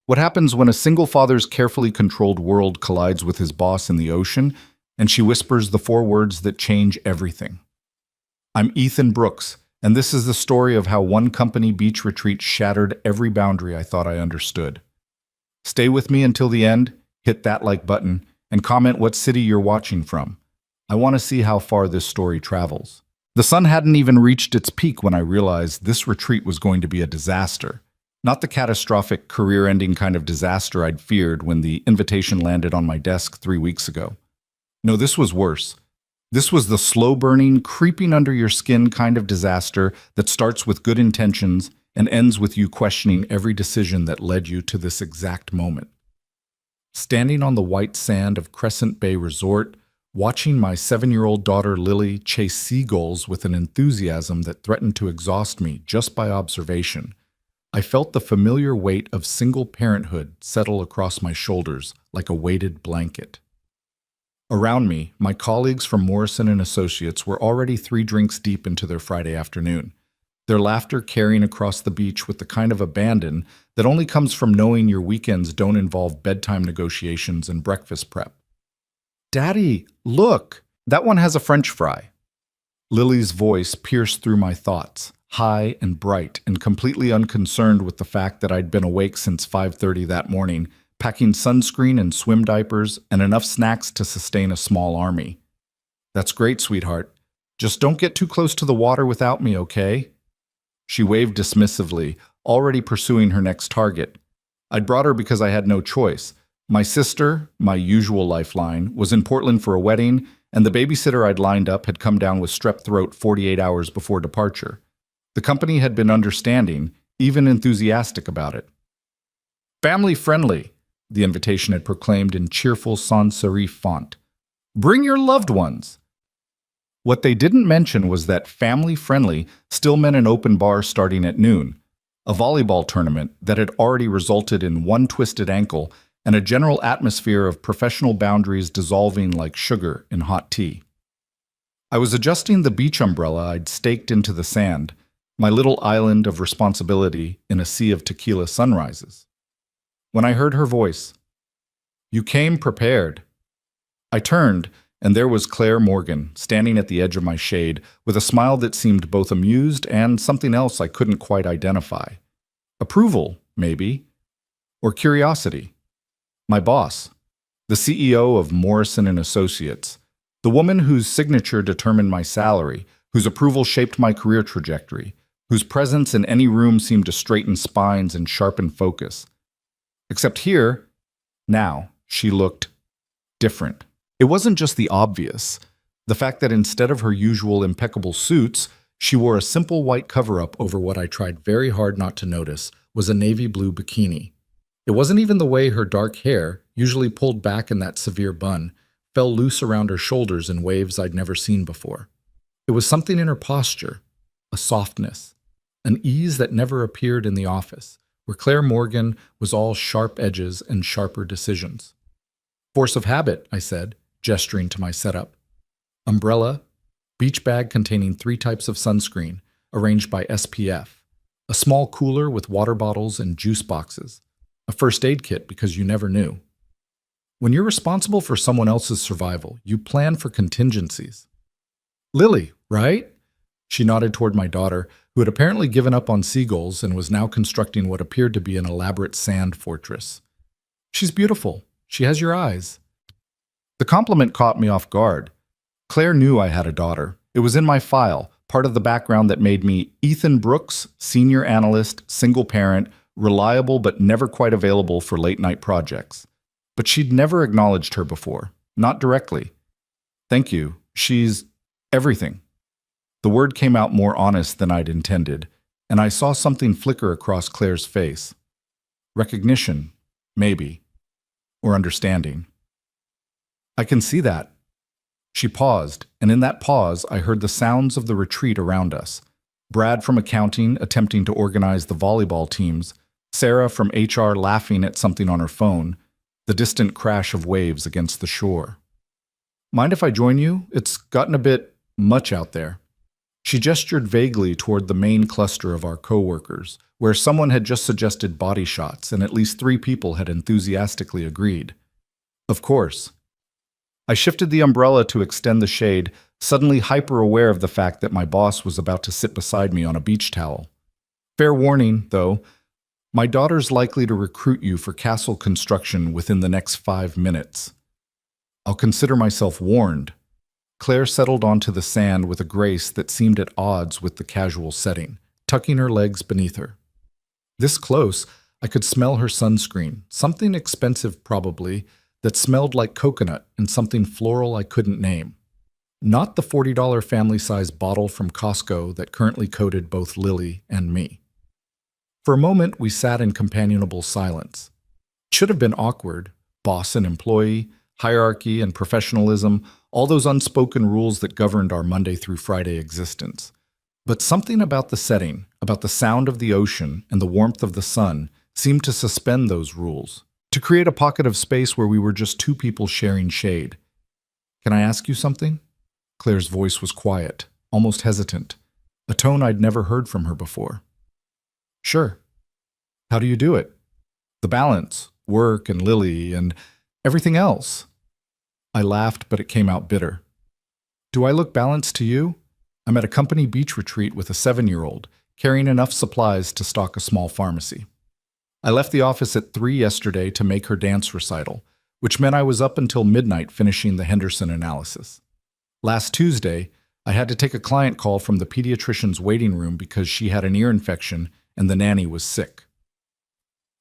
What happens when a single father's carefully controlled world collides with his boss in the ocean, and she whispers the four words that change everything? I'm Ethan Brooks, and this is the story of how one company beach retreat shattered every boundary I thought I understood. Stay with me until the end, hit that like button, and comment what city you're watching from. I want to see how far this story travels. The sun hadn't even reached its peak when I realized this retreat was going to be a disaster. Not the catastrophic, career-ending kind of disaster I'd feared when the invitation landed on my desk 3 weeks ago. No, this was worse. This was the slow-burning, creeping under your skin kind of disaster that starts with good intentions and ends with you questioning every decision that led you to this exact moment. Standing on the white sand of Crescent Bay Resort, watching my 7-year-old daughter Lily chase seagulls with an enthusiasm that threatened to exhaust me just by observation, I felt the familiar weight of single parenthood settle across my shoulders like a weighted blanket. Around me, my colleagues from Morrison and Associates were already 3 drinks deep into their Friday afternoon, their laughter carrying across the beach with the kind of abandon that only comes from knowing your weekends don't involve bedtime negotiations and breakfast prep. "Daddy, look! That one has a French fry." Lily's voice pierced through my thoughts, high and bright and completely unconcerned with the fact that I'd been awake since 5:30 that morning, packing sunscreen and swim diapers and enough snacks to sustain a small army. "That's great, sweetheart. Just don't get too close to the water without me, okay?" She waved dismissively, already pursuing her next target. I'd brought her because I had no choice. My sister, my usual lifeline, was in Portland for a wedding, and the babysitter I'd lined up had come down with strep throat 48 hours before departure. The company had been understanding, even enthusiastic about it. "Family friendly," the invitation had proclaimed in cheerful sans serif font. "Bring your loved ones." What they didn't mention was that family friendly still meant an open bar starting at noon, a volleyball tournament that had already resulted in one twisted ankle and a general atmosphere of professional boundaries dissolving like sugar in hot tea. I was adjusting the beach umbrella I'd staked into the sand, my little island of responsibility in a sea of tequila sunrises, when I heard her voice. "You came prepared." I turned, and there was Claire Morgan, standing at the edge of my shade, with a smile that seemed both amused and something else I couldn't quite identify. Approval, maybe, or curiosity. My boss, the CEO of Morrison and Associates, the woman whose signature determined my salary, whose approval shaped my career trajectory, whose presence in any room seemed to straighten spines and sharpen focus. Except here, now, she looked different. It wasn't just the obvious. The fact that instead of her usual impeccable suits, she wore a simple white cover-up over what I tried very hard not to notice was a navy blue bikini. It wasn't even the way her dark hair, usually pulled back in that severe bun, fell loose around her shoulders in waves I'd never seen before. It was something in her posture, a softness, an ease that never appeared in the office, where Claire Morgan was all sharp edges and sharper decisions. "Force of habit," I said, gesturing to my setup. Umbrella, beach bag containing 3 types of sunscreen, arranged by SPF, a small cooler with water bottles and juice boxes, a first aid kit because you never knew. When you're responsible for someone else's survival, you plan for contingencies. "Lily, right?" She nodded toward my daughter, who had apparently given up on seagulls and was now constructing what appeared to be an elaborate sand fortress. "She's beautiful. She has your eyes." The compliment caught me off guard. Claire knew I had a daughter. It was in my file, part of the background that made me Ethan Brooks, senior analyst, single parent, reliable but never quite available for late-night projects. But she'd never acknowledged her before, not directly. "Thank you. She's everything." The word came out more honest than I'd intended, and I saw something flicker across Claire's face. Recognition, maybe, or understanding. "I can see that." She paused, and in that pause I heard the sounds of the retreat around us. Brad from accounting attempting to organize the volleyball teams, Sarah from HR laughing at something on her phone, the distant crash of waves against the shore. "Mind if I join you? It's gotten a bit much out there." She gestured vaguely toward the main cluster of our coworkers, where someone had just suggested body shots and at least 3 people had enthusiastically agreed. Of course. I shifted the umbrella to extend the shade, suddenly hyper-aware of the fact that my boss was about to sit beside me on a beach towel. Fair warning, though, my daughter's likely to recruit you for castle construction within the next 5 minutes. I'll consider myself warned. Claire settled onto the sand with a grace that seemed at odds with the casual setting, tucking her legs beneath her. This close, I could smell her sunscreen, something expensive probably, that smelled like coconut and something floral I couldn't name. Not the $40 family-size bottle from Costco that currently coated both Lily and me. For a moment, we sat in companionable silence. It should have been awkward, boss and employee, hierarchy and professionalism, all those unspoken rules that governed our Monday through Friday existence. But something about the setting, about the sound of the ocean and the warmth of the sun, seemed to suspend those rules, to create a pocket of space where we were just 2 people sharing shade. "Can I ask you something?" Claire's voice was quiet, almost hesitant, a tone I'd never heard from her before. "Sure. How do you do it? The balance, work and Lily and everything else." I laughed, but it came out bitter. "Do I look balanced to you? I'm at a company beach retreat with a 7-year-old, carrying enough supplies to stock a small pharmacy. I left the office at 3 yesterday to make her dance recital, which meant I was up until midnight finishing the Henderson analysis. Last Tuesday, I had to take a client call from the pediatrician's waiting room because she had an ear infection and the nanny was sick.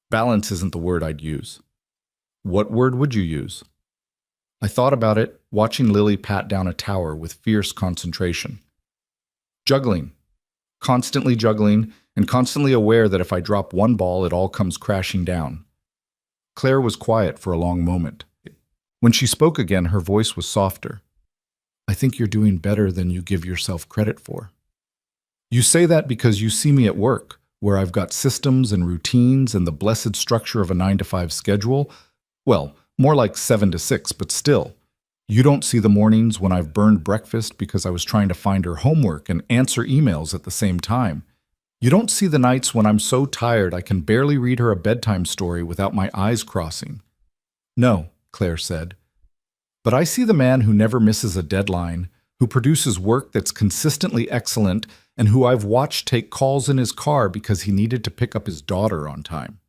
Balance isn't the word I'd use. What word would you use? I thought about it, watching Lily pat down a tower with fierce concentration. Juggling. Constantly juggling, and constantly aware that if I drop one ball, it all comes crashing down. Claire was quiet for a long moment. When she spoke again, her voice was softer. "I think you're doing better than you give yourself credit for." "You say that because you see me at work, where I've got systems and routines and the blessed structure of a 9-to-5 schedule. Well, more like 7 to 6, but still. You don't see the mornings when I've burned breakfast because I was trying to find her homework and answer emails at the same time. You don't see the nights when I'm so tired I can barely read her a bedtime story without my eyes crossing." "No," Claire said. "But I see the man who never misses a deadline, who produces work that's consistently excellent, and who I've watched take calls in his car because he needed to pick up his daughter on time.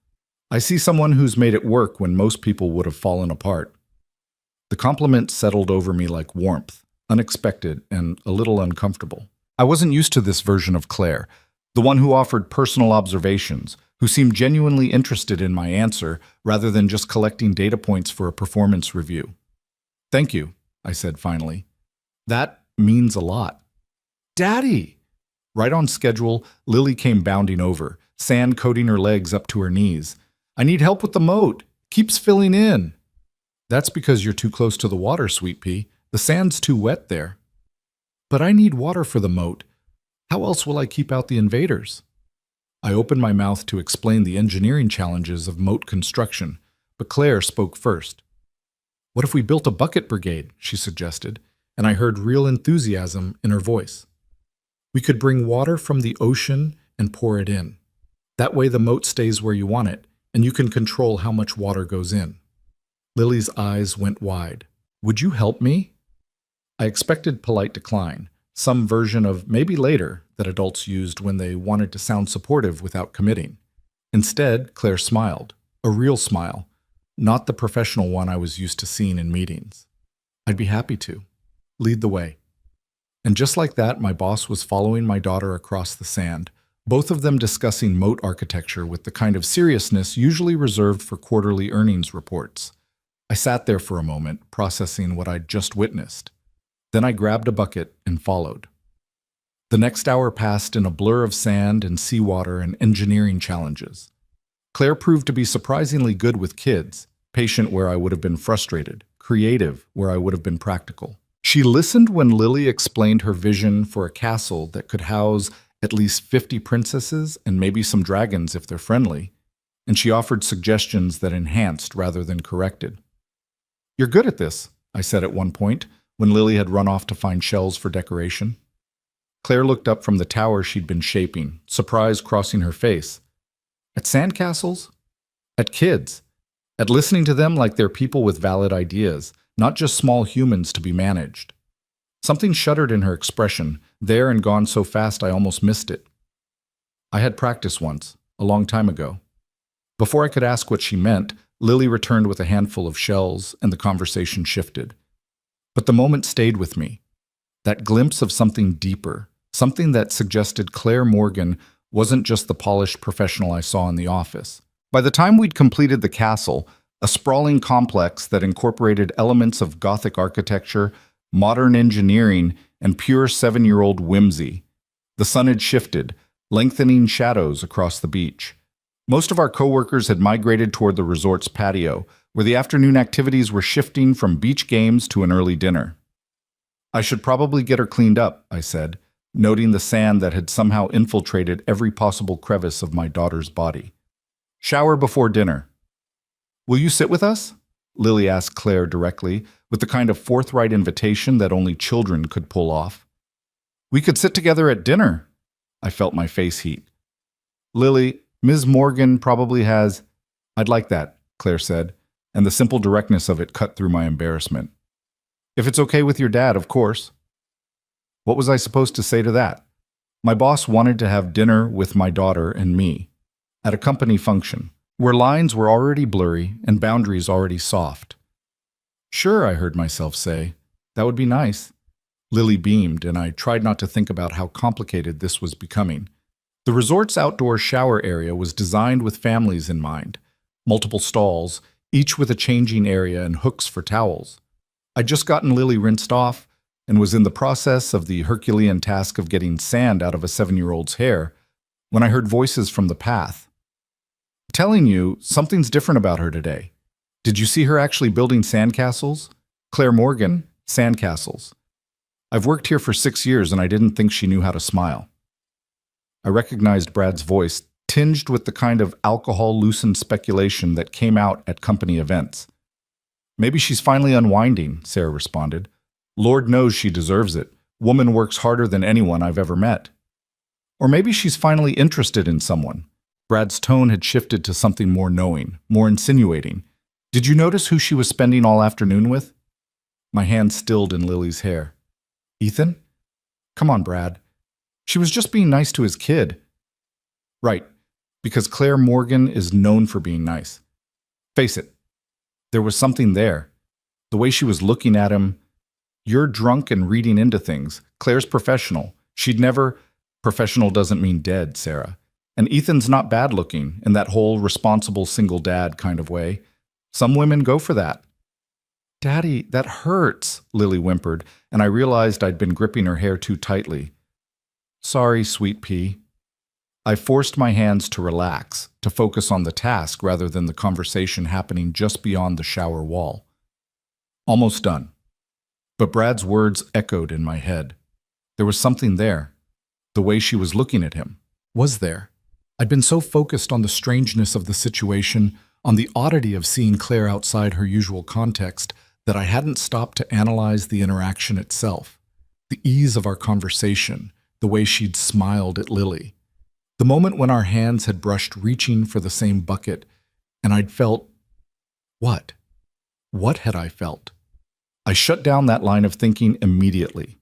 I see someone who's made it work when most people would have fallen apart." The compliment settled over me like warmth, unexpected and a little uncomfortable. I wasn't used to this version of Claire, the one who offered personal observations, who seemed genuinely interested in my answer rather than just collecting data points for a performance review. "Thank you," I said finally. "That means a lot." "Daddy!" Right on schedule, Lily came bounding over, sand coating her legs up to her knees. "I need help with the moat. Keeps filling in." "That's because you're too close to the water, Sweet Pea. The sand's too wet there." "But I need water for the moat. How else will I keep out the invaders?" I opened my mouth to explain the engineering challenges of moat construction, but Claire spoke first. "What if we built a bucket brigade?" she suggested, and I heard real enthusiasm in her voice. "We could bring water from the ocean and pour it in. That way the moat stays where you want it, and you can control how much water goes in." Lily's eyes went wide. "Would you help me?" I expected polite decline, some version of maybe later that adults used when they wanted to sound supportive without committing. Instead, Claire smiled, a real smile, not the professional one I was used to seeing in meetings. "I'd be happy to. Lead the way." And just like that, my boss was following my daughter across the sand, both of them discussing moat architecture with the kind of seriousness usually reserved for quarterly earnings reports. I sat there for a moment, processing what I'd just witnessed. Then I grabbed a bucket and followed. The next hour passed in a blur of sand and seawater and engineering challenges. Claire proved to be surprisingly good with kids, patient where I would have been frustrated, creative where I would have been practical. She listened when Lily explained her vision for a castle that could house at least 50 princesses and maybe some dragons if they're friendly, and she offered suggestions that enhanced rather than corrected. "You're good at this," I said at one point, when Lily had run off to find shells for decoration. Claire looked up from the tower she'd been shaping, surprise crossing her face. At sandcastles? At kids? At listening to them like they're people with valid ideas, not just small humans to be managed. Something shuddered in her expression, there and gone so fast I almost missed it. I had practice once, a long time ago. Before I could ask what she meant, Lily returned with a handful of shells, and the conversation shifted. But the moment stayed with me. That glimpse of something deeper, something that suggested Claire Morgan wasn't just the polished professional I saw in the office. By the time we'd completed the castle, a sprawling complex that incorporated elements of Gothic architecture, modern engineering, and pure seven-year-old whimsy, the sun had shifted, lengthening shadows across the beach. Most of our coworkers had migrated toward the resort's patio, where the afternoon activities were shifting from beach games to an early dinner. I should probably get her cleaned up, I said, noting the sand that had somehow infiltrated every possible crevice of my daughter's body. Shower before dinner. Will you sit with us? Lily asked Claire directly, with the kind of forthright invitation that only children could pull off. We could sit together at dinner. I felt my face heat. Lily, Ms. Morgan probably has... I'd like that, Claire said, and the simple directness of it cut through my embarrassment. If it's okay with your dad, of course. What was I supposed to say to that? My boss wanted to have dinner with my daughter and me, at a company function, where lines were already blurry and boundaries already soft. Sure, I heard myself say. That would be nice. Lily beamed, and I tried not to think about how complicated this was becoming. The resort's outdoor shower area was designed with families in mind. Multiple stalls, each with a changing area and hooks for towels. I'd just gotten Lily rinsed off and was in the process of the Herculean task of getting sand out of a 7-year-old's hair when I heard voices from the path. Telling you, something's different about her today. Did you see her actually building sandcastles? Claire Morgan, sandcastles. I've worked here for 6 years and I didn't think she knew how to smile. I recognized Brad's voice, tinged with the kind of alcohol-loosened speculation that came out at company events. Maybe she's finally unwinding, Sarah responded. Lord knows she deserves it. Woman works harder than anyone I've ever met. Or maybe she's finally interested in someone. Brad's tone had shifted to something more knowing, more insinuating. Did you notice who she was spending all afternoon with? My hand stilled in Lily's hair. Ethan? Come on, Brad. She was just being nice to his kid. Right, because Claire Morgan is known for being nice. Face it, there was something there. The way she was looking at him. You're drunk and reading into things. Claire's professional. She'd never... Professional doesn't mean dead, Sarah. And Ethan's not bad looking in that whole responsible single dad kind of way. Some women go for that. Daddy, that hurts, Lily whimpered, and I realized I'd been gripping her hair too tightly. Sorry, sweet pea. I forced my hands to relax, to focus on the task rather than the conversation happening just beyond the shower wall. Almost done. But Brad's words echoed in my head. There was something there. The way she was looking at him was there. I'd been so focused on the strangeness of the situation, on the oddity of seeing Claire outside her usual context, that I hadn't stopped to analyze the interaction itself. The ease of our conversation, the way she'd smiled at Lily. The moment when our hands had brushed reaching for the same bucket, and I'd felt... What? What had I felt? I shut down that line of thinking immediately.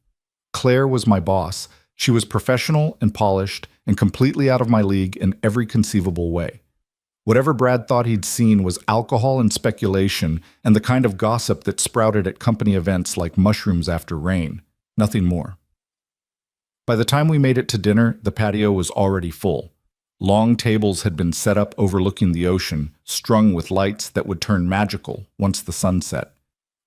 Claire was my boss. She was professional and polished and completely out of my league in every conceivable way. Whatever Brad thought he'd seen was alcohol and speculation and the kind of gossip that sprouted at company events like mushrooms after rain. Nothing more. By the time we made it to dinner, the patio was already full. Long tables had been set up overlooking the ocean, strung with lights that would turn magical once the sun set.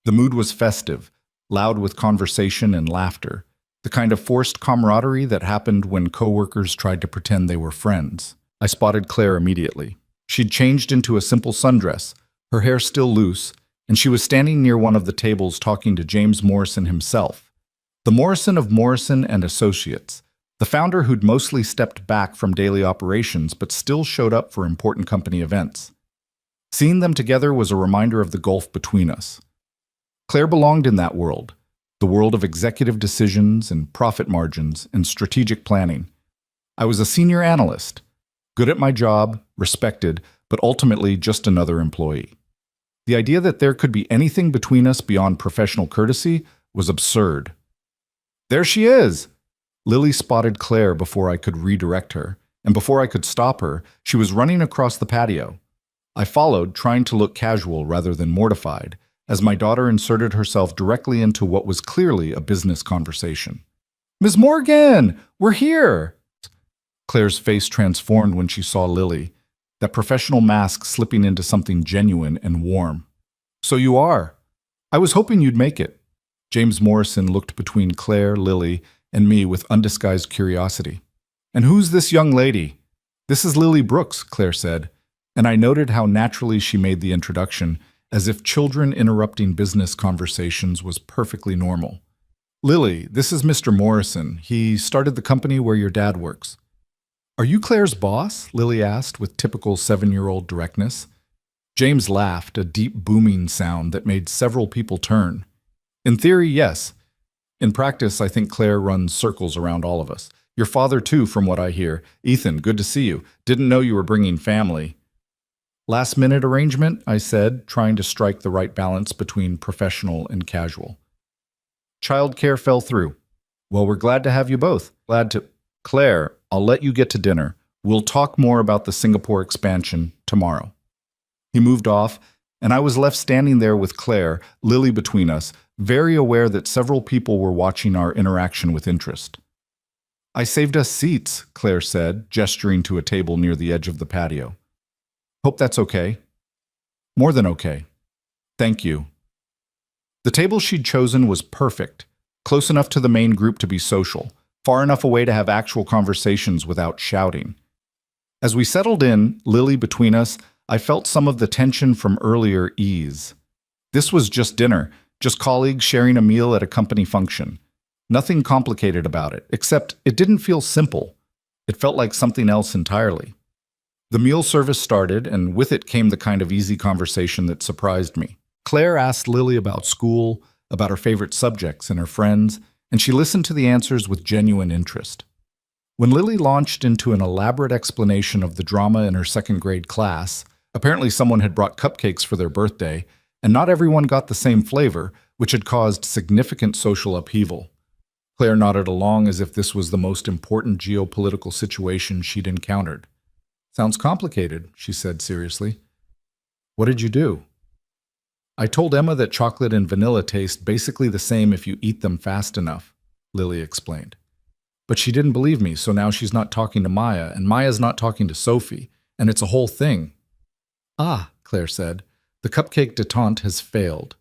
The mood was festive, loud with conversation and laughter, the kind of forced camaraderie that happened when coworkers tried to pretend they were friends. I spotted Claire immediately. She'd changed into a simple sundress, her hair still loose, and she was standing near one of the tables talking to James Morrison himself, the Morrison of Morrison and Associates, the founder who'd mostly stepped back from daily operations but still showed up for important company events. Seeing them together was a reminder of the gulf between us. Claire belonged in that world, the world of executive decisions and profit margins and strategic planning. I was a senior analyst, good at my job, respected, but ultimately just another employee. The idea that there could be anything between us beyond professional courtesy was absurd. There she is! Lily spotted Claire before I could redirect her, and before I could stop her, she was running across the patio. I followed, trying to look casual rather than mortified, as my daughter inserted herself directly into what was clearly a business conversation. "Miss Morgan, we're here!" Claire's face transformed when she saw Lily, that professional mask slipping into something genuine and warm. "So you are. I was hoping you'd make it." James Morrison looked between Claire, Lily, and me with undisguised curiosity. "And who's this young lady?" "This is Lily Brooks," Claire said, and I noted how naturally she made the introduction, as if children interrupting business conversations was perfectly normal. "Lily, this is Mr. Morrison. He started the company where your dad works." "Are you Claire's boss?" Lily asked with typical 7-year-old directness. James laughed, a deep booming sound that made several people turn. "In theory, yes. In practice, I think Claire runs circles around all of us. Your father, too, from what I hear. Ethan, good to see you. Didn't know you were bringing family." "Last-minute arrangement," I said, trying to strike the right balance between professional and casual. "Childcare fell through." "Well, we're glad to have you both. Glad to—" "Claire, I'll let you get to dinner. We'll talk more about the Singapore expansion tomorrow." He moved off, and I was left standing there with Claire, Lily between us, very aware that several people were watching our interaction with interest. "I saved us seats," Claire said, gesturing to a table near the edge of the patio. "Hope that's okay." "More than okay. Thank you." The table she'd chosen was perfect, close enough to the main group to be social, far enough away to have actual conversations without shouting. As we settled in, Lily between us, I felt some of the tension from earlier ease. This was just dinner, just colleagues sharing a meal at a company function. Nothing complicated about it, except it didn't feel simple. It felt like something else entirely. The meal service started, and with it came the kind of easy conversation that surprised me. Claire asked Lily about school, about her favorite subjects and her friends, and she listened to the answers with genuine interest. When Lily launched into an elaborate explanation of the drama in her second-grade class, apparently someone had brought cupcakes for their birthday, and not everyone got the same flavor, which had caused significant social upheaval. Claire nodded along as if this was the most important geopolitical situation she'd encountered. "Sounds complicated," she said seriously. "What did you do?" "I told Emma that chocolate and vanilla taste basically the same if you eat them fast enough," Lily explained. "But she didn't believe me, so now she's not talking to Maya, and Maya's not talking to Sophie, and it's a whole thing." "Ah," Claire said, "the cupcake détente has failed."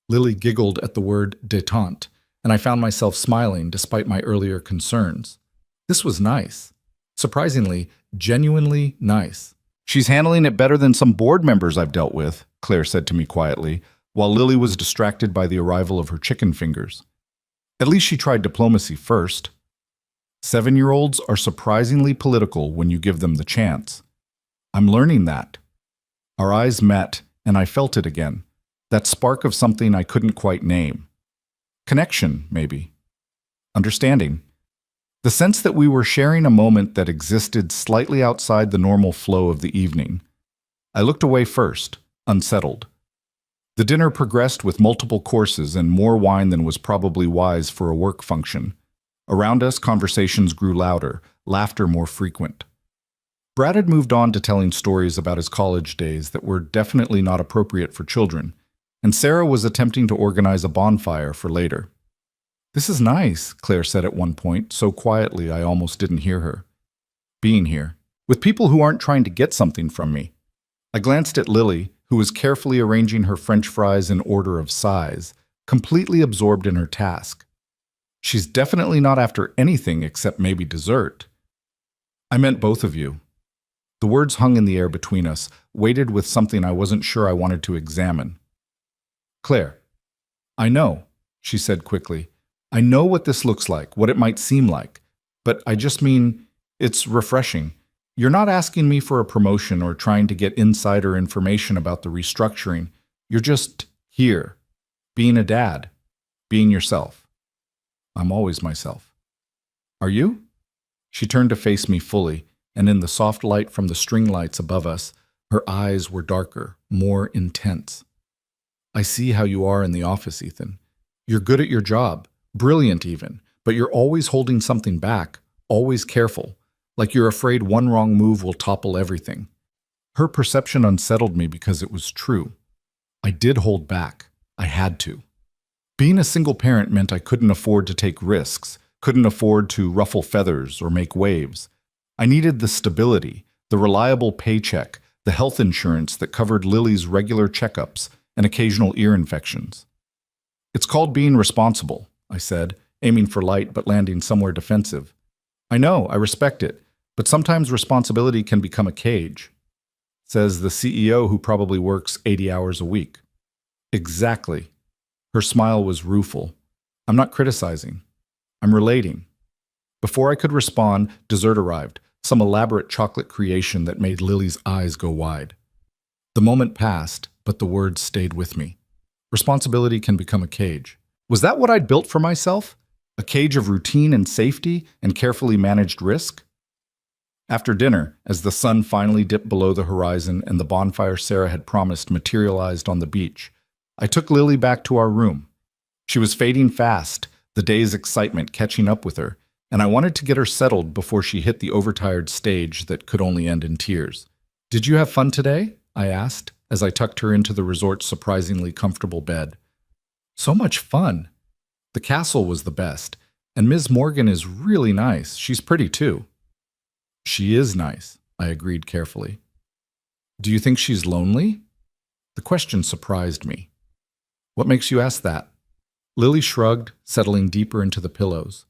Lily giggled at the word détente, and I found myself smiling despite my earlier concerns. This was nice. Surprisingly, genuinely nice. "She's handling it better than some board members I've dealt with," Claire said to me quietly, while Lily was distracted by the arrival of her chicken fingers. "At least she tried diplomacy first." 7-year-olds are surprisingly political when you give them the chance. I'm learning that. Our eyes met, and I felt it again. That spark of something I couldn't quite name. Connection, maybe. Understanding. The sense that we were sharing a moment that existed slightly outside the normal flow of the evening. I looked away first, unsettled. The dinner progressed with multiple courses and more wine than was probably wise for a work function. Around us, conversations grew louder, laughter more frequent. Brad had moved on to telling stories about his college days that were definitely not appropriate for children, and Sarah was attempting to organize a bonfire for later. "This is nice," Claire said at one point, so quietly I almost didn't hear her. "Being here, with people who aren't trying to get something from me." I glanced at Lily, who was carefully arranging her French fries in order of size, completely absorbed in her task. She's definitely not after anything except maybe dessert. "I meant both of you." The words hung in the air between us, weighted with something I wasn't sure I wanted to examine. "Claire, I know," she said quickly. "I know what this looks like, what it might seem like. But I just mean, it's refreshing. You're not asking me for a promotion or trying to get insider information about the restructuring. You're just here, being a dad, being yourself." I'm always myself. Are you? She turned to face me fully, and in the soft light from the string lights above us, her eyes were darker, more intense. I see how you are in the office, Ethan. You're good at your job, brilliant even, but you're always holding something back, always careful, like you're afraid one wrong move will topple everything. Her perception unsettled me because it was true. I did hold back. I had to. Being a single parent meant I couldn't afford to take risks, couldn't afford to ruffle feathers or make waves. I needed the stability, the reliable paycheck, the health insurance that covered Lily's regular checkups and occasional ear infections. It's called being responsible, I said, aiming for light but landing somewhere defensive. I know, I respect it, but sometimes responsibility can become a cage, says the CEO who probably works 80 hours a week. Exactly. Her smile was rueful. I'm not criticizing. I'm relating. Before I could respond, dessert arrived, some elaborate chocolate creation that made Lily's eyes go wide. The moment passed, but the words stayed with me. Responsibility can become a cage. Was that what I'd built for myself? A cage of routine and safety and carefully managed risk? After dinner, as the sun finally dipped below the horizon and the bonfire Sarah had promised materialized on the beach, I took Lily back to our room. She was fading fast, the day's excitement catching up with her, and I wanted to get her settled before she hit the overtired stage that could only end in tears. Did you have fun today? I asked, as I tucked her into the resort's surprisingly comfortable bed. So much fun. The castle was the best, and Ms. Morgan is really nice. She's pretty too. She is nice, I agreed carefully. Do you think she's lonely? The question surprised me. What makes you ask that? Lily shrugged, settling deeper into the pillows.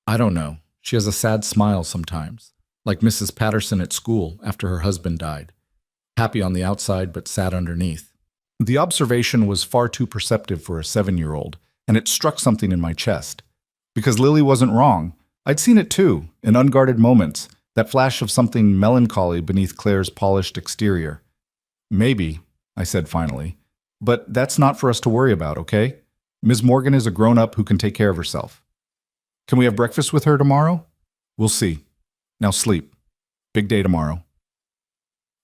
I don't know. She has a sad smile sometimes, like Mrs. Patterson at school after her husband died. Happy on the outside but sad underneath. The observation was far too perceptive for a 7-year-old, and it struck something in my chest. Because Lily wasn't wrong. I'd seen it too, in unguarded moments, that flash of something melancholy beneath Claire's polished exterior. Maybe, I said finally, but that's not for us to worry about, okay? Ms. Morgan is a grown-up who can take care of herself. Can we have breakfast with her tomorrow? We'll see. Now sleep. Big day tomorrow.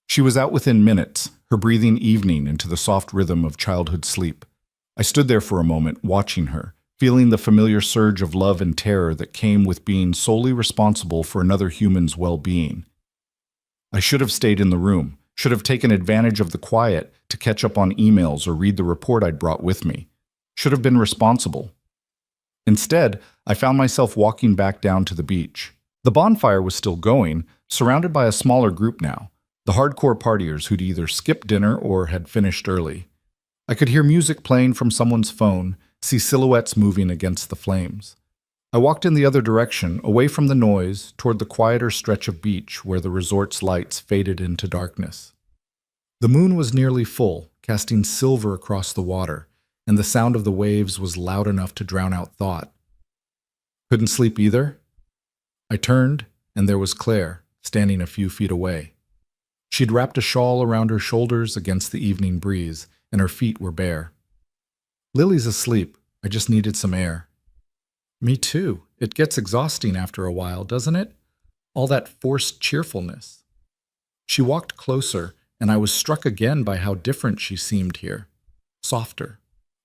She was out within minutes, her breathing evening into the soft rhythm of childhood sleep. I stood there for a moment, watching her, feeling the familiar surge of love and terror that came with being solely responsible for another human's well-being. I should have stayed in the room, should have taken advantage of the quiet to catch up on emails or read the report I'd brought with me. Should have been responsible. Instead, I found myself walking back down to the beach. The bonfire was still going, surrounded by a smaller group now, the hardcore partiers who'd either skipped dinner or had finished early. I could hear music playing from someone's phone, see silhouettes moving against the flames. I walked in the other direction, away from the noise, toward the quieter stretch of beach where the resort's lights faded into darkness. The moon was nearly full, casting silver across the water, and the sound of the waves was loud enough to drown out thought. Couldn't sleep either? I turned, and there was Claire, standing a few feet away. She'd wrapped a shawl around her shoulders against the evening breeze, and her feet were bare. Lily's asleep. I just needed some air. Me too. It gets exhausting after a while, doesn't it? All that forced cheerfulness. She walked closer, and I was struck again by how different she seemed here. Softer,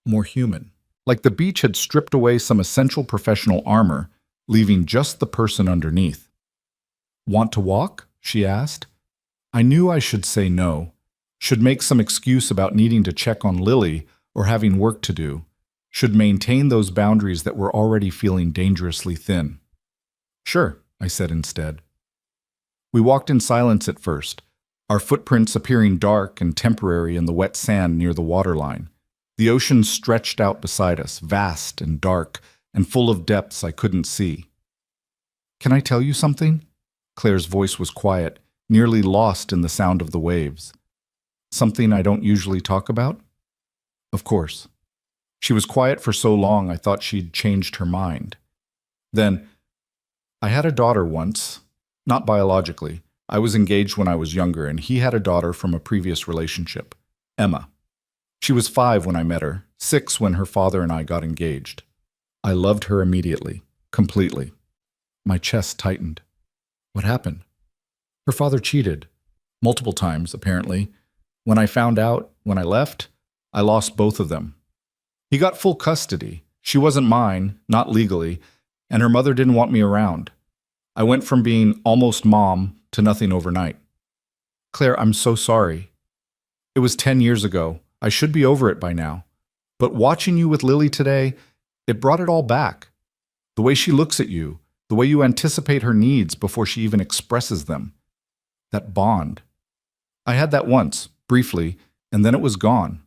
more human. Like the beach had stripped away some essential professional armor, leaving just the person underneath. Want to walk? She asked. I knew I should say no, should make some excuse about needing to check on Lily or having work to do, should maintain those boundaries that were already feeling dangerously thin. Sure, I said instead. We walked in silence at first, our footprints appearing dark and temporary in the wet sand near the waterline. The ocean stretched out beside us, vast and dark, and full of depths I couldn't see. Can I tell you something? Claire's voice was quiet, nearly lost in the sound of the waves. Something I don't usually talk about? Of course. She was quiet for so long I thought she'd changed her mind. Then, I had a daughter once, not biologically. I was engaged when I was younger, and he had a daughter from a previous relationship, Emma. She was 5 when I met her, 6 when her father and I got engaged. I loved her immediately, completely. My chest tightened. What happened? Her father cheated. Multiple times, apparently. When I found out, when I left, I lost both of them. He got full custody. She wasn't mine, not legally, and her mother didn't want me around. I went from being almost mom to nothing overnight. Claire, I'm so sorry. It was 10 years ago. I should be over it by now. But watching you with Lily today, it brought it all back. The way she looks at you, the way you anticipate her needs before she even expresses them. That bond. I had that once, briefly, and then it was gone.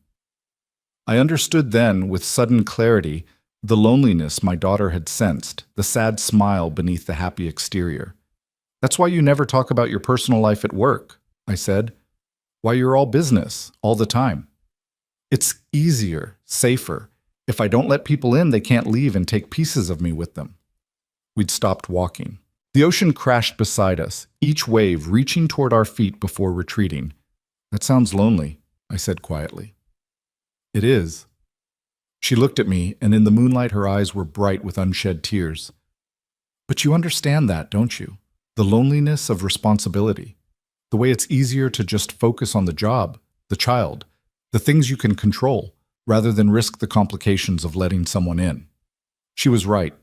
I understood then, with sudden clarity, the loneliness my daughter had sensed, the sad smile beneath the happy exterior. That's why you never talk about your personal life at work, I said. Why you're all business, all the time. It's easier, safer. If I don't let people in, they can't leave and take pieces of me with them. We'd stopped walking. The ocean crashed beside us, each wave reaching toward our feet before retreating. That sounds lonely, I said quietly. It is. She looked at me, and in the moonlight her eyes were bright with unshed tears. But you understand that, don't you? The loneliness of responsibility. The way it's easier to just focus on the job, the child, the things you can control, rather than risk the complications of letting someone in. She was right,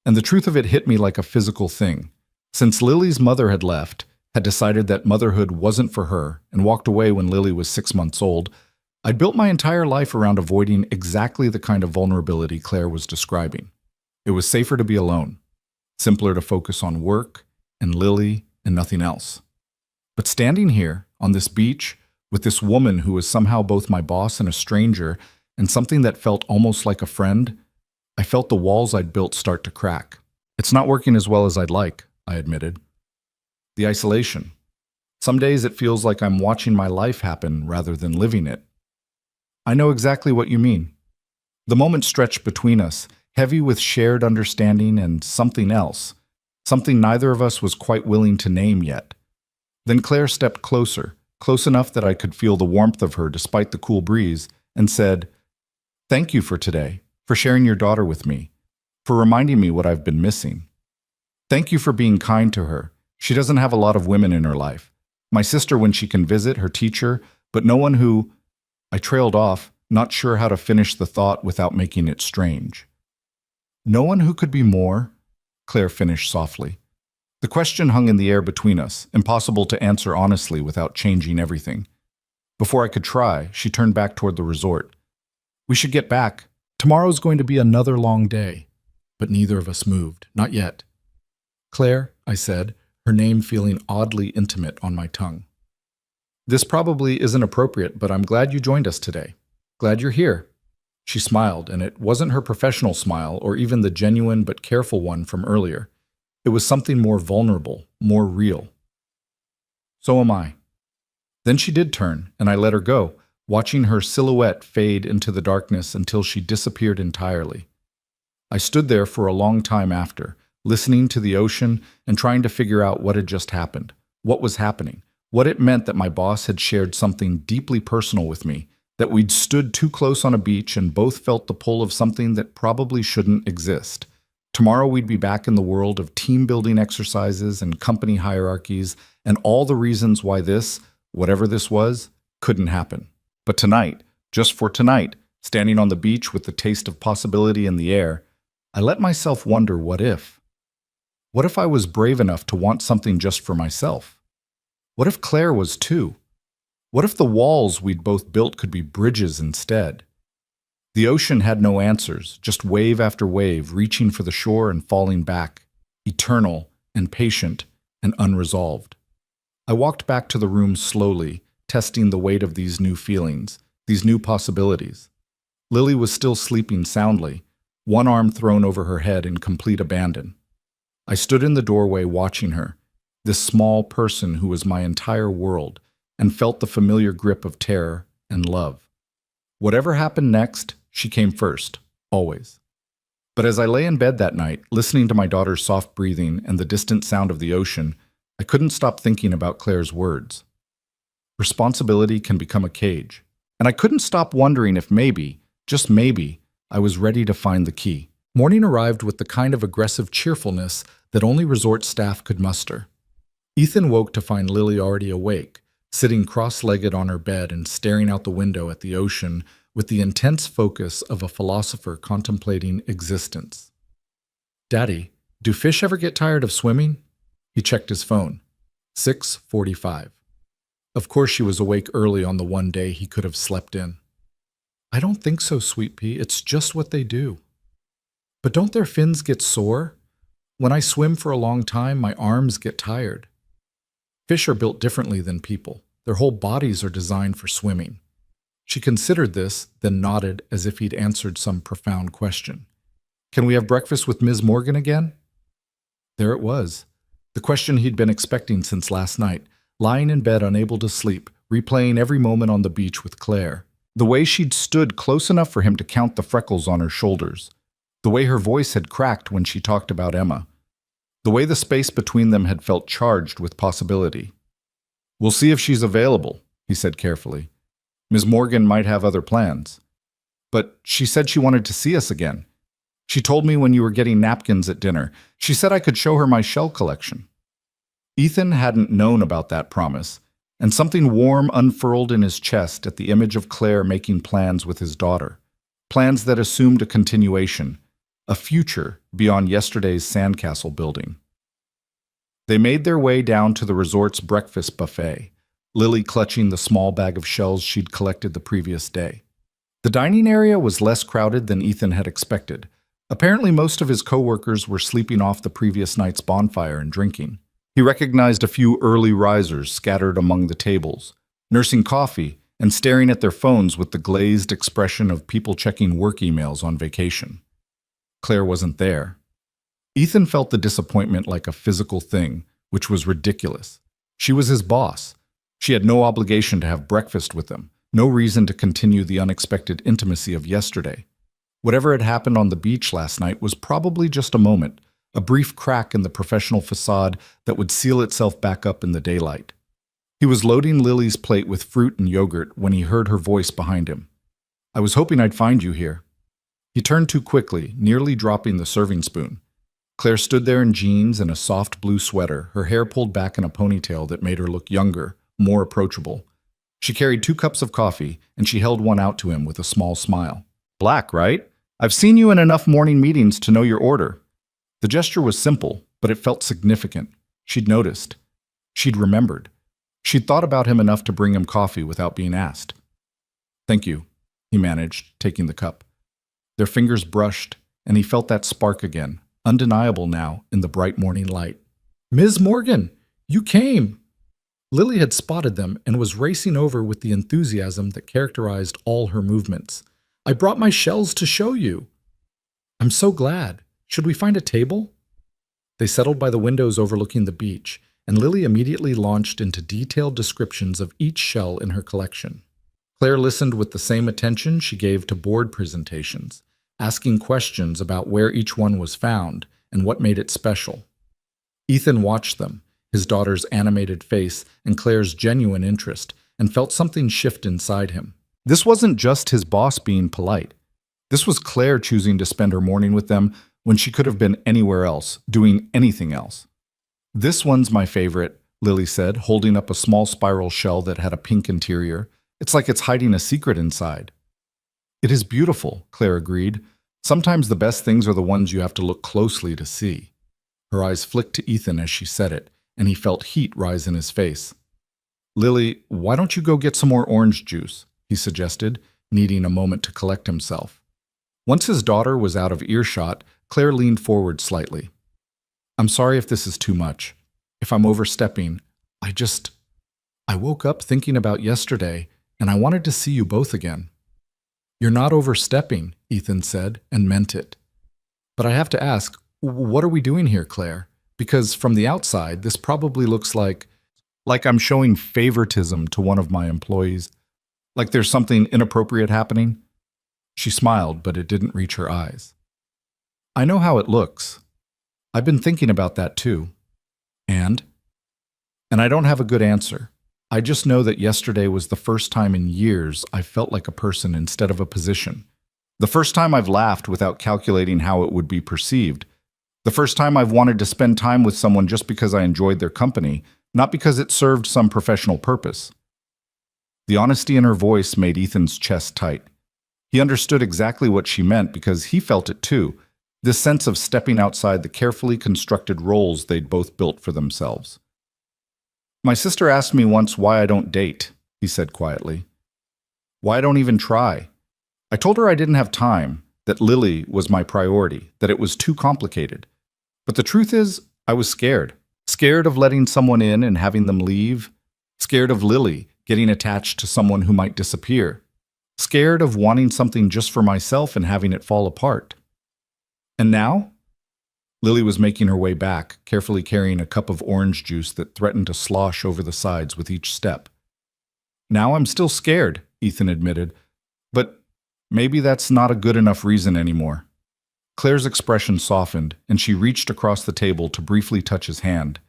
and the truth of it hit me like a physical thing. Since Lily's mother had left, had decided that motherhood wasn't for her, and walked away when Lily was 6 months old, I'd built my entire life around avoiding exactly the kind of vulnerability Claire was describing. It was safer to be alone, simpler to focus on work and Lily and nothing else. But standing here, on this beach, with this woman who was somehow both my boss and a stranger, and something that felt almost like a friend, I felt the walls I'd built start to crack. It's not working as well as I'd like, I admitted. The isolation. Some days it feels like I'm watching my life happen rather than living it. I know exactly what you mean. The moment stretched between us, heavy with shared understanding and something else, something neither of us was quite willing to name yet. Then Claire stepped closer, close enough that I could feel the warmth of her despite the cool breeze, and said, "Thank you for today, for sharing your daughter with me, for reminding me what I've been missing. Thank you for being kind to her. She doesn't have a lot of women in her life. My sister when she can visit, her teacher, but no one who—" I trailed off, not sure how to finish the thought without making it strange. "No one who could be more?" Claire finished softly. The question hung in the air between us, impossible to answer honestly without changing everything. Before I could try, she turned back toward the resort. "We should get back. Tomorrow's going to be another long day." But neither of us moved, not yet. "Claire," I said, her name feeling oddly intimate on my tongue. "This probably isn't appropriate, but I'm glad you joined us today. Glad you're here." She smiled, and it wasn't her professional smile or even the genuine but careful one from earlier. It was something more vulnerable, more real. "So am I." Then she did turn, and I let her go, watching her silhouette fade into the darkness until she disappeared entirely. I stood there for a long time after, listening to the ocean and trying to figure out what had just happened, what was happening, what it meant that my boss had shared something deeply personal with me, that we'd stood too close on a beach and both felt the pull of something that probably shouldn't exist. Tomorrow we'd be back in the world of team-building exercises and company hierarchies and all the reasons why this, whatever this was, couldn't happen. But tonight, just for tonight, standing on the beach with the taste of possibility in the air, I let myself wonder what if. What if I was brave enough to want something just for myself? What if Claire was too? What if the walls we'd both built could be bridges instead? The ocean had no answers, just wave after wave reaching for the shore and falling back, eternal and patient and unresolved. I walked back to the room slowly, testing the weight of these new feelings, these new possibilities. Lily was still sleeping soundly, one arm thrown over her head in complete abandon. I stood in the doorway watching her, this small person who was my entire world, and felt the familiar grip of terror and love. Whatever happened next, she came first, always. But as I lay in bed that night, listening to my daughter's soft breathing and the distant sound of the ocean, I couldn't stop thinking about Claire's words. Responsibility can become a cage, and I couldn't stop wondering if maybe, just maybe, I was ready to find the key. Morning arrived with the kind of aggressive cheerfulness that only resort staff could muster. Ethan woke to find Lily already awake, sitting cross-legged on her bed and staring out the window at the ocean with the intense focus of a philosopher contemplating existence. "Daddy, do fish ever get tired of swimming?" He checked his phone. 6:45. Of course she was awake early on the one day he could have slept in. "I don't think so, Sweet Pea. It's just what they do." "But don't their fins get sore? When I swim for a long time, my arms get tired." "Fish are built differently than people. Their whole bodies are designed for swimming." She considered this, then nodded as if he'd answered some profound question. "Can we have breakfast with Ms. Morgan again?" There it was. The question he'd been expecting since last night, lying in bed unable to sleep, replaying every moment on the beach with Claire. The way she'd stood close enough for him to count the freckles on her shoulders. The way her voice had cracked when she talked about Emma. The way the space between them had felt charged with possibility. "We'll see if she's available," he said carefully. "Ms. Morgan might have other plans. But she said she wanted to see us again. She told me when you were getting napkins at dinner. She said I could show her my shell collection." Ethan hadn't known about that promise, and something warm unfurled in his chest at the image of Claire making plans with his daughter. Plans that assumed a continuation, a future beyond yesterday's sandcastle building. They made their way down to the resort's breakfast buffet, Lily clutching the small bag of shells she'd collected the previous day. The dining area was less crowded than Ethan had expected. Apparently most of his coworkers were sleeping off the previous night's bonfire and drinking. He recognized a few early risers scattered among the tables, nursing coffee and staring at their phones with the glazed expression of people checking work emails on vacation. Claire wasn't there. Ethan felt the disappointment like a physical thing, which was ridiculous. She was his boss. She had no obligation to have breakfast with him, no reason to continue the unexpected intimacy of yesterday. Whatever had happened on the beach last night was probably just a moment, a brief crack in the professional facade that would seal itself back up in the daylight. He was loading Lily's plate with fruit and yogurt when he heard her voice behind him. "I was hoping I'd find you here." He turned too quickly, nearly dropping the serving spoon. Claire stood there in jeans and a soft blue sweater, her hair pulled back in a ponytail that made her look younger, more approachable. She carried 2 cups of coffee, and she held one out to him with a small smile. "Black, right? I've seen you in enough morning meetings to know your order." The gesture was simple, but it felt significant. She'd noticed. She'd remembered. She'd thought about him enough to bring him coffee without being asked. "Thank you," he managed, taking the cup. Their fingers brushed, and he felt that spark again, undeniable now in the bright morning light. "Ms. Morgan, you came!" Lily had spotted them and was racing over with the enthusiasm that characterized all her movements. "I brought my shells to show you." "I'm so glad. Should we find a table?" They settled by the windows overlooking the beach, and Lily immediately launched into detailed descriptions of each shell in her collection. Claire listened with the same attention she gave to board presentations, asking questions about where each one was found and what made it special. Ethan watched them, his daughter's animated face and Claire's genuine interest, and felt something shift inside him. This wasn't just his boss being polite. This was Claire choosing to spend her morning with them when she could have been anywhere else, doing anything else. "This one's my favorite," Lily said, holding up a small spiral shell that had a pink interior. "It's like it's hiding a secret inside." "It is beautiful," Claire agreed. "Sometimes the best things are the ones you have to look closely to see." Her eyes flicked to Ethan as she said it, and he felt heat rise in his face. "Lily, why don't you go get some more orange juice?" he suggested, needing a moment to collect himself. Once his daughter was out of earshot, Claire leaned forward slightly. "I'm sorry if this is too much. If I'm overstepping, I woke up thinking about yesterday, and I wanted to see you both again." "You're not overstepping," Ethan said, and meant it. "But I have to ask, what are we doing here, Claire? Because from the outside, this probably looks like I'm showing favoritism to one of my employees. Like there's something inappropriate happening." She smiled, but it didn't reach her eyes. "I know how it looks. I've been thinking about that too. And I don't have a good answer. I just know that yesterday was the first time in years I felt like a person instead of a position. The first time I've laughed without calculating how it would be perceived. The first time I've wanted to spend time with someone just because I enjoyed their company, not because it served some professional purpose. The honesty in her voice made Ethan's chest tight. He understood exactly what she meant because he felt it too, this sense of stepping outside the carefully constructed roles they'd both built for themselves. My sister asked me once why I don't date, he said quietly. Why I don't even try. I told her I didn't have time, that Lily was my priority, that it was too complicated. But the truth is, I was scared. Scared of letting someone in and having them leave. Scared of Lily getting attached to someone who might disappear. Scared of wanting something just for myself and having it fall apart. And now? Lily was making her way back, carefully carrying a cup of orange juice that threatened to slosh over the sides with each step. Now I'm still scared, Ethan admitted, but maybe that's not a good enough reason anymore. Claire's expression softened, and she reached across the table to briefly touch his hand.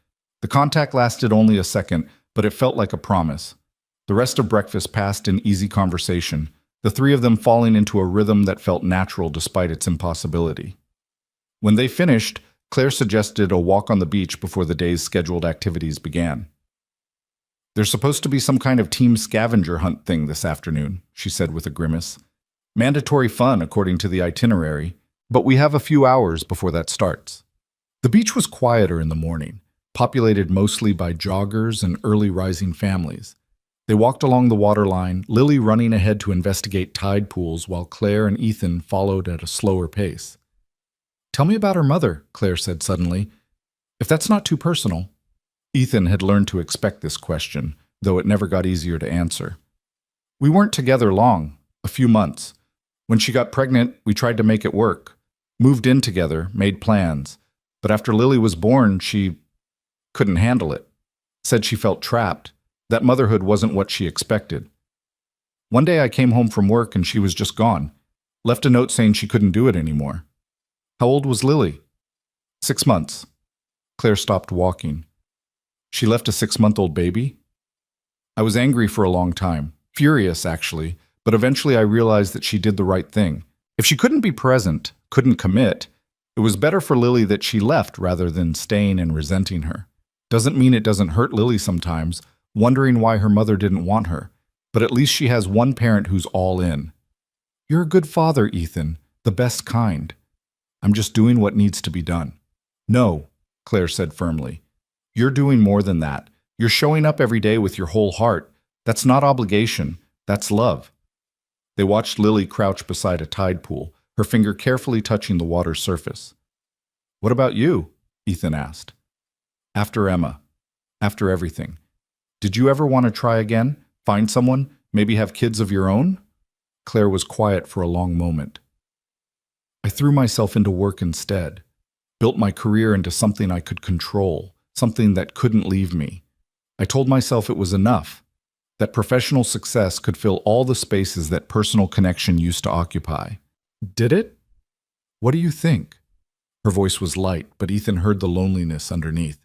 The contact lasted only a second, but it felt like a promise. The rest of breakfast passed in easy conversation, the three of them falling into a rhythm that felt natural despite its impossibility. When they finished, Claire suggested a walk on the beach before the day's scheduled activities began. There's supposed to be some kind of team scavenger hunt thing this afternoon, she said with a grimace. Mandatory fun according to the itinerary, but we have a few hours before that starts. The beach was quieter in the morning, populated mostly by joggers and early rising families. They walked along the waterline, Lily running ahead to investigate tide pools while Claire and Ethan followed at a slower pace. Tell me about her mother, Claire said suddenly. If that's not too personal. Ethan had learned to expect this question, though it never got easier to answer. We weren't together long, a few months. When she got pregnant, we tried to make it work. Moved in together, made plans. But after Lily was born, she couldn't handle it. Said she felt trapped, that motherhood wasn't what she expected. One day I came home from work and she was just gone. Left a note saying she couldn't do it anymore. How old was Lily? 6 months. Claire stopped walking. She left a 6-month-old baby? I was angry for a long time, furious actually, but eventually I realized that she did the right thing. If she couldn't be present, couldn't commit, it was better for Lily that she left rather than staying and resenting her. Doesn't mean it doesn't hurt Lily sometimes, wondering why her mother didn't want her, but at least she has one parent who's all in. You're a good father, Ethan, the best kind. I'm just doing what needs to be done. No, Claire said firmly. You're doing more than that. You're showing up every day with your whole heart. That's not obligation, that's love. They watched Lily crouch beside a tide pool, her finger carefully touching the water's surface. What about you? Ethan asked. After Emma. After everything. Did you ever want to try again? Find someone? Maybe have kids of your own? Claire was quiet for a long moment. I threw myself into work instead. Built my career into something I could control, something that couldn't leave me. I told myself it was enough, that professional success could fill all the spaces that personal connection used to occupy. Did it? What do you think? Her voice was light, but Ethan heard the loneliness underneath.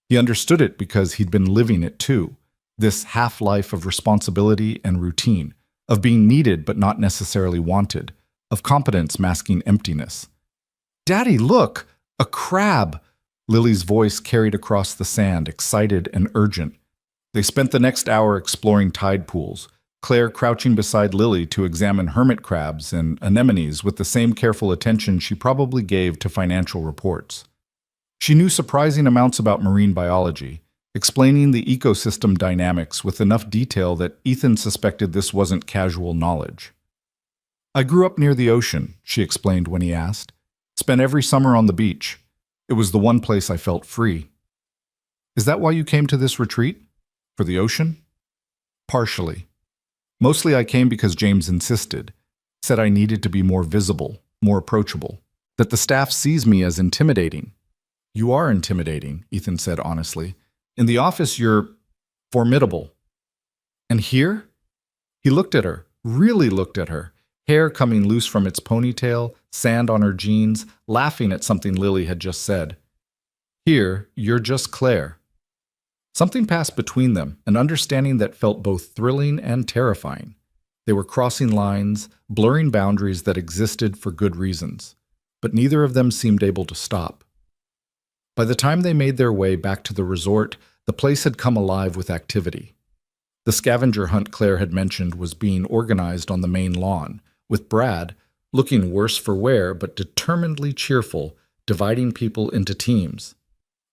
He understood it because he'd been living it too, this half-life of responsibility and routine, of being needed but not necessarily wanted, of competence masking emptiness. Daddy, look! A crab! Lily's voice carried across the sand, excited and urgent. They spent the next hour exploring tide pools, Claire crouching beside Lily to examine hermit crabs and anemones with the same careful attention she probably gave to financial reports. She knew surprising amounts about marine biology, explaining the ecosystem dynamics with enough detail that Ethan suspected this wasn't casual knowledge. I grew up near the ocean, she explained when he asked. Spent every summer on the beach. It was the one place I felt free. Is that why you came to this retreat? For the ocean? Partially. Mostly I came because James insisted, said I needed to be more visible, more approachable, that the staff sees me as intimidating. You are intimidating, Ethan said honestly. In the office, you're formidable. And here? He looked at her, really looked at her, hair coming loose from its ponytail, sand on her jeans, laughing at something Lily had just said. Here, you're just Claire. Something passed between them, an understanding that felt both thrilling and terrifying. They were crossing lines, blurring boundaries that existed for good reasons, but neither of them seemed able to stop. By the time they made their way back to the resort, the place had come alive with activity. The scavenger hunt Claire had mentioned was being organized on the main lawn, with Brad, looking worse for wear but determinedly cheerful, dividing people into teams.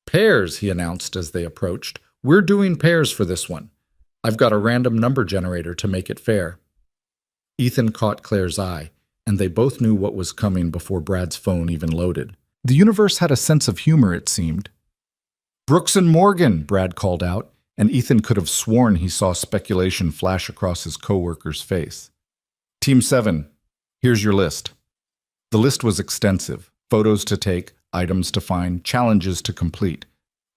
"Pairs," he announced as they approached. "We're doing pairs for this one. I've got a random number generator to make it fair." Ethan caught Claire's eye, and they both knew what was coming before Brad's phone even loaded. The universe had a sense of humor, it seemed. "Brooks and Morgan," Brad called out, and Ethan could have sworn he saw speculation flash across his coworker's face. "Team 7, here's your list." The list was extensive. Photos to take, items to find, challenges to complete.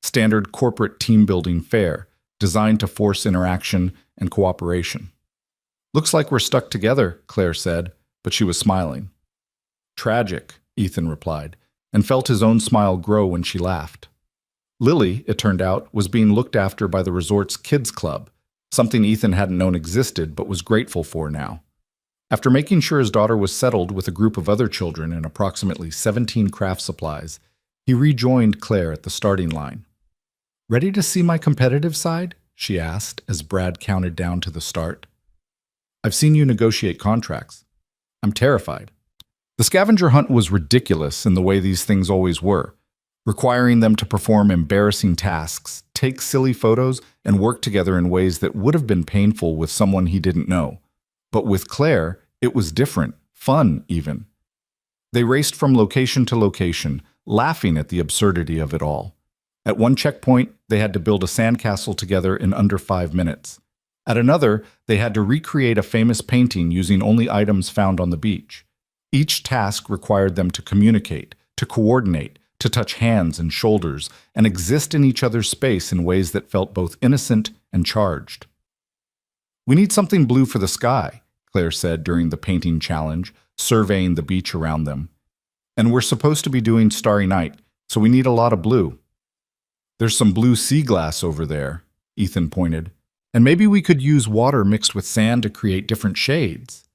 Standard corporate team-building fare, designed to force interaction and cooperation. "Looks like we're stuck together," Claire said, but she was smiling. "Tragic," Ethan replied, and felt his own smile grow when she laughed. Lily, it turned out, was being looked after by the resort's kids club, something Ethan hadn't known existed but was grateful for now. After making sure his daughter was settled with a group of other children and approximately 17 craft supplies, he rejoined Claire at the starting line. "Ready to see my competitive side?" she asked as Brad counted down to the start. "I've seen you negotiate contracts. I'm terrified." The scavenger hunt was ridiculous in the way these things always were, requiring them to perform embarrassing tasks, take silly photos, and work together in ways that would have been painful with someone he didn't know. But with Claire, it was different, fun even. They raced from location to location, laughing at the absurdity of it all. At one checkpoint, they had to build a sandcastle together in under 5 minutes. At another, they had to recreate a famous painting using only items found on the beach. Each task required them to communicate, to coordinate, to touch hands and shoulders, and exist in each other's space in ways that felt both innocent and charged. "We need something blue for the sky," Claire said during the painting challenge, surveying the beach around them. "And we're supposed to be doing Starry Night, so we need a lot of blue." "There's some blue sea glass over there," Ethan pointed. "And maybe we could use water mixed with sand to create different shades."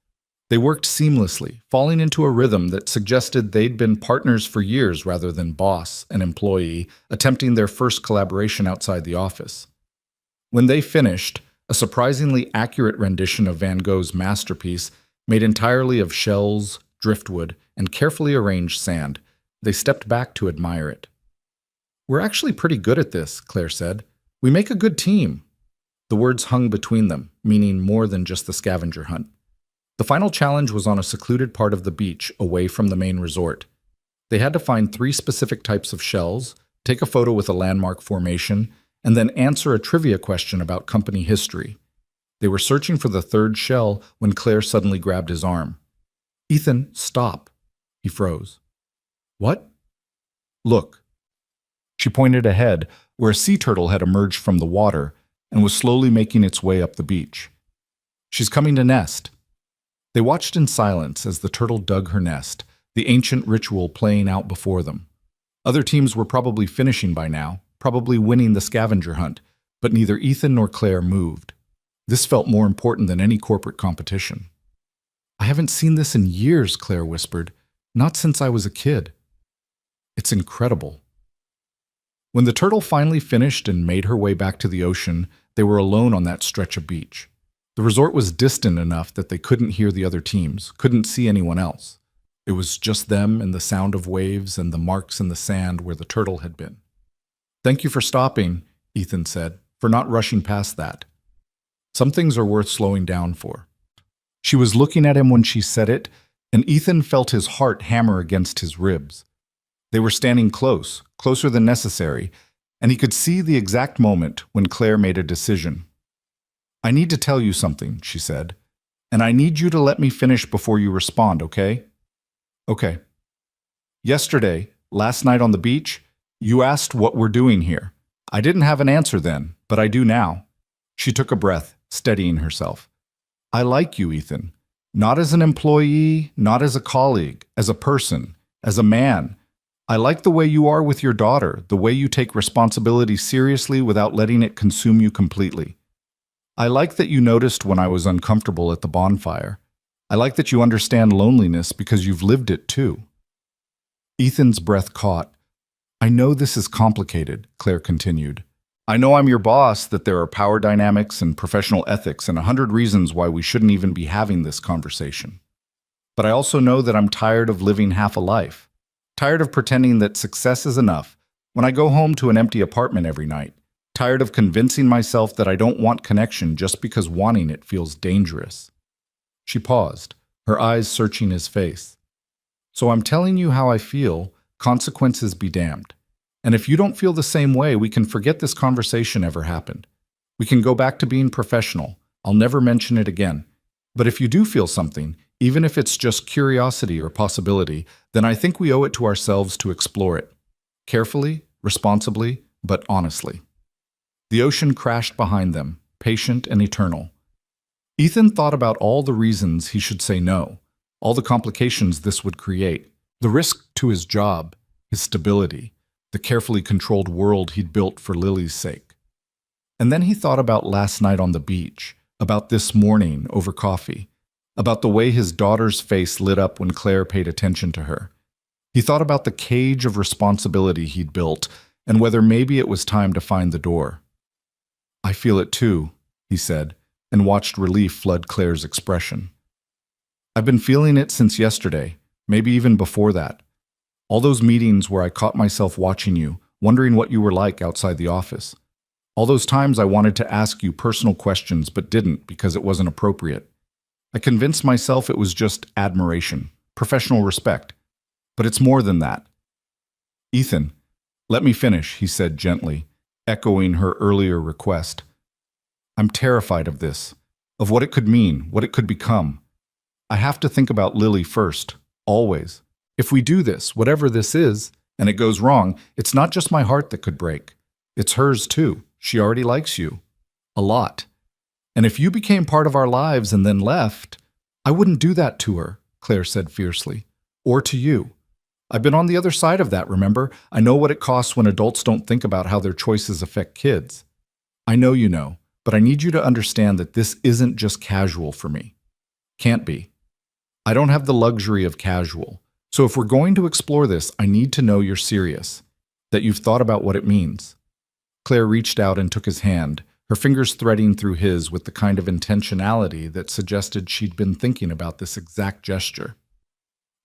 They worked seamlessly, falling into a rhythm that suggested they'd been partners for years rather than boss and employee, attempting their first collaboration outside the office. When they finished, a surprisingly accurate rendition of Van Gogh's masterpiece, made entirely of shells, driftwood, and carefully arranged sand, they stepped back to admire it. "We're actually pretty good at this," Claire said. "We make a good team." The words hung between them, meaning more than just the scavenger hunt. The final challenge was on a secluded part of the beach, away from the main resort. They had to find 3 specific types of shells, take a photo with a landmark formation, and then answer a trivia question about company history. They were searching for the 3rd shell when Claire suddenly grabbed his arm. "Ethan, stop." He froze. "What?" "Look." She pointed ahead, where a sea turtle had emerged from the water and was slowly making its way up the beach. "She's coming to nest." They watched in silence as the turtle dug her nest, the ancient ritual playing out before them. Other teams were probably finishing by now, probably winning the scavenger hunt, but neither Ethan nor Claire moved. This felt more important than any corporate competition. "I haven't seen this in years," Claire whispered. "Not since I was a kid." "It's incredible." When the turtle finally finished and made her way back to the ocean, they were alone on that stretch of beach. The resort was distant enough that they couldn't hear the other teams, couldn't see anyone else. It was just them and the sound of waves and the marks in the sand where the turtle had been. "Thank you for stopping," Ethan said, "for not rushing past that. Some things are worth slowing down for." She was looking at him when she said it, and Ethan felt his heart hammer against his ribs. They were standing close, closer than necessary, and he could see the exact moment when Claire made a decision. "I need to tell you something," she said, "and I need you to let me finish before you respond, okay?" "Okay." "Yesterday, last night on the beach, you asked what we're doing here. I didn't have an answer then, but I do now." She took a breath, steadying herself. "I like you, Ethan. Not as an employee, not as a colleague, as a person, as a man. I like the way you are with your daughter, the way you take responsibility seriously without letting it consume you completely." I like that you noticed when I was uncomfortable at the bonfire. I like that you understand loneliness because you've lived it too. Ethan's breath caught. I know this is complicated, Claire continued. I know I'm your boss, that there are power dynamics and professional ethics and 100 reasons why we shouldn't even be having this conversation. But I also know that I'm tired of living half a life. Tired of pretending that success is enough when I go home to an empty apartment every night. Tired of convincing myself that I don't want connection just because wanting it feels dangerous. She paused, her eyes searching his face. So I'm telling you how I feel, consequences be damned. And if you don't feel the same way, we can forget this conversation ever happened. We can go back to being professional. I'll never mention it again. But if you do feel something, even if it's just curiosity or possibility, then I think we owe it to ourselves to explore it. Carefully, responsibly, but honestly. The ocean crashed behind them, patient and eternal. Ethan thought about all the reasons he should say no, all the complications this would create, the risk to his job, his stability, the carefully controlled world he'd built for Lily's sake. And then he thought about last night on the beach, about this morning over coffee, about the way his daughter's face lit up when Claire paid attention to her. He thought about the cage of responsibility he'd built and whether maybe it was time to find the door. I feel it too, he said, and watched relief flood Claire's expression. I've been feeling it since yesterday, maybe even before that. All those meetings where I caught myself watching you, wondering what you were like outside the office. All those times I wanted to ask you personal questions but didn't because it wasn't appropriate. I convinced myself it was just admiration, professional respect. But it's more than that. Ethan, let me finish, he said gently, echoing her earlier request. I'm terrified of this, of what it could mean, what it could become. I have to think about Lily first, always. If we do this, whatever this is, and it goes wrong, it's not just my heart that could break. It's hers too. She already likes you. A lot. And if you became part of our lives and then left, I wouldn't do that to her, Claire said fiercely. Or to you. I've been on the other side of that, remember? I know what it costs when adults don't think about how their choices affect kids. I know you know, but I need you to understand that this isn't just casual for me. Can't be. I don't have the luxury of casual. So if we're going to explore this, I need to know you're serious, that you've thought about what it means. Claire reached out and took his hand, her fingers threading through his with the kind of intentionality that suggested she'd been thinking about this exact gesture.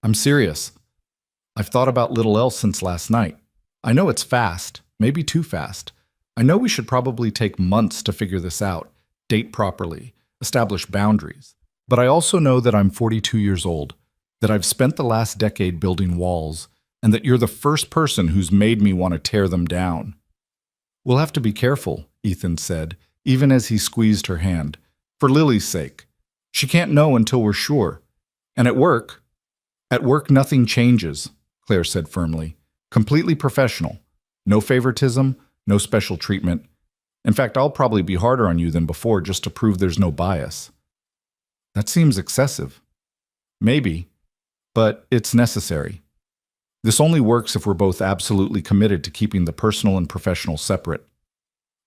I'm serious. I've thought about little else since last night. I know it's fast, maybe too fast. I know we should probably take months to figure this out, date properly, establish boundaries. But I also know that I'm 42 years old, that I've spent the last decade building walls, and that you're the first person who's made me want to tear them down. We'll have to be careful, Ethan said, even as he squeezed her hand. For Lily's sake. She can't know until we're sure. And at work nothing changes, Claire said firmly. Completely professional. No favoritism, no special treatment. In fact, I'll probably be harder on you than before just to prove there's no bias. That seems excessive. Maybe, but it's necessary. This only works if we're both absolutely committed to keeping the personal and professional separate.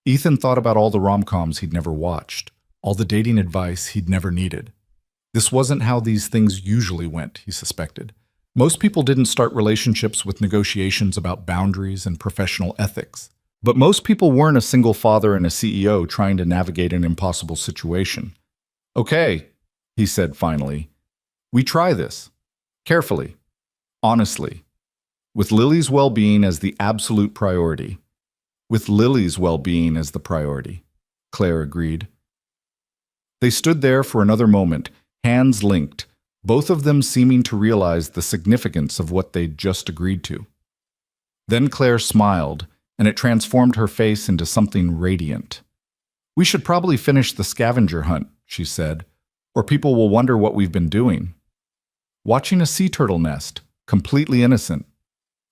Ethan thought about all the rom-coms he'd never watched, all the dating advice he'd never needed. This wasn't how these things usually went, he suspected. Most people didn't start relationships with negotiations about boundaries and professional ethics. But most people weren't a single father and a CEO trying to navigate an impossible situation. Okay, he said finally. We try this. Carefully. Honestly. With Lily's well-being as the absolute priority. With Lily's well-being as the priority, Claire agreed. They stood there for another moment, hands linked, both of them seeming to realize the significance of what they'd just agreed to. Then Claire smiled, and it transformed her face into something radiant. We should probably finish the scavenger hunt, she said, or people will wonder what we've been doing. Watching a sea turtle nest, completely innocent.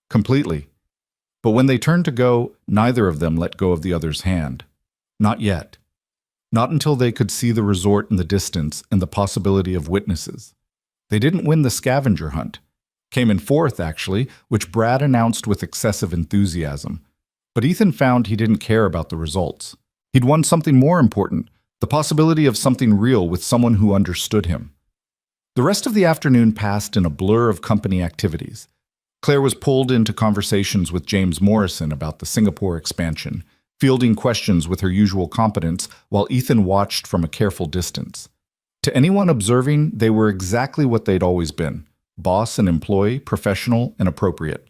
Completely. But when they turned to go, neither of them let go of the other's hand. Not yet. Not until they could see the resort in the distance and the possibility of witnesses. They didn't win the scavenger hunt. Came in fourth, actually, which Brad announced with excessive enthusiasm. But Ethan found he didn't care about the results. He'd won something more important, the possibility of something real with someone who understood him. The rest of the afternoon passed in a blur of company activities. Claire was pulled into conversations with James Morrison about the Singapore expansion, fielding questions with her usual competence while Ethan watched from a careful distance. To anyone observing, they were exactly what they'd always been: boss and employee, professional and appropriate.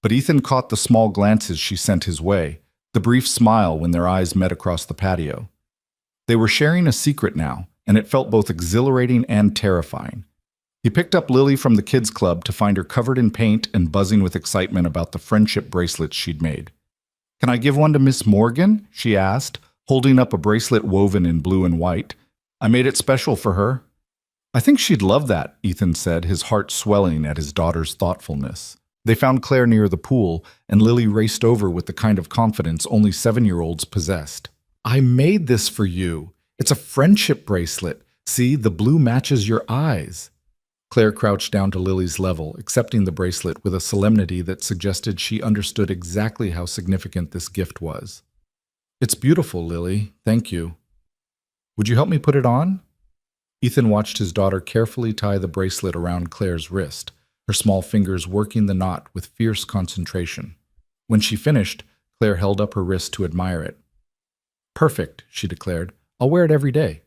But Ethan caught the small glances she sent his way, the brief smile when their eyes met across the patio. They were sharing a secret now, and it felt both exhilarating and terrifying. He picked up Lily from the kids' club to find her covered in paint and buzzing with excitement about the friendship bracelets she'd made. "Can I give one to Miss Morgan?" she asked, holding up a bracelet woven in blue and white. "I made it special for her." "I think she'd love that," Ethan said, his heart swelling at his daughter's thoughtfulness. They found Claire near the pool, and Lily raced over with the kind of confidence only 7-year-olds possessed. "I made this for you. It's a friendship bracelet. See, the blue matches your eyes." Claire crouched down to Lily's level, accepting the bracelet with a solemnity that suggested she understood exactly how significant this gift was. "It's beautiful, Lily. Thank you. Would you help me put it on?" Ethan watched his daughter carefully tie the bracelet around Claire's wrist, her small fingers working the knot with fierce concentration. When she finished, Claire held up her wrist to admire it. "Perfect," she declared. "I'll wear it every day."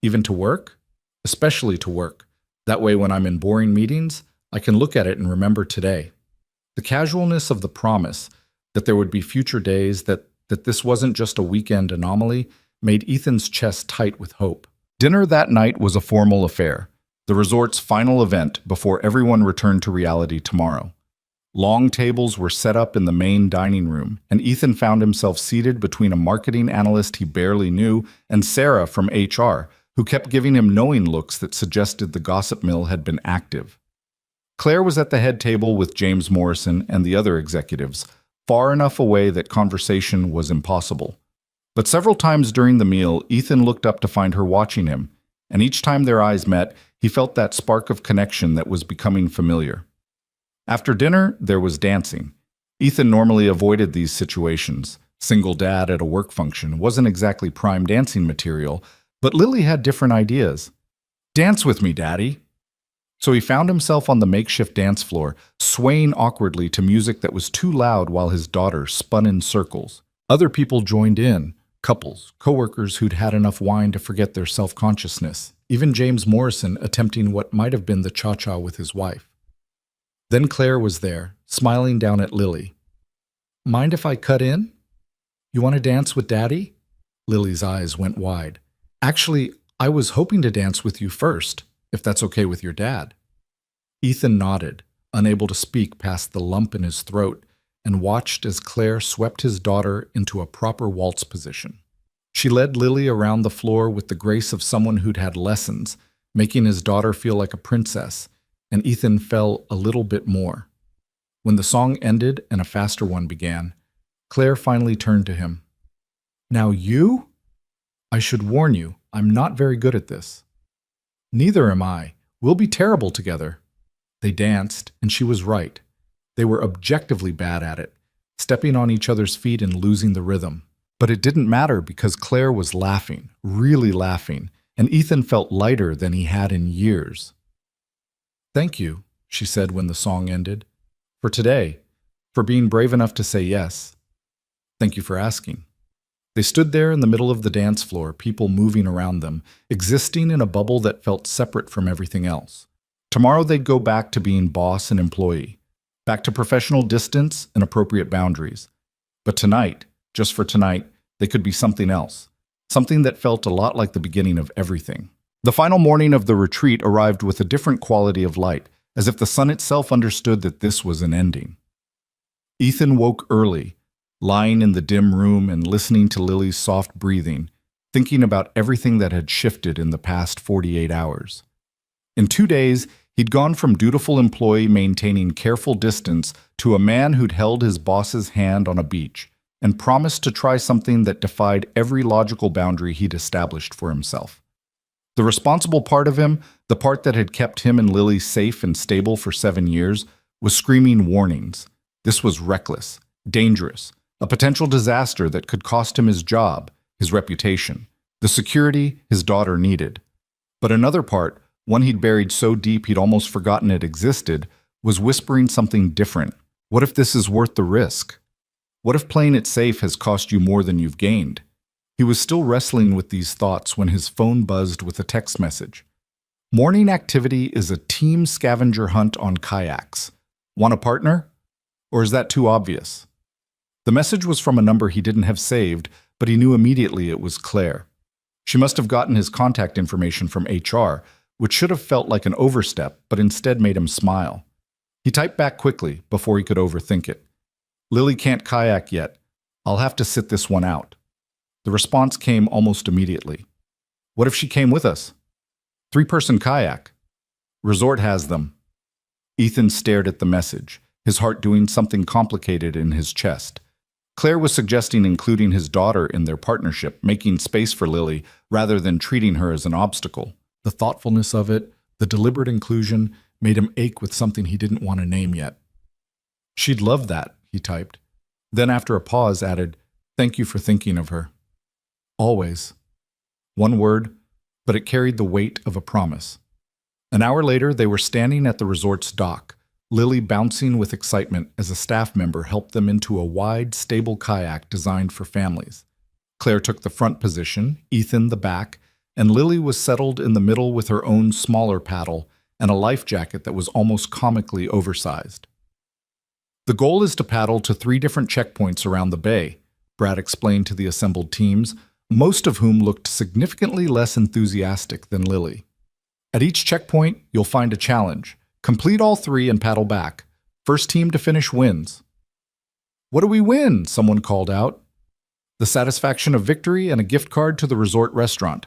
"Even to work?" "Especially to work. That way when I'm in boring meetings, I can look at it and remember today." The casualness of the promise that there would be future days, that this wasn't just a weekend anomaly, made Ethan's chest tight with hope. Dinner that night was a formal affair, the resort's final event before everyone returned to reality tomorrow. Long tables were set up in the main dining room, and Ethan found himself seated between a marketing analyst he barely knew and Sarah from HR, who kept giving him knowing looks that suggested the gossip mill had been active. Claire was at the head table with James Morrison and the other executives, far enough away that conversation was impossible. But several times during the meal, Ethan looked up to find her watching him, and each time their eyes met, he felt that spark of connection that was becoming familiar. After dinner, there was dancing. Ethan normally avoided these situations. Single dad at a work function wasn't exactly prime dancing material, but Lily had different ideas. "Dance with me, Daddy." So he found himself on the makeshift dance floor, swaying awkwardly to music that was too loud while his daughter spun in circles. Other people joined in, couples, coworkers who'd had enough wine to forget their self-consciousness, even James Morrison attempting what might have been the cha-cha with his wife. Then Claire was there, smiling down at Lily. "Mind if I cut in? You want to dance with Daddy?" Lily's eyes went wide. "Actually, I was hoping to dance with you first, if that's okay with your dad." Ethan nodded, unable to speak past the lump in his throat, and watched as Claire swept his daughter into a proper waltz position. She led Lily around the floor with the grace of someone who'd had lessons, making his daughter feel like a princess, and Ethan fell a little bit more. When the song ended and a faster one began, Claire finally turned to him. "Now you? I should warn you, I'm not very good at this." "Neither am I. We'll be terrible together." They danced, and she was right. They were objectively bad at it, stepping on each other's feet and losing the rhythm. But it didn't matter because Claire was laughing, really laughing, and Ethan felt lighter than he had in years. "Thank you," she said when the song ended. "For today, for being brave enough to say yes. Thank you for asking." They stood there in the middle of the dance floor, people moving around them, existing in a bubble that felt separate from everything else. Tomorrow they'd go back to being boss and employee, back to professional distance and appropriate boundaries. But tonight, just for tonight, they could be something else, something that felt a lot like the beginning of everything. The final morning of the retreat arrived with a different quality of light, as if the sun itself understood that this was an ending. Ethan woke early, lying in the dim room and listening to Lily's soft breathing, thinking about everything that had shifted in the past 48 hours. In 2 days, he'd gone from dutiful employee maintaining careful distance to a man who'd held his boss's hand on a beach and promised to try something that defied every logical boundary he'd established for himself. The responsible part of him, the part that had kept him and Lily safe and stable for 7 years, was screaming warnings. This was reckless, dangerous, a potential disaster that could cost him his job, his reputation, the security his daughter needed. But another part, one he'd buried so deep he'd almost forgotten it existed, was whispering something different. What if this is worth the risk? What if playing it safe has cost you more than you've gained? He was still wrestling with these thoughts when his phone buzzed with a text message. Morning activity is a team scavenger hunt on kayaks. Want a partner? Or is that too obvious? The message was from a number he didn't have saved, but he knew immediately it was Claire. She must have gotten his contact information from HR, which should have felt like an overstep, but instead made him smile. He typed back quickly before he could overthink it. Lily can't kayak yet. I'll have to sit this one out. The response came almost immediately. What if she came with us? 3-person kayak. Resort has them. Ethan stared at the message, his heart doing something complicated in his chest. Claire was suggesting including his daughter in their partnership, making space for Lily rather than treating her as an obstacle. The thoughtfulness of it, the deliberate inclusion, made him ache with something he didn't want to name yet. She'd love that, he typed. Then after a pause added, thank you for thinking of her. Always. One word, but it carried the weight of a promise. An hour later, they were standing at the resort's dock, Lily bouncing with excitement as a staff member helped them into a wide, stable kayak designed for families. Claire took the front position, Ethan the back, and Lily was settled in the middle with her own smaller paddle and a life jacket that was almost comically oversized. The goal is to paddle to 3 different checkpoints around the bay, Brad explained to the assembled teams, most of whom looked significantly less enthusiastic than Lily. At each checkpoint, you'll find a challenge. Complete all 3 and paddle back. First team to finish wins. What do we win? Someone called out. The satisfaction of victory and a gift card to the resort restaurant.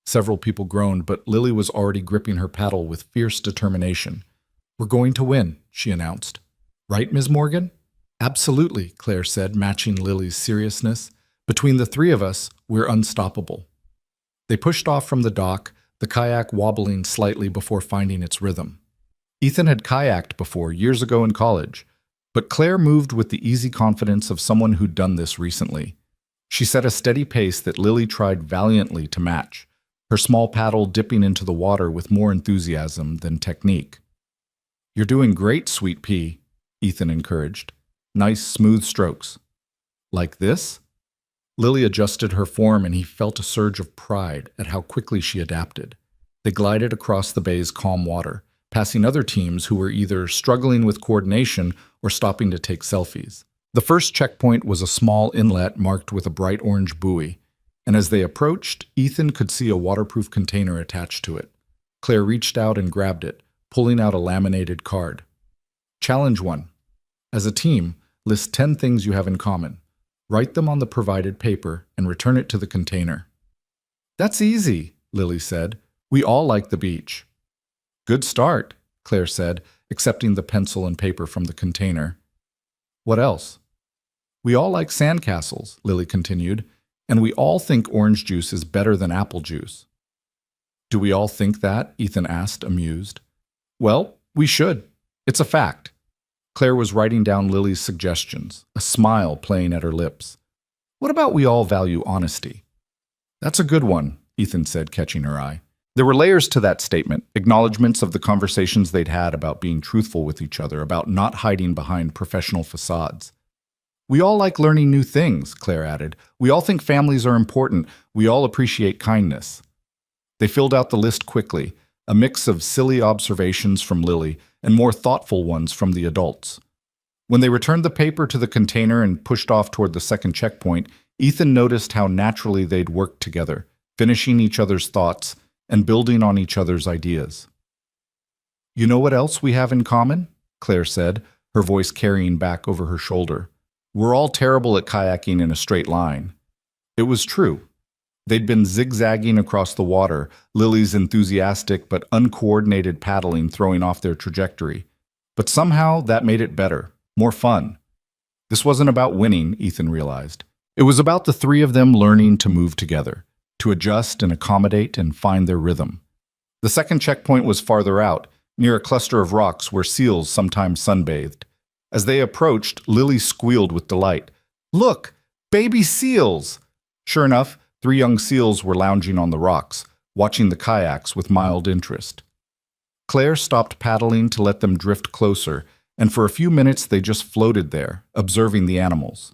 Several people groaned, but Lily was already gripping her paddle with fierce determination. We're going to win, she announced. Right, Ms. Morgan? Absolutely, Claire said, matching Lily's seriousness. Between the 3 of us, we're unstoppable. They pushed off from the dock, the kayak wobbling slightly before finding its rhythm. Ethan had kayaked before, years ago in college, but Claire moved with the easy confidence of someone who'd done this recently. She set a steady pace that Lily tried valiantly to match, her small paddle dipping into the water with more enthusiasm than technique. You're doing great, sweet pea, Ethan encouraged. Nice, smooth strokes. Like this? Lily adjusted her form and he felt a surge of pride at how quickly she adapted. They glided across the bay's calm water, passing other teams who were either struggling with coordination or stopping to take selfies. The first checkpoint was a small inlet marked with a bright orange buoy, and as they approached, Ethan could see a waterproof container attached to it. Claire reached out and grabbed it, pulling out a laminated card. Challenge 1. As a team, list 10 things you have in common. Write them on the provided paper and return it to the container. That's easy, Lily said. We all like the beach. Good start, Claire said, accepting the pencil and paper from the container. What else? We all like sandcastles, Lily continued, and we all think orange juice is better than apple juice. Do we all think that? Ethan asked, amused. Well, we should. It's a fact. Claire was writing down Lily's suggestions, a smile playing at her lips. What about we all value honesty? That's a good one, Ethan said, catching her eye. There were layers to that statement, acknowledgments of the conversations they'd had about being truthful with each other, about not hiding behind professional facades. We all like learning new things, Claire added. We all think families are important. We all appreciate kindness. They filled out the list quickly, a mix of silly observations from Lily and more thoughtful ones from the adults. When they returned the paper to the container and pushed off toward the second checkpoint, Ethan noticed how naturally they'd worked together, finishing each other's thoughts and building on each other's ideas. You know what else we have in common? Claire said, her voice carrying back over her shoulder. We're all terrible at kayaking in a straight line. It was true. They'd been zigzagging across the water, Lily's enthusiastic but uncoordinated paddling throwing off their trajectory. But somehow that made it better, more fun. This wasn't about winning, Ethan realized. It was about the 3 of them learning to move together, to adjust and accommodate and find their rhythm. The second checkpoint was farther out, near a cluster of rocks where seals sometimes sunbathed. As they approached, Lily squealed with delight. Look, baby seals! Sure enough, 3 young seals were lounging on the rocks, watching the kayaks with mild interest. Claire stopped paddling to let them drift closer, and for a few minutes they just floated there, observing the animals.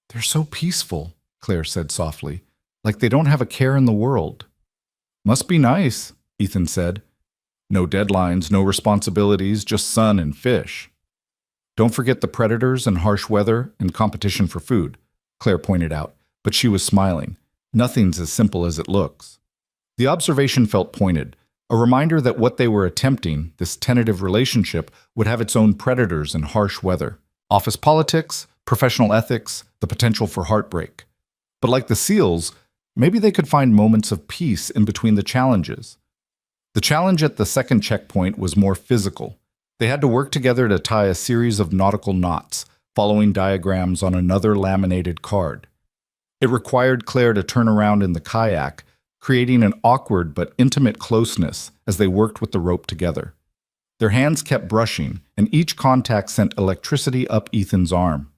"They're so peaceful," Claire said softly, "like they don't have a care in the world." "Must be nice," Ethan said. "No deadlines, no responsibilities, just sun and fish." "Don't forget the predators and harsh weather and competition for food," Claire pointed out, but she was smiling. "Nothing's as simple as it looks." The observation felt pointed, a reminder that what they were attempting, this tentative relationship, would have its own predators and harsh weather. Office politics, professional ethics, the potential for heartbreak. But like the seals, maybe they could find moments of peace in between the challenges. The challenge at the second checkpoint was more physical. They had to work together to tie a series of nautical knots, following diagrams on another laminated card. It required Claire to turn around in the kayak, creating an awkward but intimate closeness as they worked with the rope together. Their hands kept brushing, and each contact sent electricity up Ethan's arm.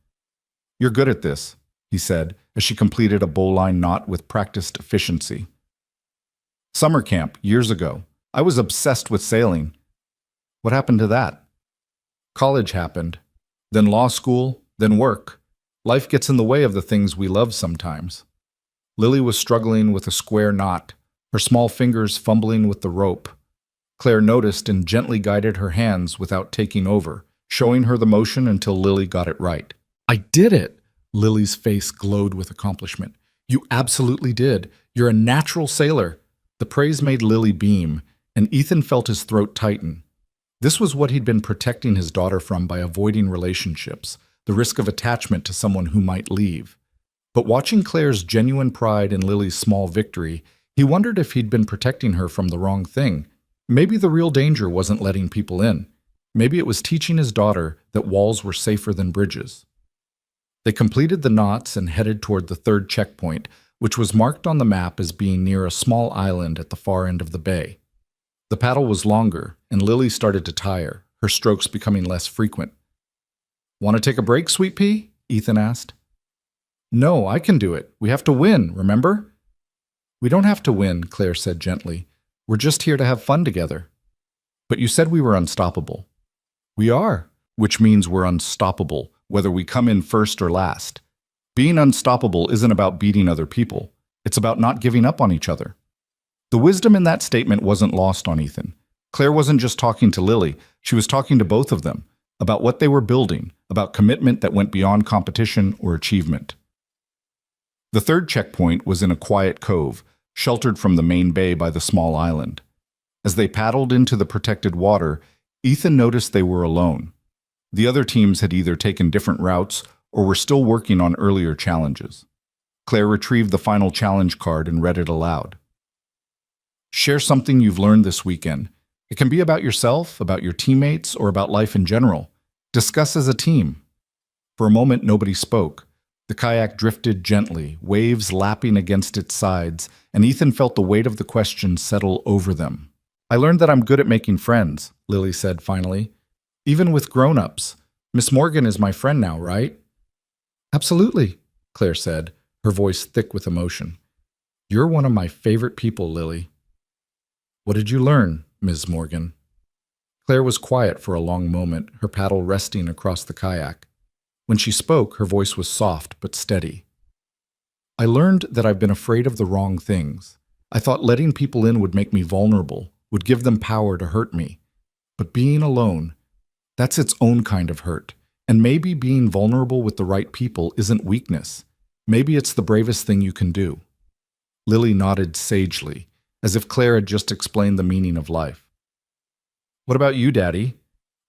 "You're good at this," he said, as she completed a bowline knot with practiced efficiency. "Summer camp, years ago. I was obsessed with sailing." "What happened to that?" "College happened. Then law school, then work. Life gets in the way of the things we love sometimes." Lily was struggling with a square knot, her small fingers fumbling with the rope. Claire noticed and gently guided her hands without taking over, showing her the motion until Lily got it right. "I did it!" Lily's face glowed with accomplishment. "You absolutely did. You're a natural sailor." The praise made Lily beam, and Ethan felt his throat tighten. This was what he'd been protecting his daughter from by avoiding relationships, the risk of attachment to someone who might leave. But watching Claire's genuine pride in Lily's small victory, he wondered if he'd been protecting her from the wrong thing. Maybe the real danger wasn't letting people in. Maybe it was teaching his daughter that walls were safer than bridges. They completed the knots and headed toward the third checkpoint, which was marked on the map as being near a small island at the far end of the bay. The paddle was longer, and Lily started to tire, her strokes becoming less frequent. "Want to take a break, Sweet Pea?" Ethan asked. "No, I can do it. We have to win, remember?" "We don't have to win," Claire said gently. "We're just here to have fun together." "But you said we were unstoppable." "We are, which means we're unstoppable, whether we come in first or last. Being unstoppable isn't about beating other people. It's about not giving up on each other." The wisdom in that statement wasn't lost on Ethan. Claire wasn't just talking to Lily, she was talking to both of them, about what they were building, about commitment that went beyond competition or achievement. The third checkpoint was in a quiet cove, sheltered from the main bay by the small island. As they paddled into the protected water, Ethan noticed they were alone. The other teams had either taken different routes or were still working on earlier challenges. Claire retrieved the final challenge card and read it aloud. "Share something you've learned this weekend. It can be about yourself, about your teammates, or about life in general. Discuss as a team." For a moment, nobody spoke. The kayak drifted gently, waves lapping against its sides, and Ethan felt the weight of the question settle over them. "I learned that I'm good at making friends," Lily said finally. "Even with grown-ups. Miss Morgan is my friend now, right?" "Absolutely," Claire said, her voice thick with emotion. "You're one of my favorite people, Lily." "What did you learn, Ms. Morgan?" Claire was quiet for a long moment, her paddle resting across the kayak. When she spoke, her voice was soft but steady. "I learned that I've been afraid of the wrong things. I thought letting people in would make me vulnerable, would give them power to hurt me. But being alone, that's its own kind of hurt. And maybe being vulnerable with the right people isn't weakness. Maybe it's the bravest thing you can do." Lily nodded sagely, as if Claire had just explained the meaning of life. "What about you, Daddy?"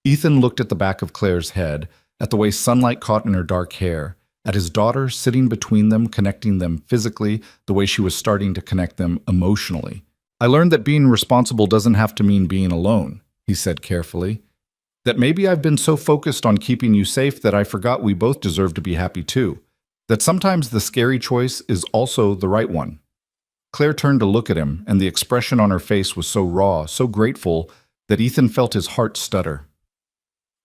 Ethan looked at the back of Claire's head, at the way sunlight caught in her dark hair, at his daughter sitting between them, connecting them physically, the way she was starting to connect them emotionally. "I learned that being responsible doesn't have to mean being alone," he said carefully. "That maybe I've been so focused on keeping you safe that I forgot we both deserve to be happy too. That sometimes the scary choice is also the right one." Claire turned to look at him, and the expression on her face was so raw, so grateful, that Ethan felt his heart stutter.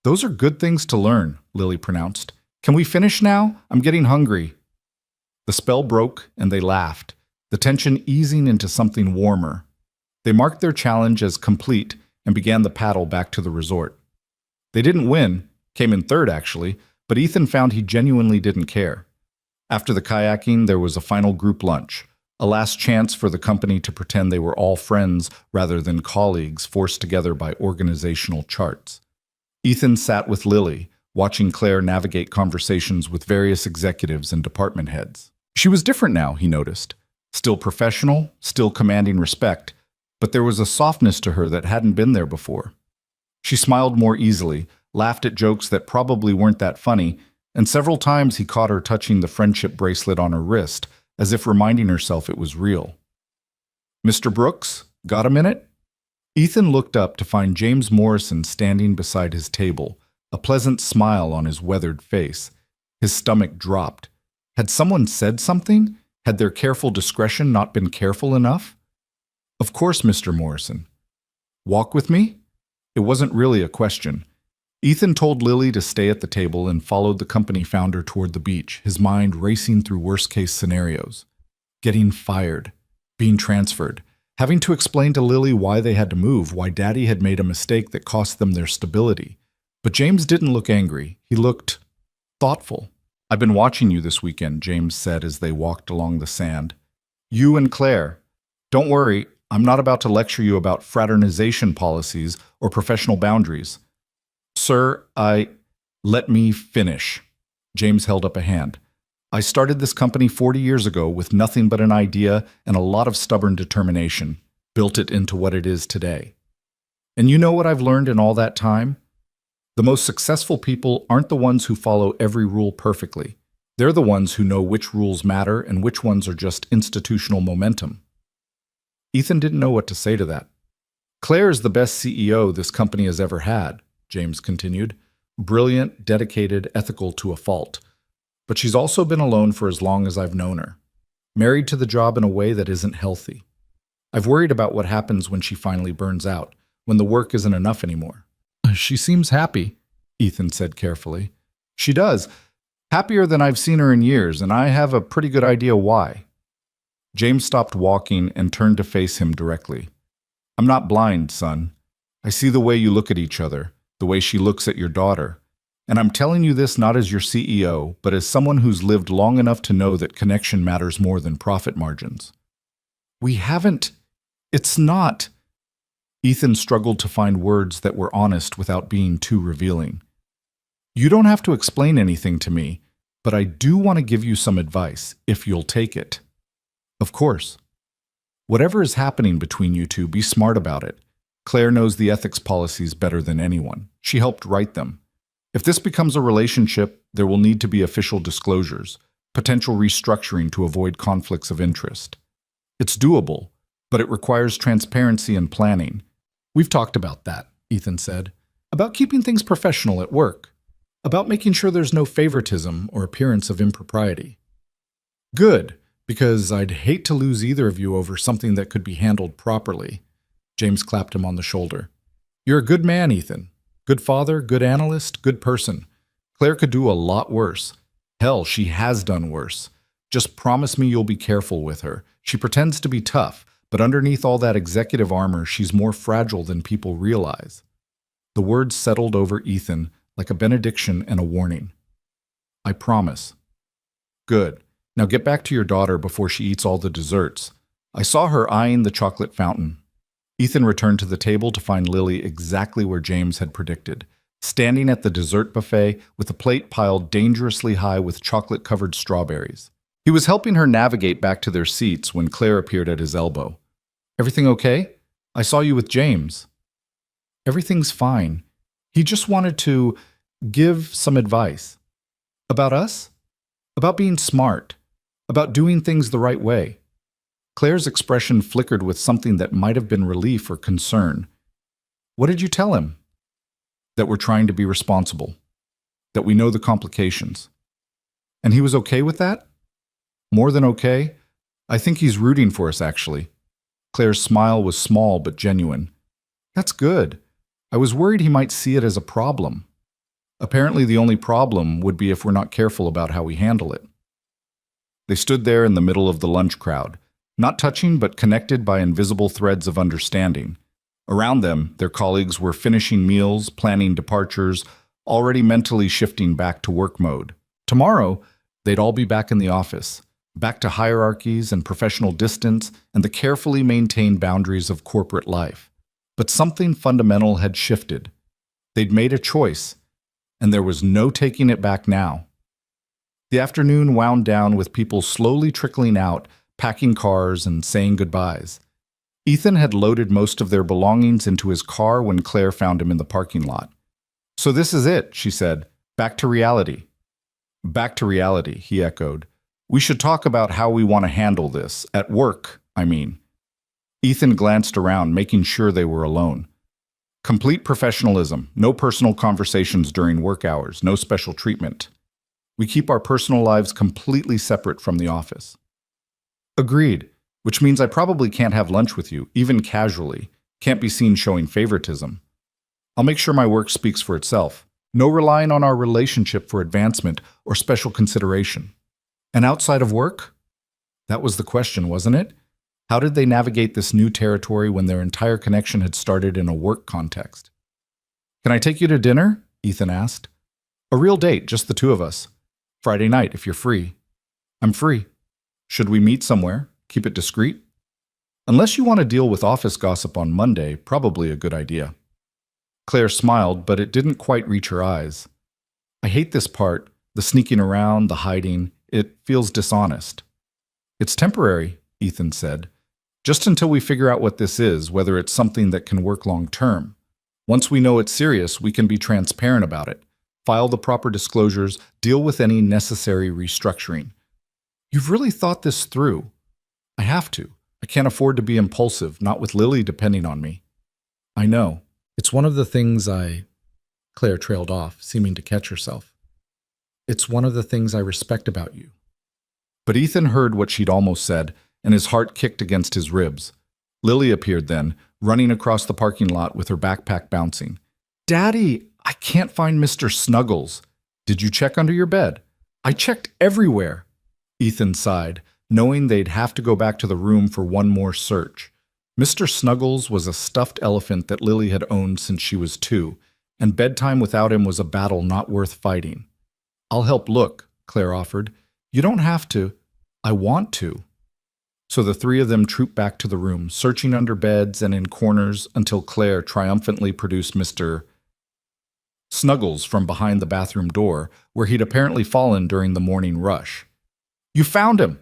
"Those are good things to learn," Lily pronounced. "Can we finish now? I'm getting hungry." The spell broke, and they laughed, the tension easing into something warmer. They marked their challenge as complete and began the paddle back to the resort. They didn't win, came in third actually, but Ethan found he genuinely didn't care. After the kayaking, there was a final group lunch, a last chance for the company to pretend they were all friends rather than colleagues forced together by organizational charts. Ethan sat with Lily, watching Claire navigate conversations with various executives and department heads. She was different now, he noticed. Still professional, still commanding respect, but there was a softness to her that hadn't been there before. She smiled more easily, laughed at jokes that probably weren't that funny, and several times he caught her touching the friendship bracelet on her wrist, as if reminding herself it was real. "Mr. Brooks, got a minute?" Ethan looked up to find James Morrison standing beside his table, a pleasant smile on his weathered face. His stomach dropped. Had someone said something? Had their careful discretion not been careful enough? "Of course, Mr. Morrison." "Walk with me?" It wasn't really a question. Ethan told Lily to stay at the table and followed the company founder toward the beach, his mind racing through worst-case scenarios. Getting fired, being transferred, having to explain to Lily why they had to move, why Daddy had made a mistake that cost them their stability. But James didn't look angry. He looked thoughtful. "I've been watching you this weekend," James said as they walked along the sand. "You and Claire. Don't worry, I'm not about to lecture you about fraternization policies or professional boundaries. Sir, let me finish." James held up a hand. "I started this company 40 years ago with nothing but an idea and a lot of stubborn determination, built it into what it is today. And you know what I've learned in all that time? The most successful people aren't the ones who follow every rule perfectly. They're the ones who know which rules matter and which ones are just institutional momentum." Ethan didn't know what to say to that. "Claire is the best CEO this company has ever had," James continued. "Brilliant, dedicated, ethical to a fault. But she's also been alone for as long as I've known her. Married to the job in a way that isn't healthy. I've worried about what happens when she finally burns out, when the work isn't enough anymore." "She seems happy," Ethan said carefully. "She does. Happier than I've seen her in years, and I have a pretty good idea why." James stopped walking and turned to face him directly. "I'm not blind, son. I see the way you look at each other, the way she looks at your daughter. And I'm telling you this not as your CEO, but as someone who's lived long enough to know that connection matters more than profit margins." "We haven't. It's not." Ethan struggled to find words that were honest without being too revealing. "You don't have to explain anything to me, but I do want to give you some advice, if you'll take it." "Of course." "Whatever is happening between you two, be smart about it. Claire knows the ethics policies better than anyone. She helped write them. If this becomes a relationship, there will need to be official disclosures, potential restructuring to avoid conflicts of interest. It's doable, but it requires transparency and planning." "We've talked about that," Ethan said. "About keeping things professional at work. About making sure there's no favoritism or appearance of impropriety." "Good, because I'd hate to lose either of you over something that could be handled properly." James clapped him on the shoulder. "You're a good man, Ethan. Good father, good analyst, good person. Claire could do a lot worse. Hell, she has done worse. Just promise me you'll be careful with her. She pretends to be tough, but underneath all that executive armor, she's more fragile than people realize." The words settled over Ethan like a benediction and a warning. "I promise." "Good. Now get back to your daughter before she eats all the desserts. I saw her eyeing the chocolate fountain." Ethan returned to the table to find Lily exactly where James had predicted, standing at the dessert buffet with a plate piled dangerously high with chocolate-covered strawberries. He was helping her navigate back to their seats when Claire appeared at his elbow. "Everything okay? I saw you with James." "Everything's fine. He just wanted to give some advice." "About us?" "About being smart. About doing things the right way." Claire's expression flickered with something that might have been relief or concern. "What did you tell him?" "That we're trying to be responsible. That we know the complications." "And he was okay with that?" "More than okay. I think he's rooting for us, actually." Claire's smile was small but genuine. "That's good. I was worried he might see it as a problem. Apparently the only problem would be if we're not careful about how we handle it." They stood there in the middle of the lunch crowd, not touching but connected by invisible threads of understanding. Around them, their colleagues were finishing meals, planning departures, already mentally shifting back to work mode. Tomorrow, they'd all be back in the office, back to hierarchies and professional distance and the carefully maintained boundaries of corporate life. But something fundamental had shifted. They'd made a choice, and there was no taking it back now. The afternoon wound down with people slowly trickling out, packing cars and saying goodbyes. Ethan had loaded most of their belongings into his car when Claire found him in the parking lot. "So this is it," she said. "Back to reality." "Back to reality," he echoed. "We should talk about how we want to handle this. At work, I mean." Ethan glanced around, making sure they were alone. "Complete professionalism. No personal conversations during work hours. No special treatment. We keep our personal lives completely separate from the office." "Agreed. Which means I probably can't have lunch with you, even casually. Can't be seen showing favoritism. I'll make sure my work speaks for itself. No relying on our relationship for advancement or special consideration." "And outside of work?" That was the question, wasn't it? How did they navigate this new territory when their entire connection had started in a work context? "Can I take you to dinner?" Ethan asked. "A real date, just the two of us. Friday night, if you're free." "I'm free." "Should we meet somewhere? Keep it discreet?" "Unless you want to deal with office gossip on Monday, probably a good idea." Claire smiled, but it didn't quite reach her eyes. "I hate this part, the sneaking around, the hiding. It feels dishonest." "It's temporary," Ethan said. "Just until we figure out what this is, whether it's something that can work long term. Once we know it's serious, we can be transparent about it, file the proper disclosures, deal with any necessary restructuring." "You've really thought this through." "I have to. I can't afford to be impulsive, not with Lily depending on me." "I know. It's one of the things Claire trailed off, seeming to catch herself. "It's one of the things I respect about you." But Ethan heard what she'd almost said, and his heart kicked against his ribs. Lily appeared then, running across the parking lot with her backpack bouncing. "Daddy, I can't find Mr. Snuggles." "Did you check under your bed?" "I checked everywhere." Ethan sighed, knowing they'd have to go back to the room for one more search. Mr. Snuggles was a stuffed elephant that Lily had owned since she was 2, and bedtime without him was a battle not worth fighting. "I'll help look," Claire offered. "You don't have to." "I want to." So the three of them trooped back to the room, searching under beds and in corners until Claire triumphantly produced Mr. Snuggles from behind the bathroom door, where he'd apparently fallen during the morning rush. "You found him!"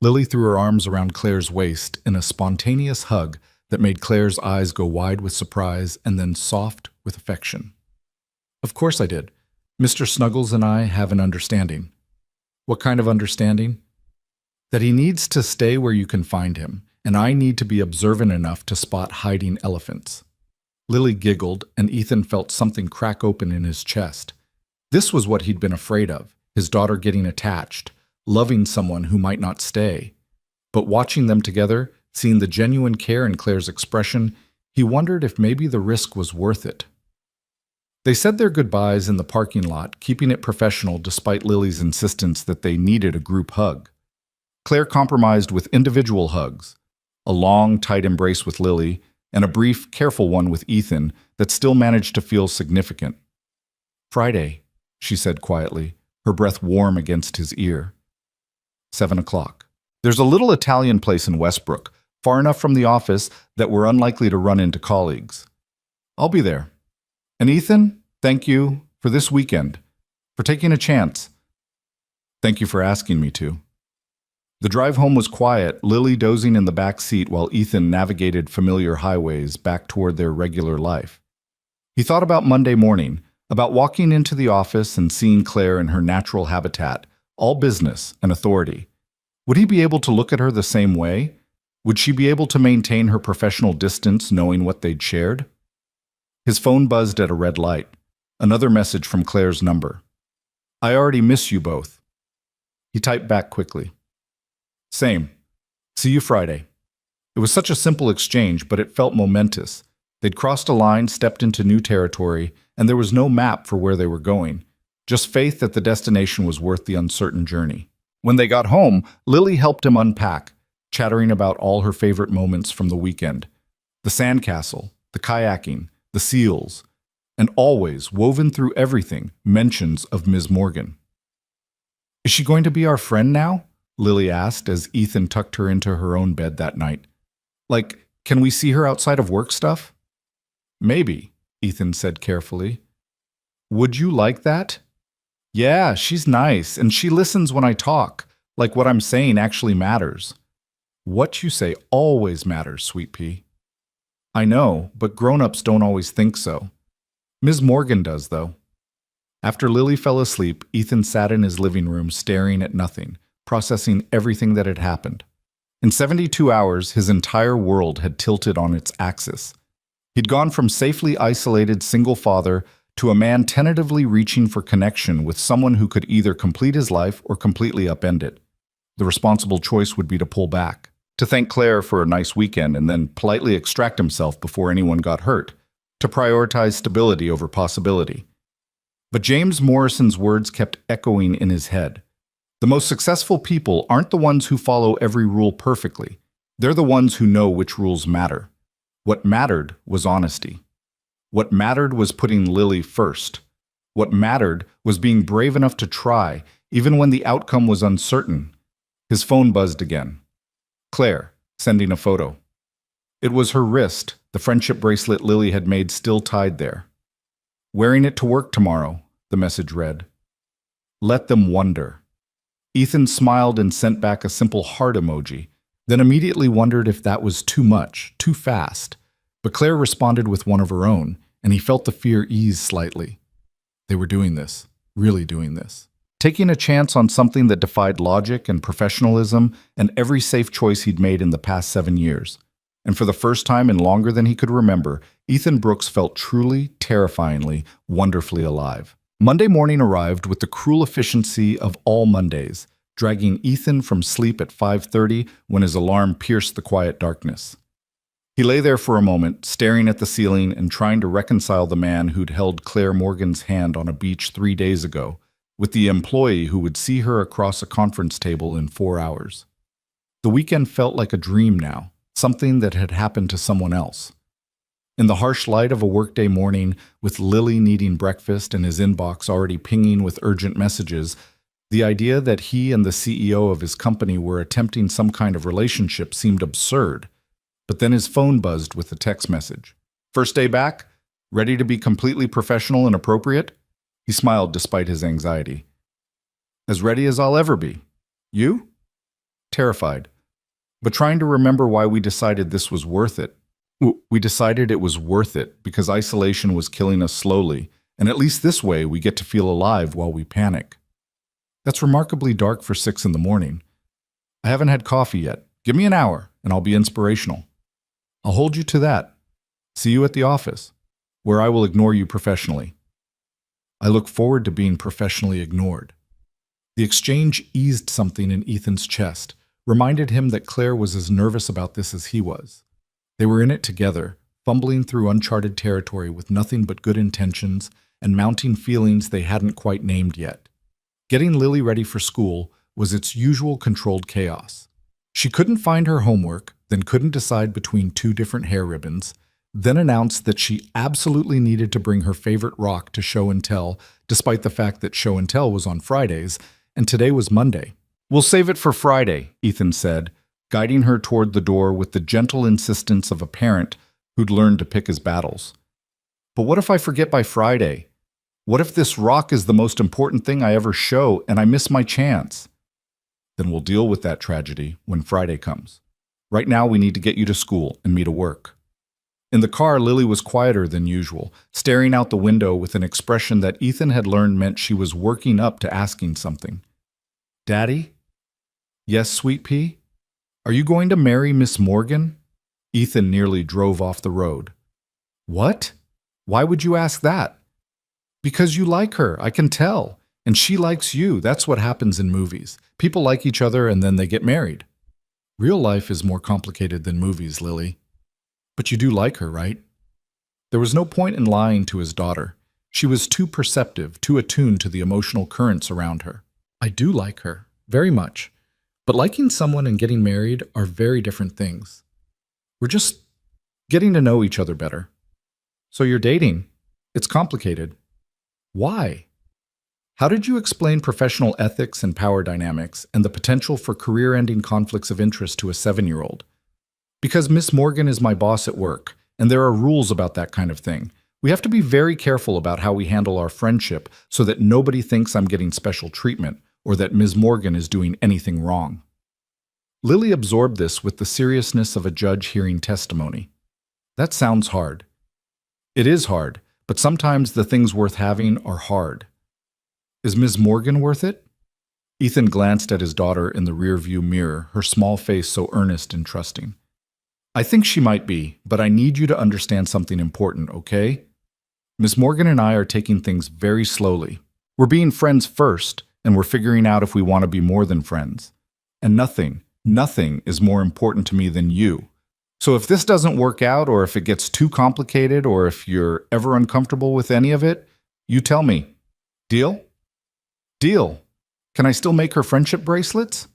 Lily threw her arms around Claire's waist in a spontaneous hug that made Claire's eyes go wide with surprise and then soft with affection. "Of course I did. Mr. Snuggles and I have an understanding." "What kind of understanding?" "That he needs to stay where you can find him, and I need to be observant enough to spot hiding elephants." Lily giggled, and Ethan felt something crack open in his chest. This was what he'd been afraid of, his daughter getting attached, loving someone who might not stay. But watching them together, seeing the genuine care in Claire's expression, he wondered if maybe the risk was worth it. They said their goodbyes in the parking lot, keeping it professional despite Lily's insistence that they needed a group hug. Claire compromised with individual hugs, a long, tight embrace with Lily, and a brief, careful one with Ethan that still managed to feel significant. "Friday," she said quietly, her breath warm against his ear. 7 o'clock. "There's a little Italian place in Westbrook, far enough from the office that we're unlikely to run into colleagues. I'll be there. And Ethan, thank you for this weekend, for taking a chance." "Thank you for asking me to." The drive home was quiet, Lily dozing in the back seat while Ethan navigated familiar highways back toward their regular life. He thought about Monday morning, about walking into the office and seeing Claire in her natural habitat, all business and authority. Would he be able to look at her the same way? Would she be able to maintain her professional distance knowing what they'd shared? His phone buzzed at a red light. Another message from Claire's number. "I already miss you both." He typed back quickly. "Same. See you Friday." It was such a simple exchange, but it felt momentous. They'd crossed a line, stepped into new territory, and there was no map for where they were going. Just faith that the destination was worth the uncertain journey. When they got home, Lily helped him unpack. chattering about all her favorite moments from the weekend. The sandcastle, the kayaking, the seals, and always, woven through everything, mentions of Ms. Morgan. "Is she going to be our friend now?" Lily asked as Ethan tucked her into her own bed that night. "Like, can we see her outside of work stuff?" "Maybe," Ethan said carefully. "Would you like that?" "Yeah, she's nice, and she listens when I talk, like what I'm saying actually matters." "What you say always matters, Sweet Pea." "I know, but grown-ups don't always think so. Ms. Morgan does, though." After Lily fell asleep, Ethan sat in his living room staring at nothing, processing everything that had happened. In 72 hours, his entire world had tilted on its axis. He'd gone from safely isolated single father to a man tentatively reaching for connection with someone who could either complete his life or completely upend it. The responsible choice would be to pull back, to thank Claire for a nice weekend and then politely extract himself before anyone got hurt, to prioritize stability over possibility. But James Morrison's words kept echoing in his head. The most successful people aren't the ones who follow every rule perfectly. They're the ones who know which rules matter. What mattered was honesty. What mattered was putting Lily first. What mattered was being brave enough to try, even when the outcome was uncertain. His phone buzzed again. Claire, sending a photo. It was her wrist, the friendship bracelet Lily had made still tied there. "Wearing it to work tomorrow," the message read. "Let them wonder." Ethan smiled and sent back a simple heart emoji, then immediately wondered if that was too much, too fast. But Claire responded with one of her own, and he felt the fear ease slightly. They were doing this, really doing this. Taking a chance on something that defied logic and professionalism and every safe choice he'd made in the past 7 years. And for the first time in longer than he could remember, Ethan Brooks felt truly, terrifyingly, wonderfully alive. Monday morning arrived with the cruel efficiency of all Mondays, dragging Ethan from sleep at 5:30 when his alarm pierced the quiet darkness. He lay there for a moment, staring at the ceiling and trying to reconcile the man who'd held Claire Morgan's hand on a beach 3 days ago with the employee who would see her across a conference table in 4 hours. The weekend felt like a dream now, something that had happened to someone else. In the harsh light of a workday morning, with Lily needing breakfast and his inbox already pinging with urgent messages, the idea that he and the CEO of his company were attempting some kind of relationship seemed absurd. But then his phone buzzed with a text message. "First day back? Ready to be completely professional and appropriate?" He smiled despite his anxiety. "As ready as I'll ever be. You?" Terrified, but trying to remember why we decided this was worth it. We decided it was worth it because isolation was killing us slowly, and at least this way we get to feel alive while we panic. That's remarkably dark for 6 in the morning. "I haven't had coffee yet. Give me an hour, and I'll be inspirational." "I'll hold you to that. See you at the office, where I will ignore you professionally." "I look forward to being professionally ignored." The exchange eased something in Ethan's chest, reminded him that Claire was as nervous about this as he was. They were in it together, fumbling through uncharted territory with nothing but good intentions and mounting feelings they hadn't quite named yet. Getting Lily ready for school was its usual controlled chaos. She couldn't find her homework, then couldn't decide between 2 different hair ribbons, then announced that she absolutely needed to bring her favorite rock to show and tell, despite the fact that show and tell was on Fridays, and today was Monday. "We'll save it for Friday," Ethan said, guiding her toward the door with the gentle insistence of a parent who'd learned to pick his battles. "But what if I forget by Friday? What if this rock is the most important thing I ever show and I miss my chance?" "Then we'll deal with that tragedy when Friday comes. Right now we need to get you to school and me to work." In the car, Lily was quieter than usual, staring out the window with an expression that Ethan had learned meant she was working up to asking something. "Daddy?" "Yes, Sweet Pea? Are you going to marry Miss Morgan?" Ethan nearly drove off the road. "What? Why would you ask that?" "Because you like her, I can tell. And she likes you. That's what happens in movies. People like each other and then they get married." "Real life is more complicated than movies, Lily." "But you do like her, right?" There was no point in lying to his daughter. She was too perceptive, too attuned to the emotional currents around her. "I do like her, very much. But liking someone and getting married are very different things. We're just getting to know each other better. So you're dating. It's complicated. Why? How did you explain professional ethics and power dynamics and the potential for career-ending conflicts of interest to a 7-year-old? Because Miss Morgan is my boss at work, and there are rules about that kind of thing. We have to be very careful about how we handle our friendship so that nobody thinks I'm getting special treatment or that Ms. Morgan is doing anything wrong. Lily absorbed this with the seriousness of a judge hearing testimony. That sounds hard. It is hard, but sometimes the things worth having are hard. Is Ms. Morgan worth it? Ethan glanced at his daughter in the rearview mirror, her small face so earnest and trusting. I think she might be, but I need you to understand something important, okay? Ms. Morgan and I are taking things very slowly. We're being friends first, and we're figuring out if we want to be more than friends. And nothing is more important to me than you. So if this doesn't work out, or if it gets too complicated, or if you're ever uncomfortable with any of it, you tell me. Deal? Deal. Can I still make her friendship bracelets?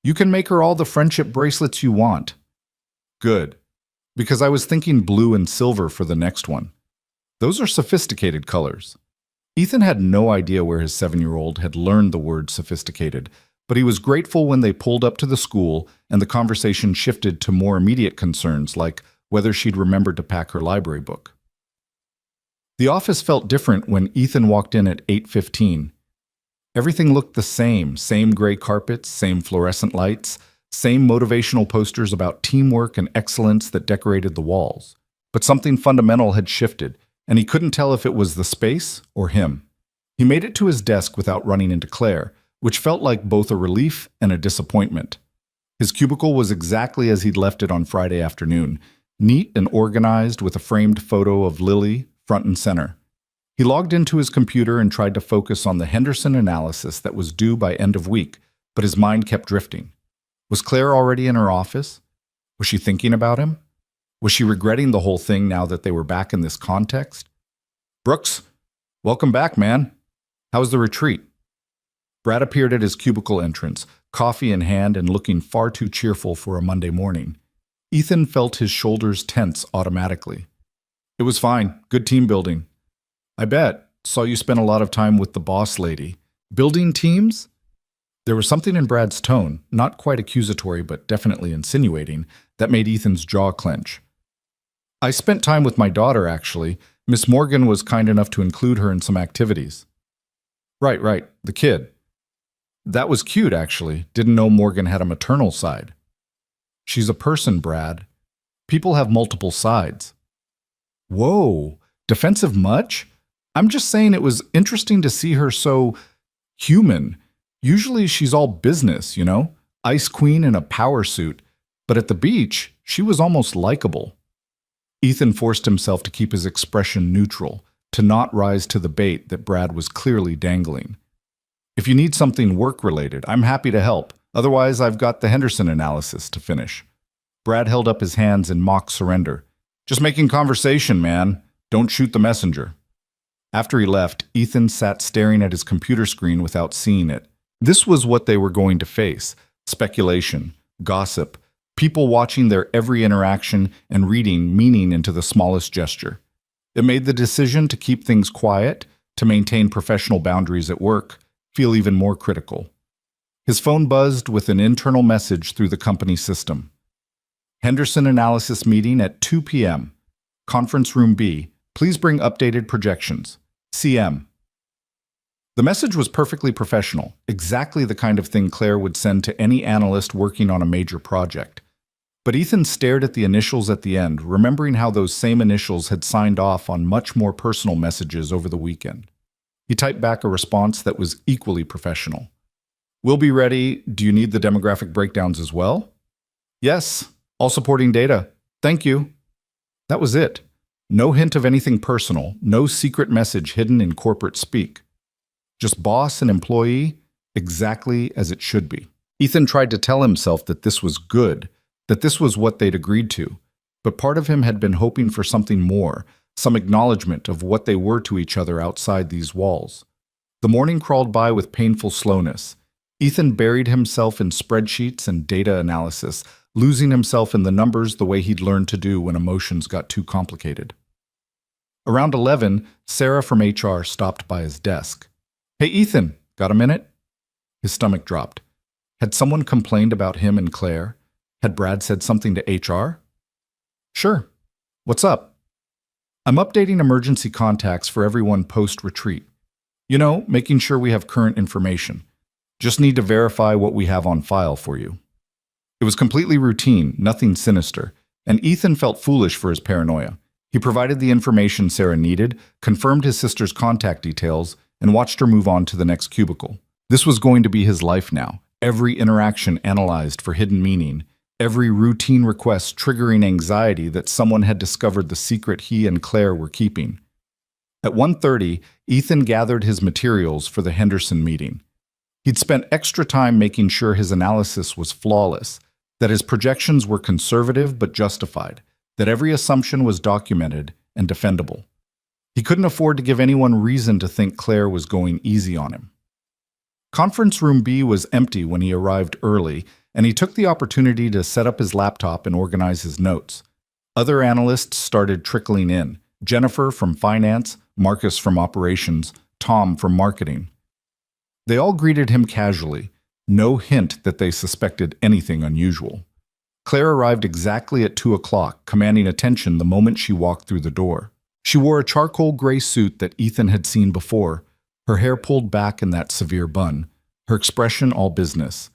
You can make her all the friendship bracelets you want. Good. Because I was thinking blue and silver for the next one. Those are sophisticated colors. Ethan had no idea where his 7-year-old had learned the word sophisticated, but he was grateful when they pulled up to the school and the conversation shifted to more immediate concerns like whether she'd remembered to pack her library book. The office felt different when Ethan walked in at 8:15. Everything looked the same gray carpets, same fluorescent lights, same motivational posters about teamwork and excellence that decorated the walls. But something fundamental had shifted, and he couldn't tell if it was the space or him. He made it to his desk without running into Claire, which felt like both a relief and a disappointment. His cubicle was exactly as he'd left it on Friday afternoon, neat and organized with a framed photo of Lily front and center. He logged into his computer and tried to focus on the Henderson analysis that was due by end of week, but his mind kept drifting. Was Claire already in her office? Was she thinking about him? Was she regretting the whole thing now that they were back in this context? Brooks, welcome back, man. How's the retreat? Brad appeared at his cubicle entrance, coffee in hand and looking far too cheerful for a Monday morning. Ethan felt his shoulders tense automatically. It was fine. Good team building. I bet. Saw you spent a lot of time with the boss lady. Building teams? There was something in Brad's tone, not quite accusatory but definitely insinuating, that made Ethan's jaw clench. I spent time with my daughter, actually. Miss Morgan was kind enough to include her in some activities. Right, the kid. That was cute, actually. Didn't know Morgan had a maternal side. She's a person, Brad. People have multiple sides. Whoa, defensive much? I'm just saying it was interesting to see her so human. Usually she's all business, you know? Ice queen in a power suit. But at the beach, she was almost likable. Ethan forced himself to keep his expression neutral, to not rise to the bait that Brad was clearly dangling. If you need something work-related, I'm happy to help. Otherwise, I've got the Henderson analysis to finish. Brad held up his hands in mock surrender. Just making conversation, man. Don't shoot the messenger. After he left, Ethan sat staring at his computer screen without seeing it. This was what they were going to face: speculation, gossip, people watching their every interaction and reading meaning into the smallest gesture. It made the decision to keep things quiet, to maintain professional boundaries at work, feel even more critical. His phone buzzed with an internal message through the company system. Henderson analysis meeting at 2 p.m. Conference room B. Please bring updated projections. CM. The message was perfectly professional, exactly the kind of thing Claire would send to any analyst working on a major project. But Ethan stared at the initials at the end, remembering how those same initials had signed off on much more personal messages over the weekend. He typed back a response that was equally professional. We'll be ready. Do you need the demographic breakdowns as well? Yes, all supporting data. Thank you. That was it. No hint of anything personal, no secret message hidden in corporate speak. Just boss and employee, exactly as it should be. Ethan tried to tell himself that this was good, that this was what they'd agreed to, but part of him had been hoping for something more, some acknowledgement of what they were to each other outside these walls. The morning crawled by with painful slowness. Ethan buried himself in spreadsheets and data analysis, losing himself in the numbers the way he'd learned to do when emotions got too complicated. Around 11, Sarah from HR stopped by his desk. "Hey, Ethan, got a minute?" His stomach dropped. Had someone complained about him and Claire? Had Brad said something to HR? "Sure. What's up?" "I'm updating emergency contacts for everyone post-retreat. You know, making sure we have current information. Just need to verify what we have on file for you." It was completely routine, nothing sinister, and Ethan felt foolish for his paranoia. He provided the information Sarah needed, confirmed his sister's contact details, and watched her move on to the next cubicle. This was going to be his life now. Every interaction analyzed for hidden meaning, every routine request triggering anxiety that someone had discovered the secret he and Claire were keeping. At 1:30, Ethan gathered his materials for the Henderson meeting. He'd spent extra time making sure his analysis was flawless, that his projections were conservative but justified, that every assumption was documented and defendable. He couldn't afford to give anyone reason to think Claire was going easy on him. Conference room B was empty when he arrived early, and he took the opportunity to set up his laptop and organize his notes. Other analysts started trickling in: Jennifer from finance, Marcus from operations, Tom from marketing. They all greeted him casually, no hint that they suspected anything unusual. Claire arrived exactly at 2 o'clock, commanding attention the moment she walked through the door. She wore a charcoal gray suit that Ethan had seen before, her hair pulled back in that severe bun, her expression all business.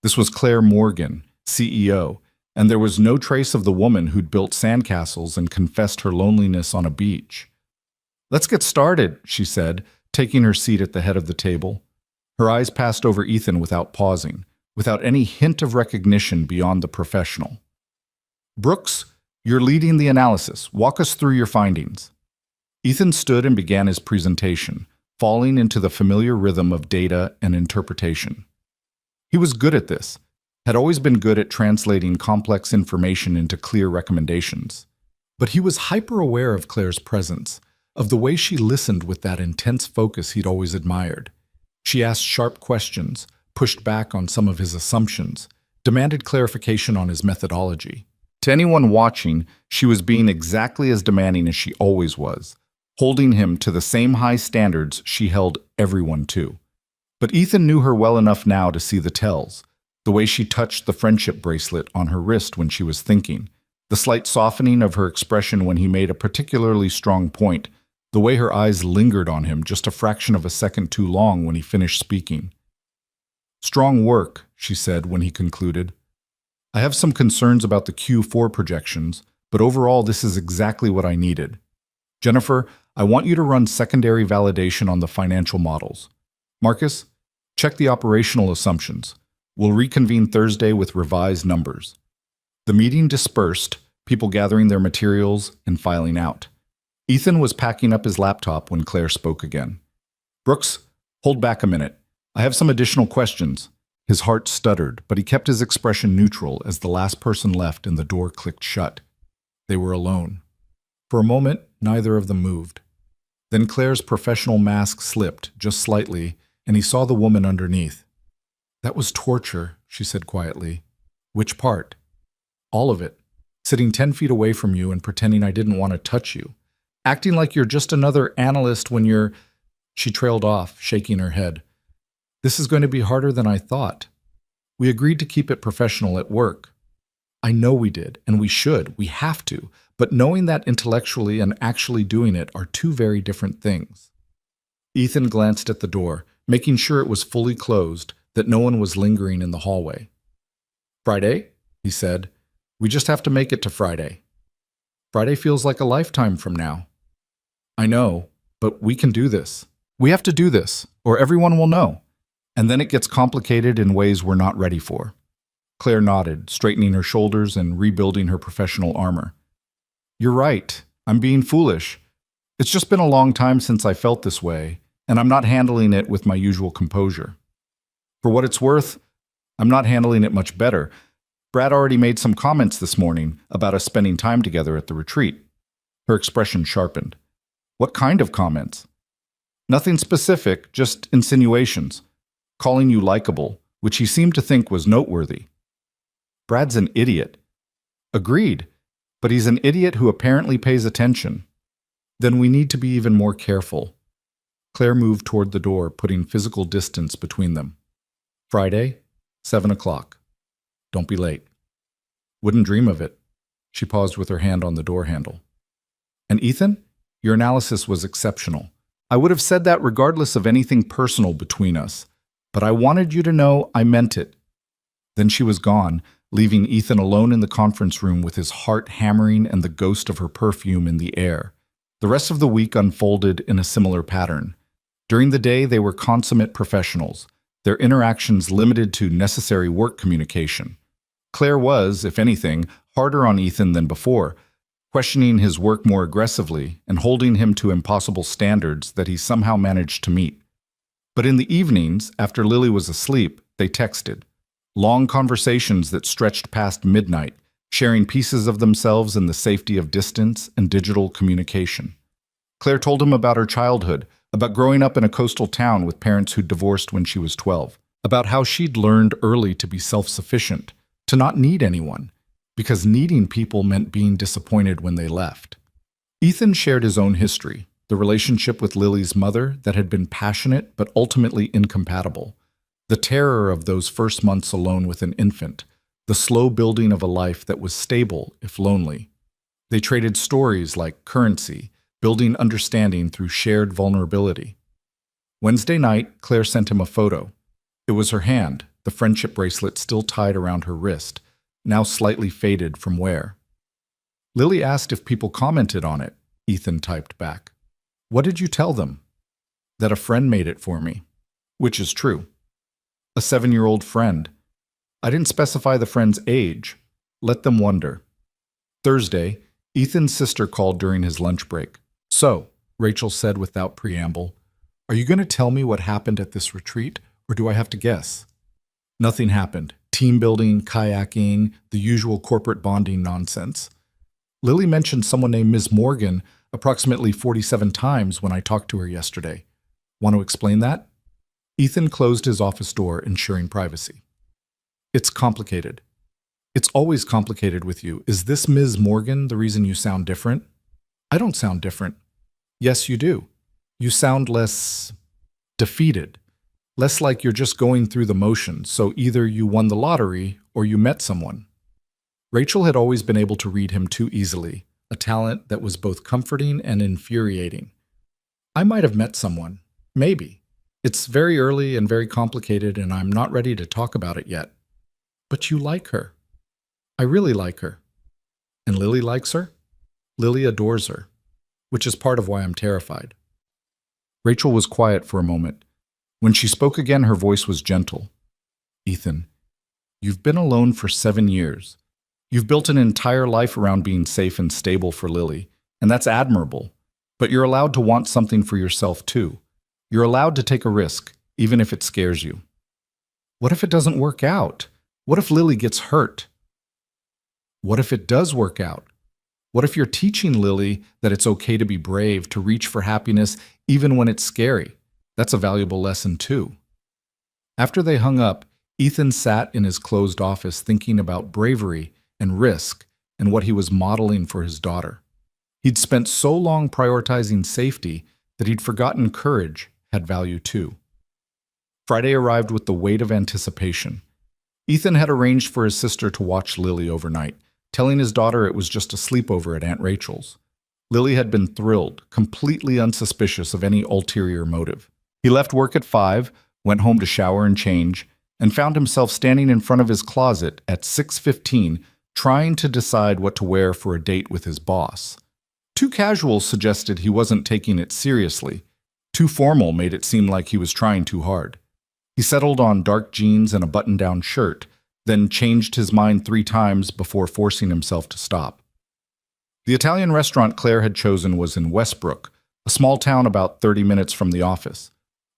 This was Claire Morgan, CEO, and there was no trace of the woman who'd built sandcastles and confessed her loneliness on a beach. "Let's get started," she said, taking her seat at the head of the table. Her eyes passed over Ethan without pausing, without any hint of recognition beyond the professional. "Brooks, you're leading the analysis. Walk us through your findings." Ethan stood and began his presentation, falling into the familiar rhythm of data and interpretation. He was good at this, had always been good at translating complex information into clear recommendations. But he was hyper-aware of Claire's presence, of the way she listened with that intense focus he'd always admired. She asked sharp questions, pushed back on some of his assumptions, demanded clarification on his methodology. To anyone watching, she was being exactly as demanding as she always was, holding him to the same high standards she held everyone to. But Ethan knew her well enough now to see the tells, the way she touched the friendship bracelet on her wrist when she was thinking, the slight softening of her expression when he made a particularly strong point, the way her eyes lingered on him just a fraction of a second too long when he finished speaking. "Strong work," she said when he concluded. "I have some concerns about the Q4 projections, but overall this is exactly what I needed. Jennifer, I want you to run secondary validation on the financial models. Marcus, check the operational assumptions. We'll reconvene Thursday with revised numbers." The meeting dispersed, people gathering their materials and filing out. Ethan was packing up his laptop when Claire spoke again. "Brooks, hold back a minute. I have some additional questions." His heart stuttered, but he kept his expression neutral as the last person left and the door clicked shut. They were alone. For a moment, neither of them moved. Then Claire's professional mask slipped, just slightly, and he saw the woman underneath. "That was torture," she said quietly. "Which part?" "All of it. Sitting 10 feet away from you and pretending I didn't want to touch you. Acting like you're just another analyst when you're—" She trailed off, shaking her head. "This is going to be harder than I thought. We agreed to keep it professional at work. I know we did, and we should. We have to. But knowing that intellectually and actually doing it are two very different things." Ethan glanced at the door, making sure it was fully closed, that no one was lingering in the hallway. "Friday?" he said. "We just have to make it to Friday." "Friday feels like a lifetime from now." "I know, but we can do this. We have to do this, or everyone will know. And then it gets complicated in ways we're not ready for." Claire nodded, straightening her shoulders and rebuilding her professional armor. "You're right. I'm being foolish. It's just been a long time since I felt this way, and I'm not handling it with my usual composure. For what it's worth, I'm not handling it much better. Brad already made some comments this morning about us spending time together at the retreat." Her expression sharpened. "What kind of comments?" "Nothing specific, just insinuations. Calling you likable, which he seemed to think was noteworthy. Brad's an idiot. Agreed, but he's an idiot who apparently pays attention. Then we need to be even more careful. Claire moved toward the door, putting physical distance between them. Friday, 7 o'clock. Don't be late. Wouldn't dream of it. She paused with her hand on the door handle. And Ethan, your analysis was exceptional. I would have said that regardless of anything personal between us, but I wanted you to know I meant it. Then she was gone, leaving Ethan alone in the conference room with his heart hammering and the ghost of her perfume in the air. The rest of the week unfolded in a similar pattern. During the day, they were consummate professionals, their interactions limited to necessary work communication. Claire was, if anything, harder on Ethan than before, questioning his work more aggressively and holding him to impossible standards that he somehow managed to meet. But in the evenings, after Lily was asleep, they texted. Long conversations that stretched past midnight, sharing pieces of themselves in the safety of distance and digital communication. Claire told him about her childhood, about growing up in a coastal town with parents who'd divorced when she was 12, about how she'd learned early to be self-sufficient, to not need anyone, because needing people meant being disappointed when they left. Ethan shared his own history, the relationship with Lily's mother that had been passionate but ultimately incompatible, the terror of those first months alone with an infant, the slow building of a life that was stable if lonely. They traded stories like currency, building understanding through shared vulnerability. Wednesday night, Claire sent him a photo. It was her hand, the friendship bracelet still tied around her wrist, now slightly faded from wear. Lily asked if people commented on it, Ethan typed back. What did you tell them? That a friend made it for me. Which is true. A 7-year-old friend. I didn't specify the friend's age. Let them wonder. Thursday, Ethan's sister called during his lunch break. So, Rachel said without preamble, are you going to tell me what happened at this retreat, or do I have to guess? Nothing happened. Team building, kayaking, the usual corporate bonding nonsense. Lily mentioned someone named Ms. Morgan approximately 47 times when I talked to her yesterday. Want to explain that? Ethan closed his office door, ensuring privacy. It's complicated. It's always complicated with you. Is this Ms. Morgan the reason you sound different? I don't sound different. Yes, you do. You sound less defeated. Less like you're just going through the motions, so either you won the lottery or you met someone. Rachel had always been able to read him too easily, a talent that was both comforting and infuriating. I might have met someone. Maybe. It's very early and very complicated, and I'm not ready to talk about it yet. But you like her. I really like her. And Lily likes her? Lily adores her, which is part of why I'm terrified. Rachel was quiet for a moment. When she spoke again, her voice was gentle. Ethan, you've been alone for 7 years. You've built an entire life around being safe and stable for Lily, and that's admirable. But you're allowed to want something for yourself too. You're allowed to take a risk, even if it scares you. What if it doesn't work out? What if Lily gets hurt? What if it does work out? What if you're teaching Lily that it's okay to be brave, to reach for happiness even when it's scary? That's a valuable lesson too. After they hung up, Ethan sat in his closed office thinking about bravery and risk and what he was modeling for his daughter. He'd spent so long prioritizing safety that he'd forgotten courage had value too. Friday arrived with the weight of anticipation. Ethan had arranged for his sister to watch Lily overnight, telling his daughter it was just a sleepover at Aunt Rachel's. Lily had been thrilled, completely unsuspicious of any ulterior motive. He left work at 5, went home to shower and change, and found himself standing in front of his closet at 6:15, trying to decide what to wear for a date with his boss. Too casual suggested he wasn't taking it seriously. Too formal made it seem like he was trying too hard. He settled on dark jeans and a button-down shirt, then changed his mind 3 times before forcing himself to stop. The Italian restaurant Claire had chosen was in Westbrook, a small town about 30 minutes from the office.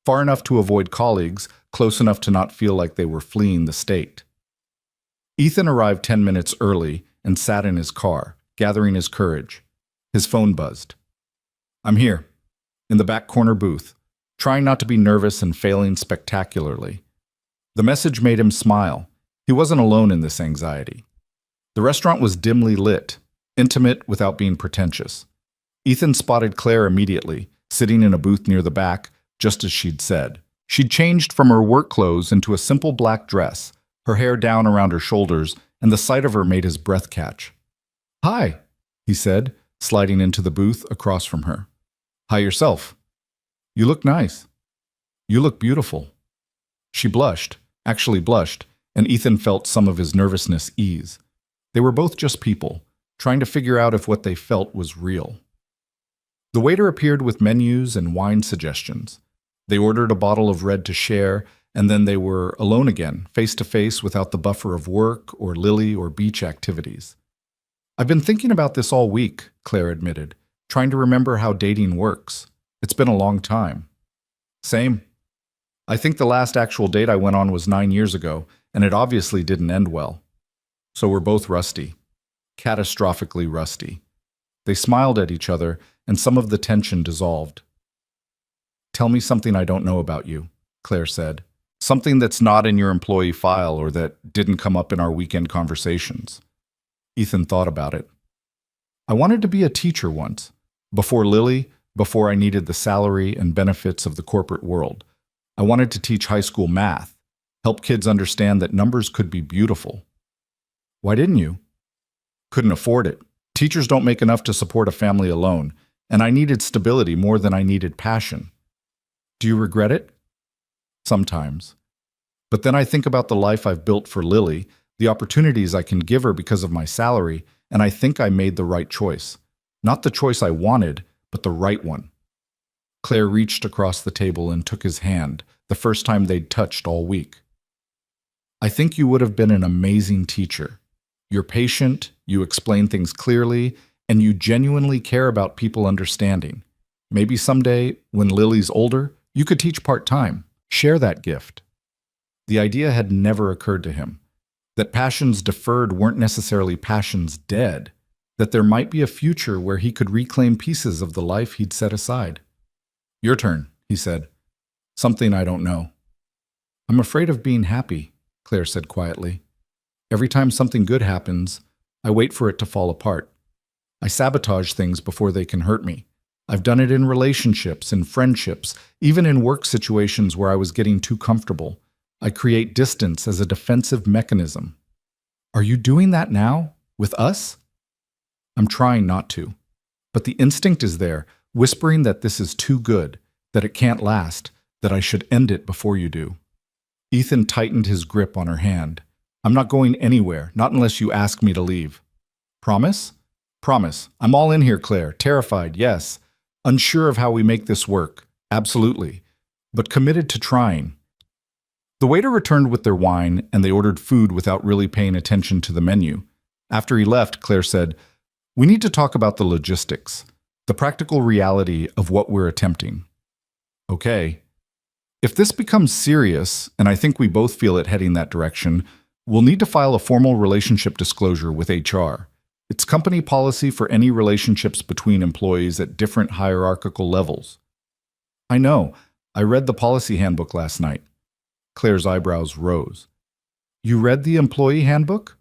Far enough to avoid colleagues, close enough to not feel like they were fleeing the state. Ethan arrived 10 minutes early and sat in his car, gathering his courage. His phone buzzed. I'm here, in the back corner booth, trying not to be nervous and failing spectacularly. The message made him smile. He wasn't alone in this anxiety. The restaurant was dimly lit, intimate without being pretentious. Ethan spotted Claire immediately, sitting in a booth near the back, just as she'd said. She'd changed from her work clothes into a simple black dress, her hair down around her shoulders, and the sight of her made his breath catch. "Hi," he said, sliding into the booth across from her. "Hi yourself. You look nice. You look beautiful." She blushed, actually blushed, and Ethan felt some of his nervousness ease. They were both just people, trying to figure out if what they felt was real. The waiter appeared with menus and wine suggestions. They ordered a bottle of red to share, and then they were alone again, face to face without the buffer of work or Lily or beach activities. "I've been thinking about this all week," Claire admitted, trying to remember how dating works. "It's been a long time." "Same. I think the last actual date I went on was 9 years ago, and it obviously didn't end well. So we're both rusty. Catastrophically rusty." They smiled at each other, and some of the tension dissolved. "Tell me something I don't know about you," Claire said. "Something that's not in your employee file or that didn't come up in our weekend conversations." Ethan thought about it. "I wanted to be a teacher once. Before Lily, before I needed the salary and benefits of the corporate world. I wanted to teach high school math, help kids understand that numbers could be beautiful." "Why didn't you?" "Couldn't afford it. Teachers don't make enough to support a family alone, and I needed stability more than I needed passion." "Do you regret it?" "Sometimes. But then I think about the life I've built for Lily, the opportunities I can give her because of my salary, and I think I made the right choice. Not the choice I wanted, but the right one." Claire reached across the table and took his hand, the first time they'd touched all week. "I think you would have been an amazing teacher. You're patient, you explain things clearly, and you genuinely care about people understanding. Maybe someday, when Lily's older, you could teach part-time. Share that gift." The idea had never occurred to him, that passions deferred weren't necessarily passions dead, that there might be a future where he could reclaim pieces of the life he'd set aside. "Your turn," he said. "Something I don't know." "I'm afraid of being happy," Claire said quietly. "Every time something good happens, I wait for it to fall apart. I sabotage things before they can hurt me. I've done it in relationships, in friendships, even in work situations where I was getting too comfortable. I create distance as a defensive mechanism." "Are you doing that now? With us?" "I'm trying not to. But the instinct is there, whispering that this is too good, that it can't last, that I should end it before you do." Ethan tightened his grip on her hand. "I'm not going anywhere, not unless you ask me to leave." "Promise?" "Promise. I'm all in here, Claire. Terrified, yes. Unsure of how we make this work. Absolutely. But committed to trying." The waiter returned with their wine, and they ordered food without really paying attention to the menu. After he left, Claire said, "We need to talk about the logistics, the practical reality of what we're attempting." "Okay. If this becomes serious, and I think we both feel it heading that direction, we'll need to file a formal relationship disclosure with HR. It's company policy for any relationships between employees at different hierarchical levels." "I know. I read the policy handbook last night." Claire's eyebrows rose. "You read the employee handbook?"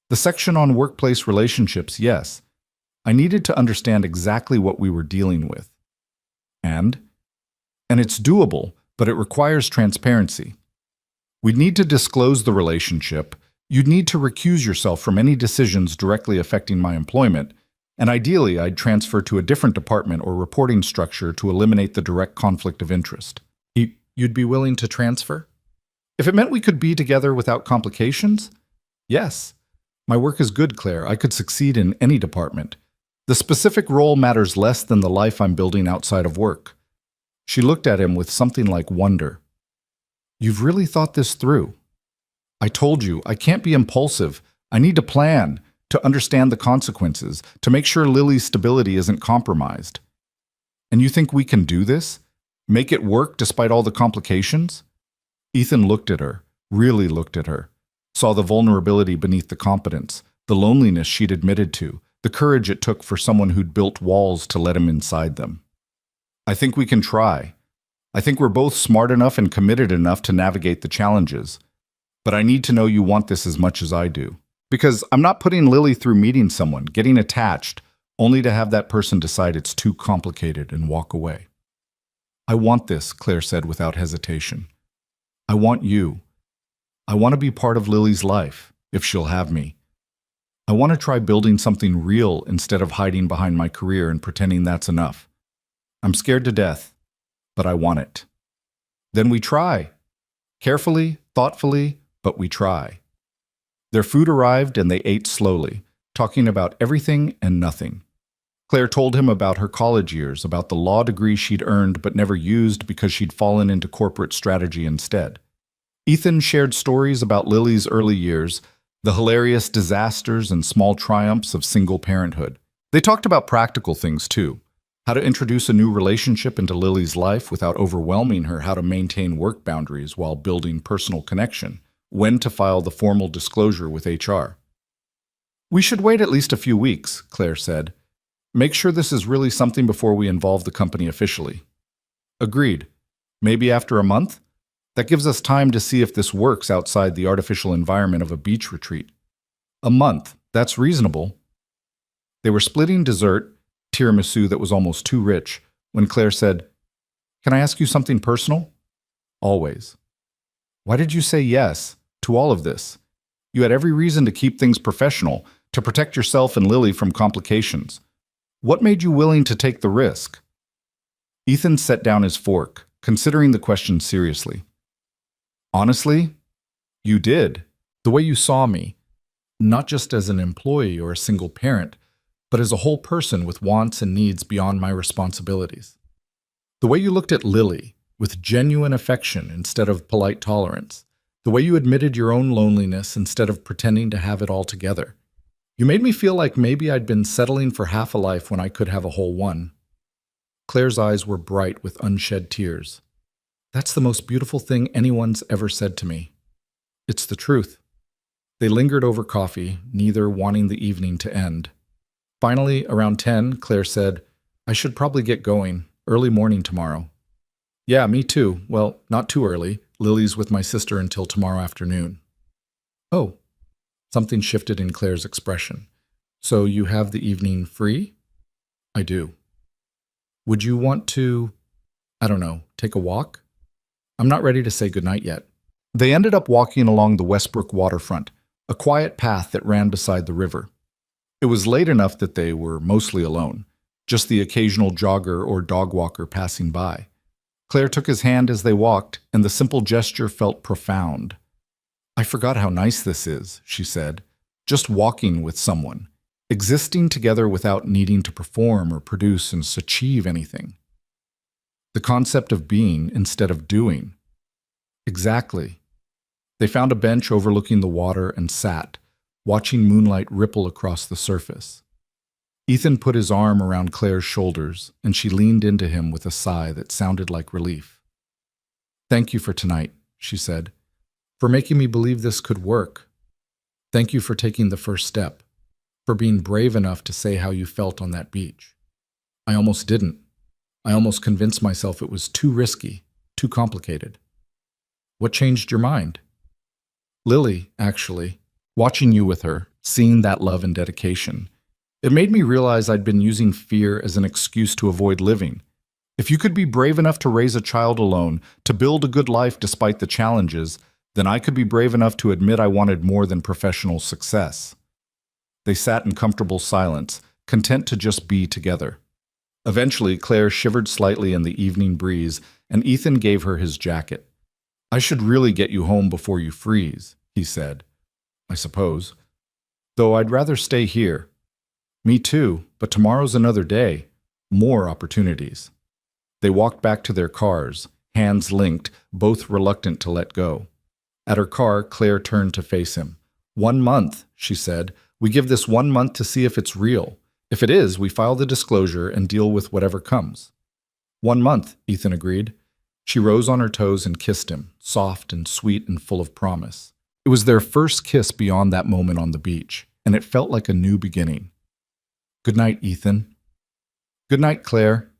"The section on workplace relationships, yes. I needed to understand exactly what we were dealing with." And it's doable, but it requires transparency. We'd need to disclose the relationship. You'd need to recuse yourself from any decisions directly affecting my employment, and ideally I'd transfer to a different department or reporting structure to eliminate the direct conflict of interest." You'd be willing to transfer?" "If it meant we could be together without complications? Yes. My work is good, Claire. I could succeed in any department. The specific role matters less than the life I'm building outside of work." She looked at him with something like wonder. "You've really thought this through?" "I told you, I can't be impulsive. I need to plan, to understand the consequences, to make sure Lily's stability isn't compromised." "And you think we can do this? Make it work despite all the complications?" Ethan looked at her, really looked at her, saw the vulnerability beneath the competence, the loneliness she'd admitted to, the courage it took for someone who'd built walls to let him inside them. "I think we can try. I think we're both smart enough and committed enough to navigate the challenges. But I need to know you want this as much as I do. Because I'm not putting Lily through meeting someone, getting attached, only to have that person decide it's too complicated and walk away. I want this, Claire said without hesitation. I want you. I want to be part of Lily's life, if she'll have me. I want to try building something real instead of hiding behind my career and pretending that's enough. I'm scared to death, but I want it. Then we try. Carefully, thoughtfully, but we try. Their food arrived and they ate slowly, talking about everything and nothing. Claire told him about her college years, about the law degree she'd earned but never used because she'd fallen into corporate strategy instead. Ethan shared stories about Lily's early years, the hilarious disasters and small triumphs of single parenthood. They talked about practical things too, how to introduce a new relationship into Lily's life without overwhelming her, how to maintain work boundaries while building personal connection, when to file the formal disclosure with HR. We should wait at least a few weeks, Claire said. Make sure this is really something before we involve the company officially. Agreed. Maybe after a month? That gives us time to see if this works outside the artificial environment of a beach retreat. A month, that's reasonable. They were splitting dessert, tiramisu that was almost too rich, when Claire said, "Can I ask you something personal?" "Always." "Why did you say yes to all of this? You had every reason to keep things professional, to protect yourself and Lily from complications. What made you willing to take the risk?" Ethan set down his fork, considering the question seriously. "Honestly, you did. The way you saw me, not just as an employee or a single parent, but as a whole person with wants and needs beyond my responsibilities. The way you looked at Lily, with genuine affection instead of polite tolerance. The way you admitted your own loneliness instead of pretending to have it all together. You made me feel like maybe I'd been settling for half a life when I could have a whole one." Claire's eyes were bright with unshed tears. "That's the most beautiful thing anyone's ever said to me. It's the truth." They lingered over coffee, neither wanting the evening to end. Finally, around 10, Claire said, "I should probably get going. Early morning tomorrow." "Yeah, me too. Well, not too early. Lily's with my sister until tomorrow afternoon." "Oh." Something shifted in Claire's expression. "So you have the evening free?" "I do." "Would you want to, I don't know, take a walk?" "I'm not ready to say goodnight yet." They ended up walking along the Westbrook waterfront, a quiet path that ran beside the river. It was late enough that they were mostly alone, just the occasional jogger or dog walker passing by. Claire took his hand as they walked, and the simple gesture felt profound. "I forgot how nice this is," she said, "just walking with someone, existing together without needing to perform or produce and achieve anything. The concept of being instead of doing." Exactly. They found a bench overlooking the water and sat, watching moonlight ripple across the surface. Ethan put his arm around Claire's shoulders, and she leaned into him with a sigh that sounded like relief. "Thank you for tonight," she said, "for making me believe this could work. Thank you for taking the first step, for being brave enough to say how you felt on that beach. I almost didn't. I almost convinced myself it was too risky, too complicated." "What changed your mind?" "Lily, actually. Watching you with her, seeing that love and dedication. It made me realize I'd been using fear as an excuse to avoid living. If you could be brave enough to raise a child alone, to build a good life despite the challenges, then I could be brave enough to admit I wanted more than professional success." They sat in comfortable silence, content to just be together. Eventually, Claire shivered slightly in the evening breeze, and Ethan gave her his jacket. "I should really get you home before you freeze," he said. "I suppose. Though I'd rather stay here." "Me too, but tomorrow's another day. More opportunities." They walked back to their cars, hands linked, both reluctant to let go. At her car, Claire turned to face him. "1 month," she said. "We give this 1 month to see if it's real. If it is, we file the disclosure and deal with whatever comes." 1 month, Ethan agreed. She rose on her toes and kissed him, soft and sweet and full of promise. It was their first kiss beyond that moment on the beach, and it felt like a new beginning. "Good night, Ethan." "Good night, Claire."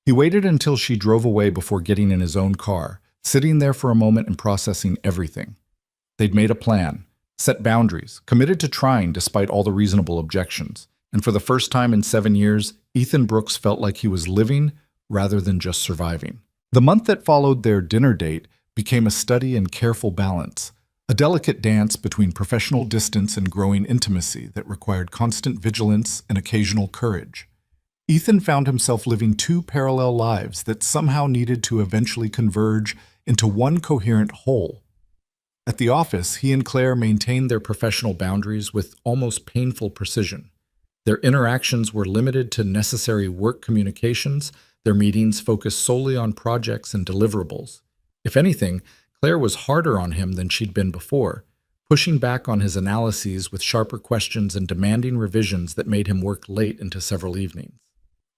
He waited until she drove away before getting in his own car, sitting there for a moment and processing everything. They'd made a plan, set boundaries, committed to trying despite all the reasonable objections. And for the first time in 7 years, Ethan Brooks felt like he was living rather than just surviving. The month that followed their dinner date became a study in careful balance, a delicate dance between professional distance and growing intimacy that required constant vigilance and occasional courage. Ethan found himself living two parallel lives that somehow needed to eventually converge into one coherent whole. At the office, he and Claire maintained their professional boundaries with almost painful precision. Their interactions were limited to necessary work communications. Their meetings focused solely on projects and deliverables. If anything, Claire was harder on him than she'd been before, pushing back on his analyses with sharper questions and demanding revisions that made him work late into several evenings.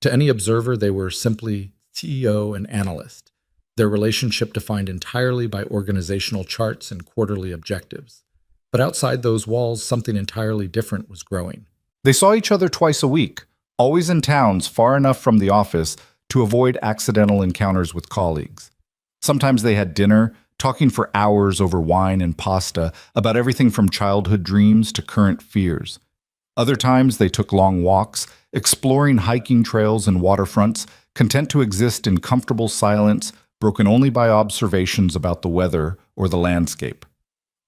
To any observer, they were simply CEO and analyst, their relationship defined entirely by organizational charts and quarterly objectives. But outside those walls, something entirely different was growing. They saw each other twice a week, always in towns far enough from the office to avoid accidental encounters with colleagues. Sometimes they had dinner, talking for hours over wine and pasta about everything from childhood dreams to current fears. Other times they took long walks, exploring hiking trails and waterfronts, content to exist in comfortable silence, broken only by observations about the weather or the landscape.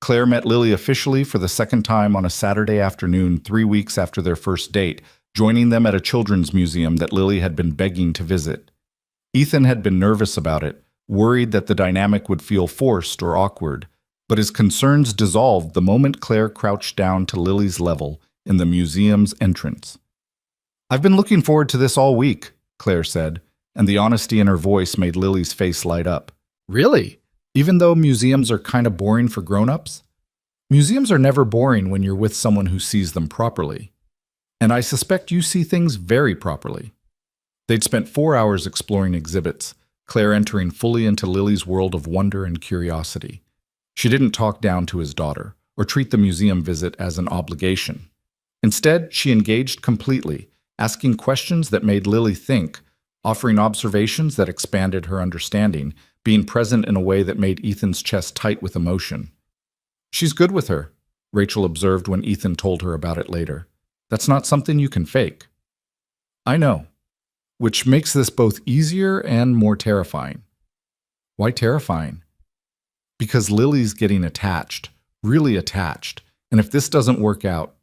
Claire met Lily officially for the second time on a Saturday afternoon 3 weeks after their first date, joining them at a children's museum that Lily had been begging to visit. Ethan had been nervous about it, worried that the dynamic would feel forced or awkward, but his concerns dissolved the moment Claire crouched down to Lily's level in the museum's entrance. "I've been looking forward to this all week," Claire said, and the honesty in her voice made Lily's face light up. "Really? Even though museums are kind of boring for grown-ups?" "Museums are never boring when you're with someone who sees them properly. And I suspect you see things very properly." They'd spent 4 hours exploring exhibits, Claire entering fully into Lily's world of wonder and curiosity. She didn't talk down to his daughter or treat the museum visit as an obligation. Instead, she engaged completely, asking questions that made Lily think, offering observations that expanded her understanding, being present in a way that made Ethan's chest tight with emotion. "She's good with her," Rachel observed when Ethan told her about it later. "That's not something you can fake." "I know," which makes this both easier and more terrifying. Why terrifying? Because Lily's getting attached, really attached, and if this doesn't work out,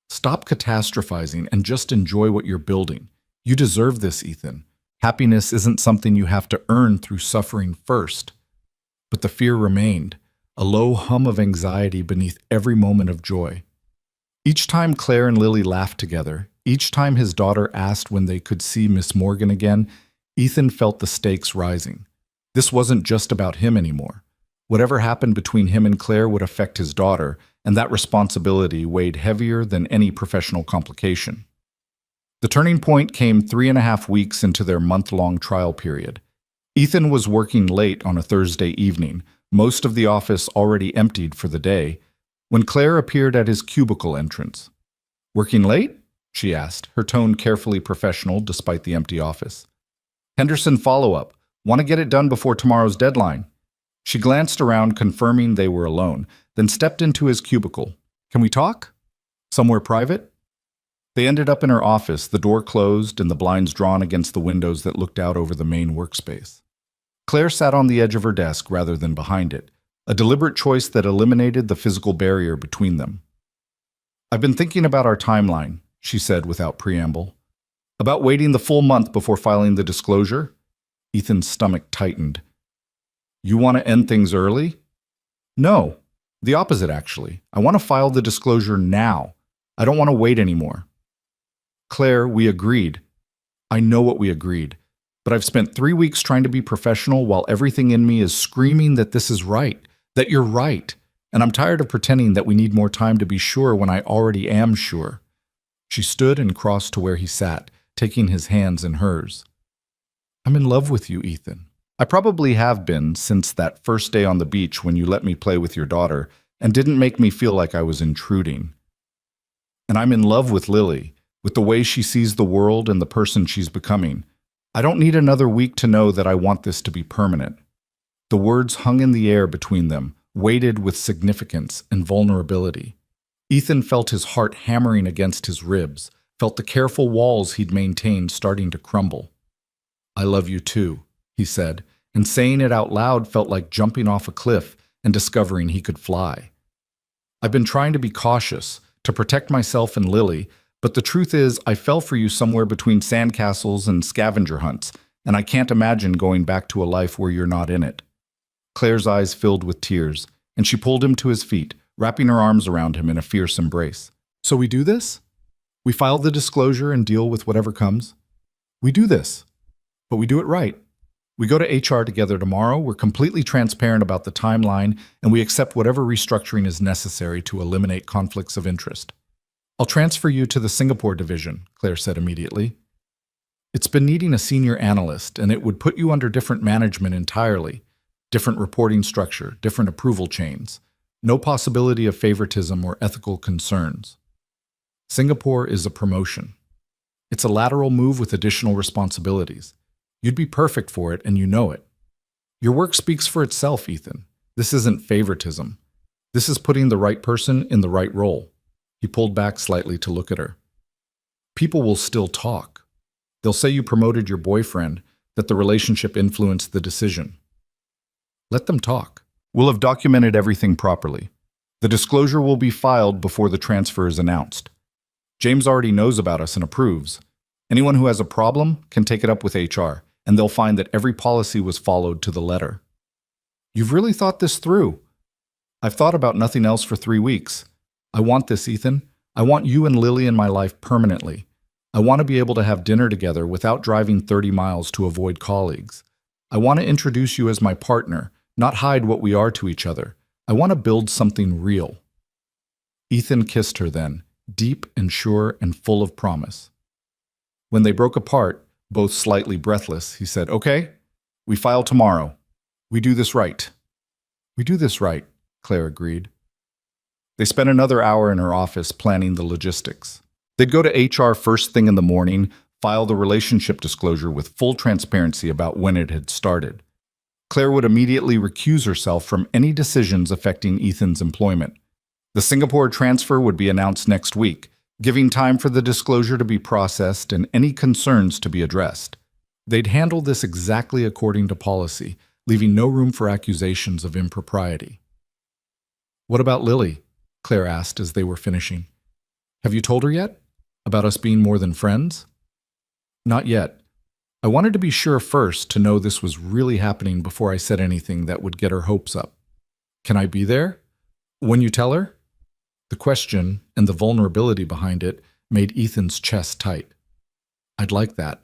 stop catastrophizing and just enjoy what you're building. You deserve this, Ethan. Happiness isn't something you have to earn through suffering first. But the fear remained, a low hum of anxiety beneath every moment of joy. Each time Claire and Lily laughed together, each time his daughter asked when they could see Miss Morgan again, Ethan felt the stakes rising. This wasn't just about him anymore. Whatever happened between him and Claire would affect his daughter, and that responsibility weighed heavier than any professional complication. The turning point came 3.5 weeks into their month-long trial period. Ethan was working late on a Thursday evening, most of the office already emptied for the day, when Claire appeared at his cubicle entrance. "Working late?" she asked, her tone carefully professional despite the empty office. "Henderson follow-up. Want to get it done before tomorrow's deadline." She glanced around, confirming they were alone, then stepped into his cubicle. "Can we talk? Somewhere private?" They ended up in her office, the door closed and the blinds drawn against the windows that looked out over the main workspace. Claire sat on the edge of her desk rather than behind it, a deliberate choice that eliminated the physical barrier between them. "I've been thinking about our timeline," she said without preamble. "About waiting the full month before filing the disclosure?" Ethan's stomach tightened. "You want to end things early?" "No, the opposite actually. I want to file the disclosure now. I don't want to wait anymore." "Claire, we agreed." "I know what we agreed, but I've spent 3 weeks trying to be professional while everything in me is screaming that this is right, that you're right, and I'm tired of pretending that we need more time to be sure when I already am sure." She stood and crossed to where he sat, taking his hands in hers. "I'm in love with you, Ethan. I probably have been since that first day on the beach when you let me play with your daughter and didn't make me feel like I was intruding. And I'm in love with Lily, with the way she sees the world and the person she's becoming. I don't need another week to know that I want this to be permanent. The words hung in the air between them, weighted with significance and vulnerability. Ethan felt his heart hammering against his ribs, felt the careful walls he'd maintained starting to crumble. I love you too, he said, and saying it out loud felt like jumping off a cliff and discovering he could fly. I've been trying to be cautious, to protect myself and Lily, but the truth is I fell for you somewhere between sandcastles and scavenger hunts, and I can't imagine going back to a life where you're not in it. Claire's eyes filled with tears, and she pulled him to his feet, wrapping her arms around him in a fierce embrace. So we do this? We file the disclosure and deal with whatever comes? We do this, but we do it right. We go to HR together tomorrow, we're completely transparent about the timeline, and we accept whatever restructuring is necessary to eliminate conflicts of interest. I'll transfer you to the Singapore division, Claire said immediately. It's been needing a senior analyst, and it would put you under different management entirely. Different reporting structure, different approval chains. No possibility of favoritism or ethical concerns. Singapore is a promotion. It's a lateral move with additional responsibilities. You'd be perfect for it, and you know it. Your work speaks for itself, Ethan. This isn't favoritism. This is putting the right person in the right role. He pulled back slightly to look at her. People will still talk. They'll say you promoted your boyfriend, that the relationship influenced the decision. Let them talk. We'll have documented everything properly. The disclosure will be filed before the transfer is announced. James already knows about us and approves. Anyone who has a problem can take it up with HR, and they'll find that every policy was followed to the letter. You've really thought this through. I've thought about nothing else for 3 weeks. I want this, Ethan. I want you and Lily in my life permanently. I want to be able to have dinner together without driving 30 miles to avoid colleagues. I want to introduce you as my partner, not hide what we are to each other. I want to build something real. Ethan kissed her then, deep and sure and full of promise. When they broke apart, both slightly breathless, he said, "Okay, we file tomorrow. We do this right." "We do this right," Claire agreed. They spent another hour in her office planning the logistics. They'd go to HR first thing in the morning, file the relationship disclosure with full transparency about when it had started. Claire would immediately recuse herself from any decisions affecting Ethan's employment. The Singapore transfer would be announced next week, giving time for the disclosure to be processed and any concerns to be addressed. They'd handle this exactly according to policy, leaving no room for accusations of impropriety. "What about Lily?" Claire asked as they were finishing. "Have you told her yet? About us being more than friends?" "Not yet. I wanted to be sure first to know this was really happening before I said anything that would get her hopes up. Can I be there? When you tell her?" The question, and the vulnerability behind it, made Ethan's chest tight. "I'd like that.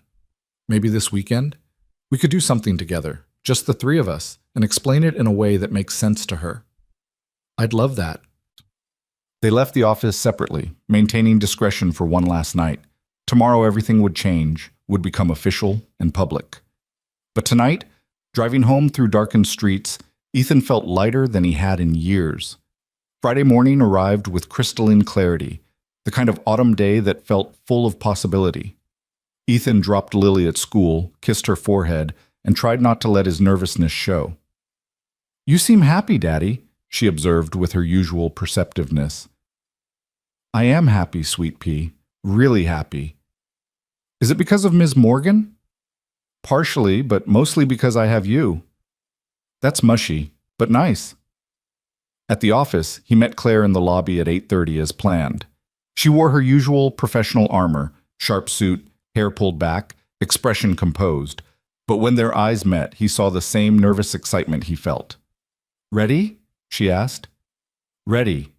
Maybe this weekend? We could do something together, just the three of us, and explain it in a way that makes sense to her." "I'd love that." They left the office separately, maintaining discretion for one last night. Tomorrow everything would change, would become official and public. But tonight, driving home through darkened streets, Ethan felt lighter than he had in years. Friday morning arrived with crystalline clarity, the kind of autumn day that felt full of possibility. Ethan dropped Lily at school, kissed her forehead, and tried not to let his nervousness show. "You seem happy, Daddy," she observed with her usual perceptiveness. "I am happy, Sweet Pea, really happy." "Is it because of Ms. Morgan?" "Partially, but mostly because I have you." "That's mushy, but nice." At the office, he met Claire in the lobby at 8:30 as planned. She wore her usual professional armor, sharp suit, hair pulled back, expression composed. But when their eyes met, he saw the same nervous excitement he felt. "Ready?" she asked. "Ready."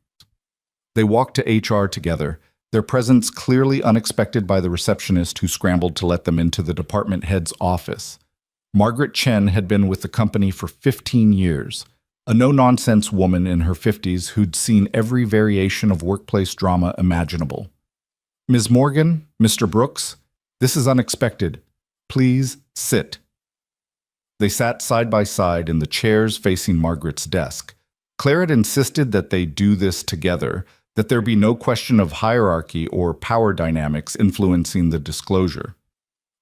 They walked to HR together, their presence clearly unexpected by the receptionist who scrambled to let them into the department head's office. Margaret Chen had been with the company for 15 years. A no-nonsense woman in her 50s who'd seen every variation of workplace drama imaginable. "Ms. Morgan, Mr. Brooks, this is unexpected. Please sit." They sat side by side in the chairs facing Margaret's desk. Claire had insisted that they do this together, that there be no question of hierarchy or power dynamics influencing the disclosure.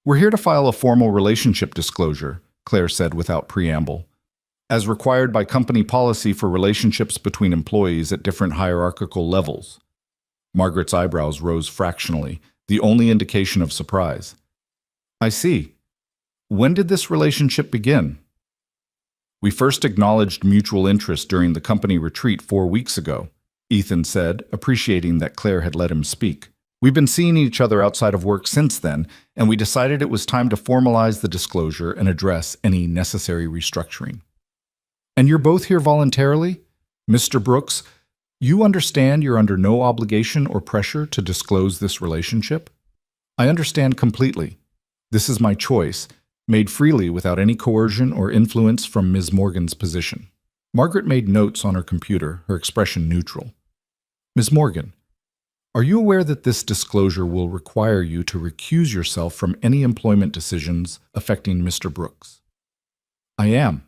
We're here to file a formal relationship disclosure, Claire said without preamble. As required by company policy for relationships between employees at different hierarchical levels. Margaret's eyebrows rose fractionally, the only indication of surprise. I see. When did this relationship begin? We first acknowledged mutual interest during the company retreat 4 weeks ago, Ethan said, appreciating that Claire had let him speak. We've been seeing each other outside of work since then, and we decided it was time to formalize the disclosure and address any necessary restructuring. And you're both here voluntarily? Mr. Brooks, you understand you're under no obligation or pressure to disclose this relationship? I understand completely. This is my choice, made freely without any coercion or influence from Ms. Morgan's position. Margaret made notes on her computer, her expression neutral. Ms. Morgan, are you aware that this disclosure will require you to recuse yourself from any employment decisions affecting Mr. Brooks? I am.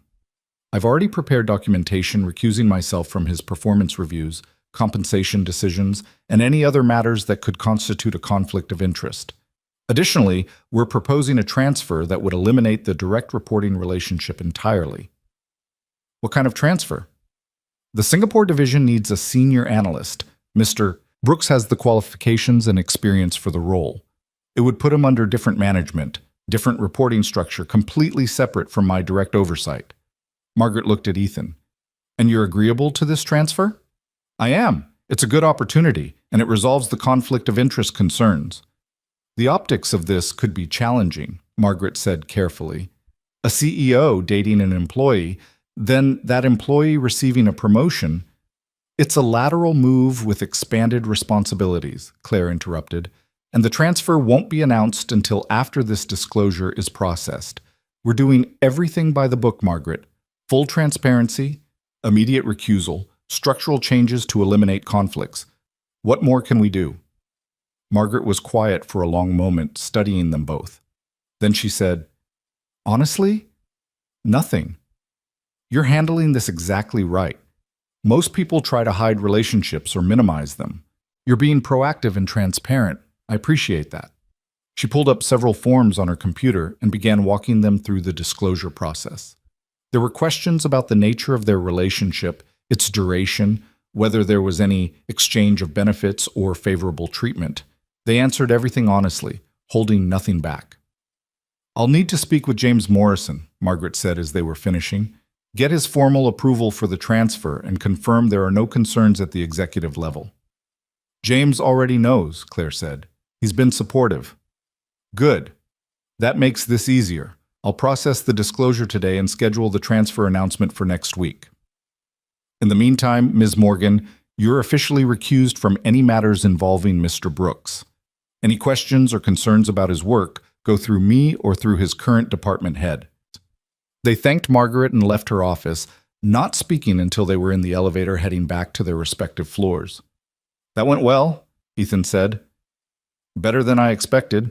I've already prepared documentation recusing myself from his performance reviews, compensation decisions, and any other matters that could constitute a conflict of interest. Additionally, we're proposing a transfer that would eliminate the direct reporting relationship entirely. What kind of transfer? The Singapore division needs a senior analyst. Mr. Brooks has the qualifications and experience for the role. It would put him under different management, different reporting structure, completely separate from my direct oversight. Margaret looked at Ethan. And you're agreeable to this transfer? I am. It's a good opportunity, and it resolves the conflict of interest concerns. The optics of this could be challenging, Margaret said carefully. A CEO dating an employee, then that employee receiving a promotion. It's a lateral move with expanded responsibilities, Claire interrupted, and the transfer won't be announced until after this disclosure is processed. We're doing everything by the book, Margaret. Full transparency, immediate recusal, structural changes to eliminate conflicts. What more can we do? Margaret was quiet for a long moment, studying them both. Then she said, Honestly, nothing. You're handling this exactly right. Most people try to hide relationships or minimize them. You're being proactive and transparent. I appreciate that. She pulled up several forms on her computer and began walking them through the disclosure process. There were questions about the nature of their relationship, its duration, whether there was any exchange of benefits or favorable treatment. They answered everything honestly, holding nothing back. I'll need to speak with James Morrison, Margaret said as they were finishing. Get his formal approval for the transfer and confirm there are no concerns at the executive level. James already knows, Claire said. He's been supportive. Good. That makes this easier. I'll process the disclosure today and schedule the transfer announcement for next week. In the meantime, Ms. Morgan, you're officially recused from any matters involving Mr. Brooks. Any questions or concerns about his work go through me or through his current department head. They thanked Margaret and left her office, not speaking until they were in the elevator heading back to their respective floors. That went well, Ethan said. Better than I expected.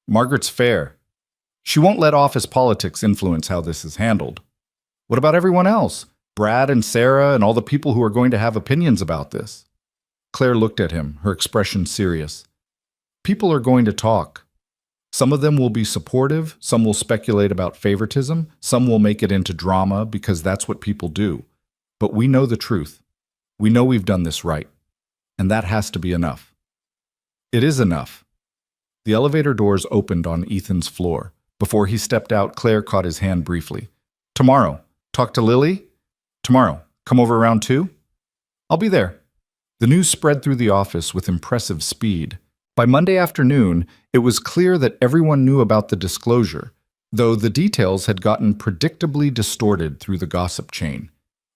Margaret's fair. She won't let office politics influence how this is handled. What about everyone else? Brad and Sarah and all the people who are going to have opinions about this? Claire looked at him, her expression serious. People are going to talk. Some of them will be supportive, some will speculate about favoritism, some will make it into drama because that's what people do. But we know the truth. We know we've done this right. And that has to be enough. It is enough. The elevator doors opened on Ethan's floor. Before he stepped out, Claire caught his hand briefly. Tomorrow, talk to Lily? Tomorrow, come over around 2? I'll be there. The news spread through the office with impressive speed. By Monday afternoon, it was clear that everyone knew about the disclosure, though the details had gotten predictably distorted through the gossip chain.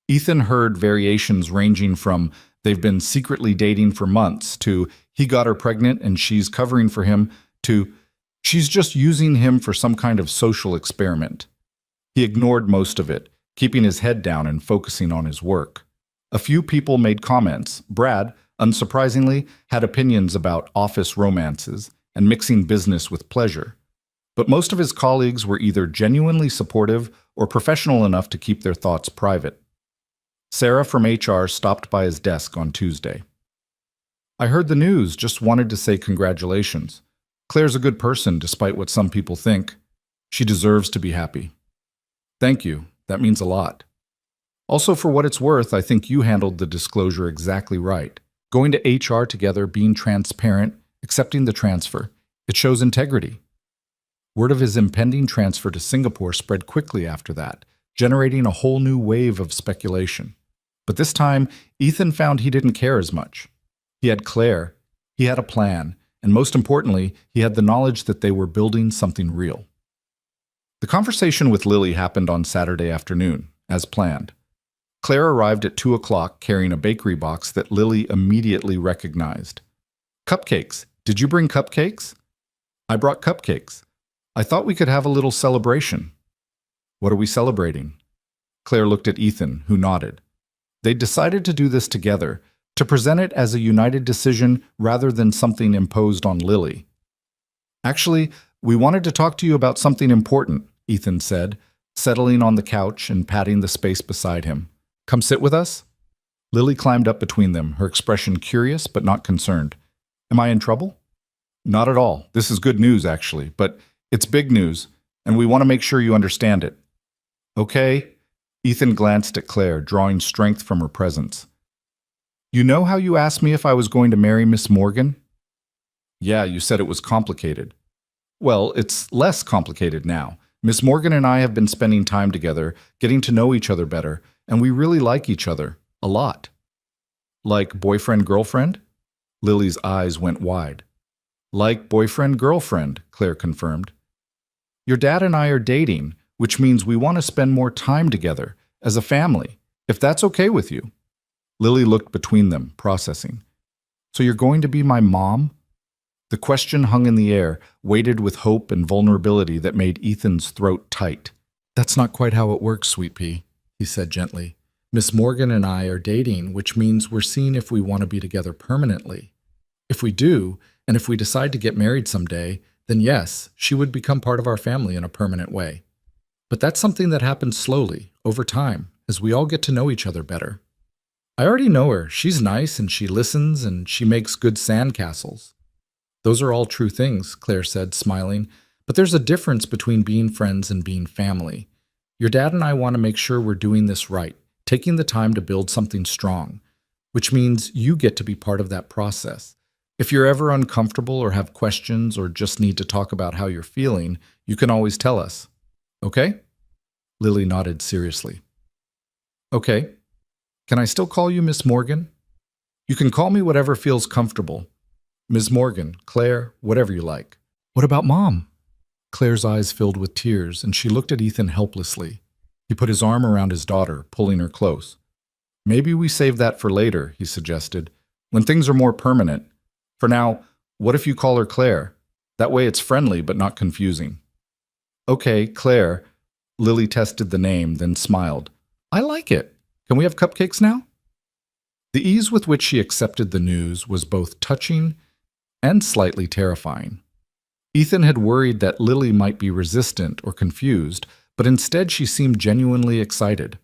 Ethan heard variations ranging from they've been secretly dating for months to he got her pregnant and she's covering for him to she's just using him for some kind of social experiment. He ignored most of it, keeping his head down and focusing on his work. A few people made comments. Brad, unsurprisingly, had opinions about office romances and mixing business with pleasure. But most of his colleagues were either genuinely supportive or professional enough to keep their thoughts private. Sarah from HR stopped by his desk on Tuesday. I heard the news, just wanted to say congratulations. Claire's a good person, despite what some people think. She deserves to be happy. Thank you. That means a lot. Also, for what it's worth, I think you handled the disclosure exactly right. Going to HR together, being transparent, accepting the transfer. It shows integrity. Word of his impending transfer to Singapore spread quickly after that, generating a whole new wave of speculation. But this time, Ethan found he didn't care as much. He had Claire, he had a plan, and most importantly, he had the knowledge that they were building something real. The conversation with Lily happened on Saturday afternoon, as planned. Claire arrived at 2 o'clock carrying a bakery box that Lily immediately recognized. Cupcakes. Did you bring cupcakes? I brought cupcakes. I thought we could have a little celebration. What are we celebrating? Claire looked at Ethan, who nodded. They decided to do this together, to present it as a united decision rather than something imposed on Lily. Actually, we wanted to talk to you about something important, Ethan said, settling on the couch and patting the space beside him. Come sit with us? Lily climbed up between them, her expression curious but not concerned. Am I in trouble? Not at all. This is good news, actually, but it's big news, and we want to make sure you understand it. Okay? Ethan glanced at Claire, drawing strength from her presence. You know how you asked me if I was going to marry Miss Morgan? Yeah, you said it was complicated. Well, it's less complicated now. Miss Morgan and I have been spending time together, getting to know each other better, and we really like each other. A lot. Like boyfriend-girlfriend? Lily's eyes went wide. Like boyfriend-girlfriend, Claire confirmed. Your dad and I are dating, which means we want to spend more time together, as a family, if that's okay with you. Lily looked between them, processing. So you're going to be my mom? The question hung in the air, weighted with hope and vulnerability that made Ethan's throat tight. That's not quite how it works, Sweet Pea, he said gently. Miss Morgan and I are dating, which means we're seeing if we want to be together permanently. If we do, and if we decide to get married someday, then yes, she would become part of our family in a permanent way. But that's something that happens slowly, over time, as we all get to know each other better. I already know her. She's nice and she listens and she makes good sandcastles. Those are all true things, Claire said, smiling, but there's a difference between being friends and being family. Your dad and I want to make sure we're doing this right, taking the time to build something strong, which means you get to be part of that process. If you're ever uncomfortable or have questions or just need to talk about how you're feeling, you can always tell us. Okay? Lily nodded seriously. Okay. Can I still call you Miss Morgan? You can call me whatever feels comfortable. Ms. Morgan, Claire, whatever you like. What about Mom? Claire's eyes filled with tears, and she looked at Ethan helplessly. He put his arm around his daughter, pulling her close. Maybe we save that for later, he suggested, when things are more permanent. For now, what if you call her Claire? That way it's friendly but not confusing. Okay, Claire. Lily tested the name, then smiled. I like it. Can we have cupcakes now? The ease with which she accepted the news was both touching and slightly terrifying. Ethan had worried that Lily might be resistant or confused, but instead she seemed genuinely excited.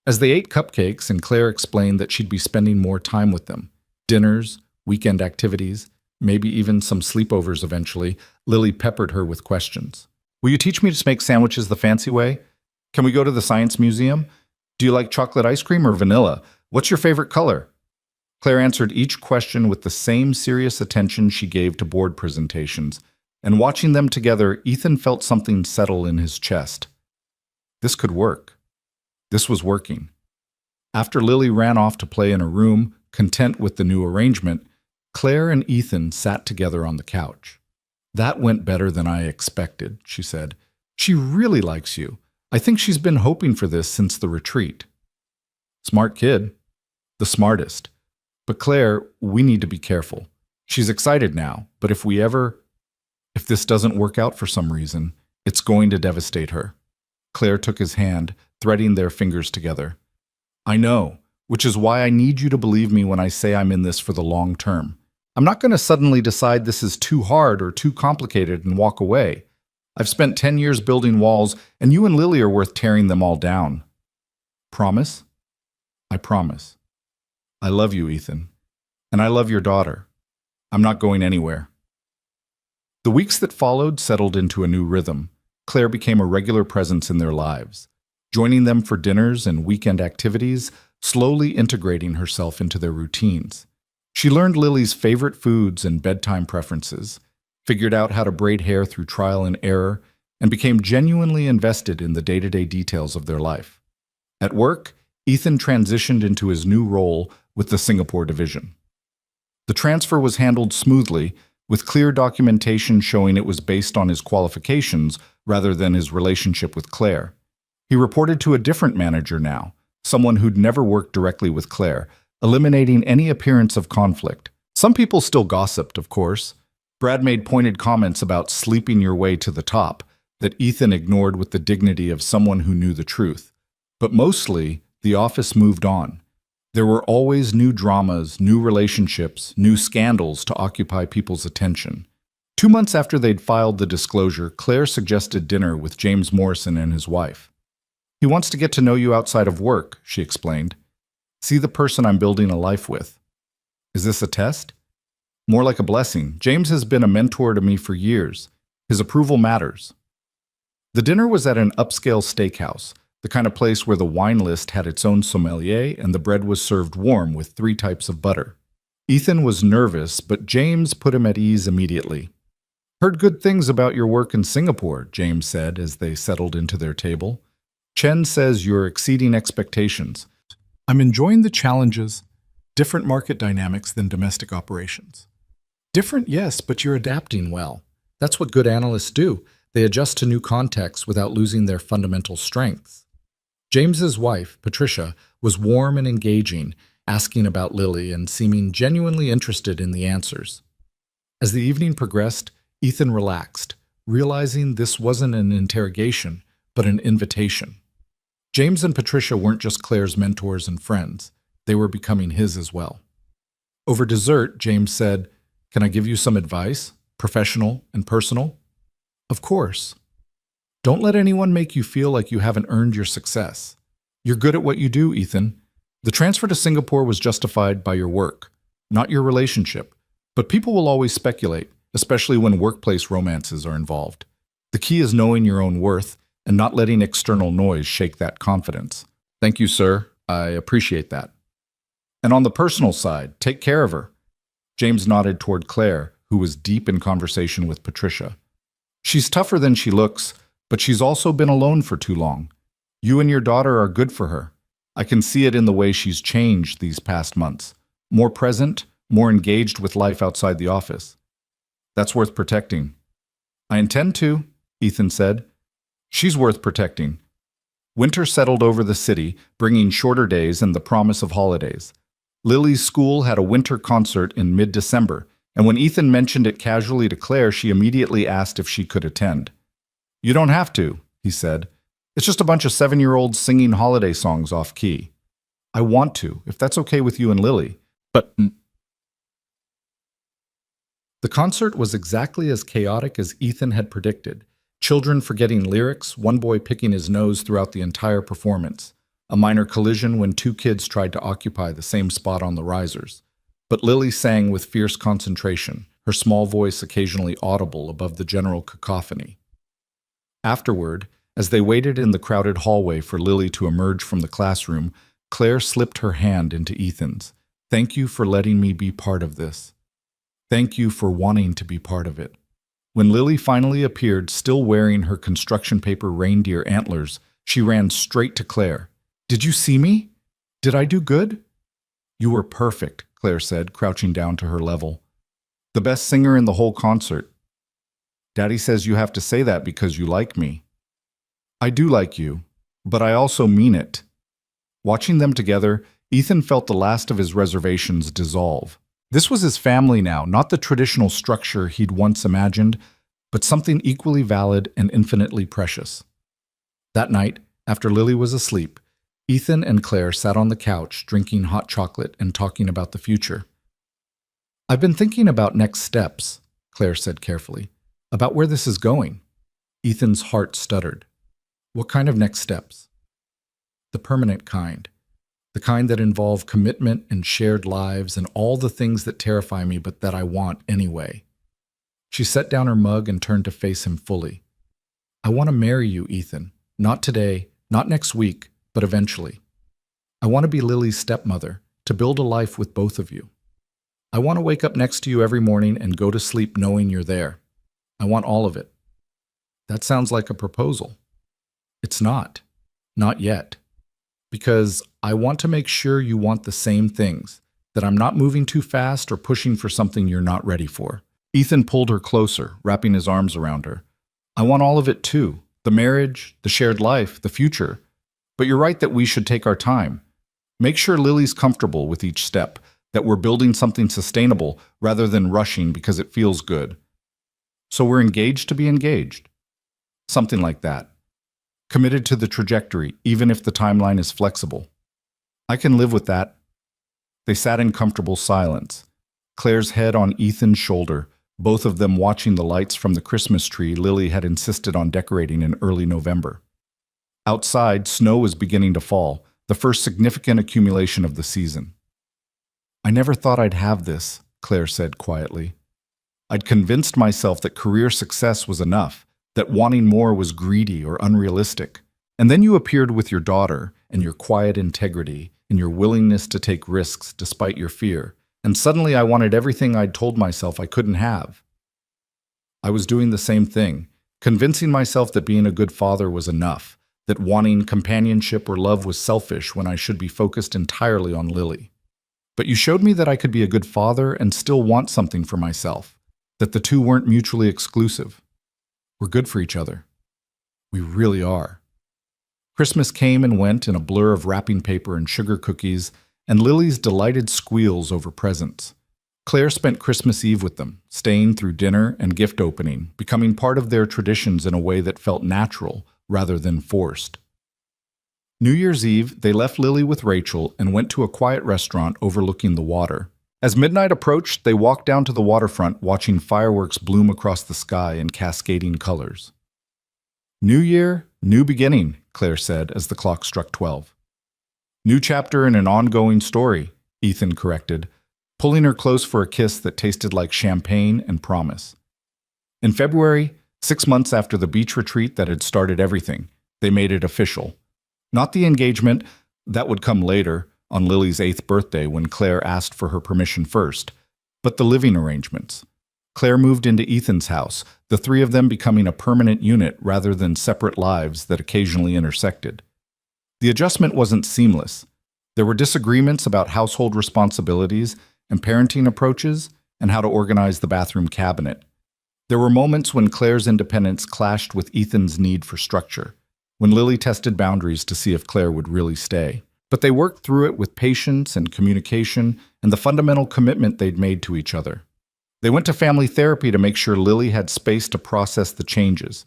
As they ate cupcakes and Claire explained that she'd be spending more time with them, dinners, weekend activities, maybe even some sleepovers eventually, Lily peppered her with questions. Will you teach me to make sandwiches the fancy way? Can we go to the science museum? Do you like chocolate ice cream or vanilla? What's your favorite color? Claire answered each question with the same serious attention she gave to board presentations, and watching them together, Ethan felt something settle in his chest. This could work. This was working. After Lily ran off to play in a room, content with the new arrangement, Claire and Ethan sat together on the couch. That went better than I expected, she said. She really likes you. I think she's been hoping for this since the retreat. Smart kid. The smartest. But Claire, we need to be careful. She's excited now, but if this doesn't work out for some reason, it's going to devastate her. Claire took his hand, threading their fingers together. I know, which is why I need you to believe me when I say I'm in this for the long term. I'm not going to suddenly decide this is too hard or too complicated and walk away. I've spent 10 years building walls, and you and Lily are worth tearing them all down. Promise? I promise. I love you, Ethan. And I love your daughter. I'm not going anywhere. The weeks that followed settled into a new rhythm. Claire became a regular presence in their lives, joining them for dinners and weekend activities, slowly integrating herself into their routines. She learned Lily's favorite foods and bedtime preferences, figured out how to braid hair through trial and error, and became genuinely invested in the day-to-day details of their life. At work, Ethan transitioned into his new role with the Singapore division. The transfer was handled smoothly, with clear documentation showing it was based on his qualifications rather than his relationship with Claire. He reported to a different manager now, someone who'd never worked directly with Claire, eliminating any appearance of conflict. Some people still gossiped, of course. Brad made pointed comments about sleeping your way to the top that Ethan ignored with the dignity of someone who knew the truth. But mostly, the office moved on. There were always new dramas, new relationships, new scandals to occupy people's attention. 2 months after they'd filed the disclosure, Claire suggested dinner with James Morrison and his wife. "He wants to get to know you outside of work," she explained. "See the person I'm building a life with." "Is this a test?" "More like a blessing. James has been a mentor to me for years. His approval matters." The dinner was at an upscale steakhouse, the kind of place where the wine list had its own sommelier and the bread was served warm with 3 types of butter. Ethan was nervous, but James put him at ease immediately. "Heard good things about your work in Singapore," James said as they settled into their table. "Chen says you're exceeding expectations. I'm enjoying the challenges. Different market dynamics than domestic operations." "Different, yes, but you're adapting well. That's what good analysts do. They adjust to new contexts without losing their fundamental strengths." James's wife, Patricia, was warm and engaging, asking about Lily and seeming genuinely interested in the answers. As the evening progressed, Ethan relaxed, realizing this wasn't an interrogation, but an invitation. James and Patricia weren't just Claire's mentors and friends. They were becoming his as well. Over dessert, James said, "Can I give you some advice, professional and personal?" "Of course." "Don't let anyone make you feel like you haven't earned your success. You're good at what you do, Ethan. The transfer to Singapore was justified by your work, not your relationship. But people will always speculate, especially when workplace romances are involved. The key is knowing your own worth and not letting external noise shake that confidence." "Thank you, sir. I appreciate that." "And on the personal side, take care of her." James nodded toward Claire, who was deep in conversation with Patricia. "She's tougher than she looks, but she's also been alone for too long. You and your daughter are good for her. I can see it in the way she's changed these past months. More present, more engaged with life outside the office. That's worth protecting." "I intend to," Ethan said. "She's worth protecting." Winter settled over the city, bringing shorter days and the promise of holidays. Lily's school had a winter concert in mid-December, and when Ethan mentioned it casually to Claire, she immediately asked if she could attend. "You don't have to," he said. "It's just a bunch of 7-year-olds singing holiday songs off-key." "I want to, if that's okay with you and Lily." "But..." The concert was exactly as chaotic as Ethan had predicted. Children forgetting lyrics, one boy picking his nose throughout the entire performance, a minor collision when 2 kids tried to occupy the same spot on the risers. But Lily sang with fierce concentration, her small voice occasionally audible above the general cacophony. Afterward, as they waited in the crowded hallway for Lily to emerge from the classroom, Claire slipped her hand into Ethan's. "Thank you for letting me be part of this. Thank you for wanting to be part of it." When Lily finally appeared, still wearing her construction paper reindeer antlers, she ran straight to Claire. "Did you see me? Did I do good?" "You were perfect," Claire said, crouching down to her level. "The best singer in the whole concert." "Daddy says you have to say that because you like me." "I do like you, but I also mean it." Watching them together, Ethan felt the last of his reservations dissolve. This was his family now, not the traditional structure he'd once imagined, but something equally valid and infinitely precious. That night, after Lily was asleep, Ethan and Claire sat on the couch drinking hot chocolate and talking about the future. "I've been thinking about next steps," Claire said carefully, "about where this is going." Ethan's heart stuttered. "What kind of next steps?" "The permanent kind. The kind that involve commitment and shared lives and all the things that terrify me but that I want anyway." She set down her mug and turned to face him fully. I want to marry you, Ethan. Not today, not next week, but eventually. I want to be Lily's stepmother, to build a life with both of you. I want to wake up next to you every morning and go to sleep knowing you're there. I want all of it. That sounds like a proposal. It's not. Not yet. Because I want to make sure you want the same things, that I'm not moving too fast or pushing for something you're not ready for. Ethan pulled her closer, wrapping his arms around her. I want all of it too. The marriage, the shared life, the future. But you're right that we should take our time. Make sure Lily's comfortable with each step, that we're building something sustainable rather than rushing because it feels good. So we're engaged to be engaged. Something like that. Committed to the trajectory, even if the timeline is flexible. I can live with that. They sat in comfortable silence, Claire's head on Ethan's shoulder, both of them watching the lights from the Christmas tree Lily had insisted on decorating in early November. Outside, snow was beginning to fall, the first significant accumulation of the season. I never thought I'd have this, Claire said quietly. I'd convinced myself that career success was enough, that wanting more was greedy or unrealistic. And then you appeared with your daughter and your quiet integrity and your willingness to take risks despite your fear. And suddenly I wanted everything I'd told myself I couldn't have. I was doing the same thing, convincing myself that being a good father was enough, that wanting companionship or love was selfish when I should be focused entirely on Lily. But you showed me that I could be a good father and still want something for myself, that the two weren't mutually exclusive. We're good for each other. We really are. Christmas came and went in a blur of wrapping paper and sugar cookies, and Lily's delighted squeals over presents. Claire spent Christmas Eve with them, staying through dinner and gift opening, becoming part of their traditions in a way that felt natural rather than forced. New Year's Eve, they left Lily with Rachel and went to a quiet restaurant overlooking the water. As midnight approached, they walked down to the waterfront, watching fireworks bloom across the sky in cascading colors. New year, new beginning, Claire said as the clock struck 12. New chapter in an ongoing story, Ethan corrected, pulling her close for a kiss that tasted like champagne and promise. In February, 6 months after the beach retreat that had started everything, they made it official. Not the engagement, that would come later, on Lily's 8th birthday when Claire asked for her permission first, but the living arrangements. Claire moved into Ethan's house, the three of them becoming a permanent unit rather than separate lives that occasionally intersected. The adjustment wasn't seamless. There were disagreements about household responsibilities and parenting approaches and how to organize the bathroom cabinet. There were moments when Claire's independence clashed with Ethan's need for structure, when Lily tested boundaries to see if Claire would really stay. But they worked through it with patience and communication and the fundamental commitment they'd made to each other. They went to family therapy to make sure Lily had space to process the changes.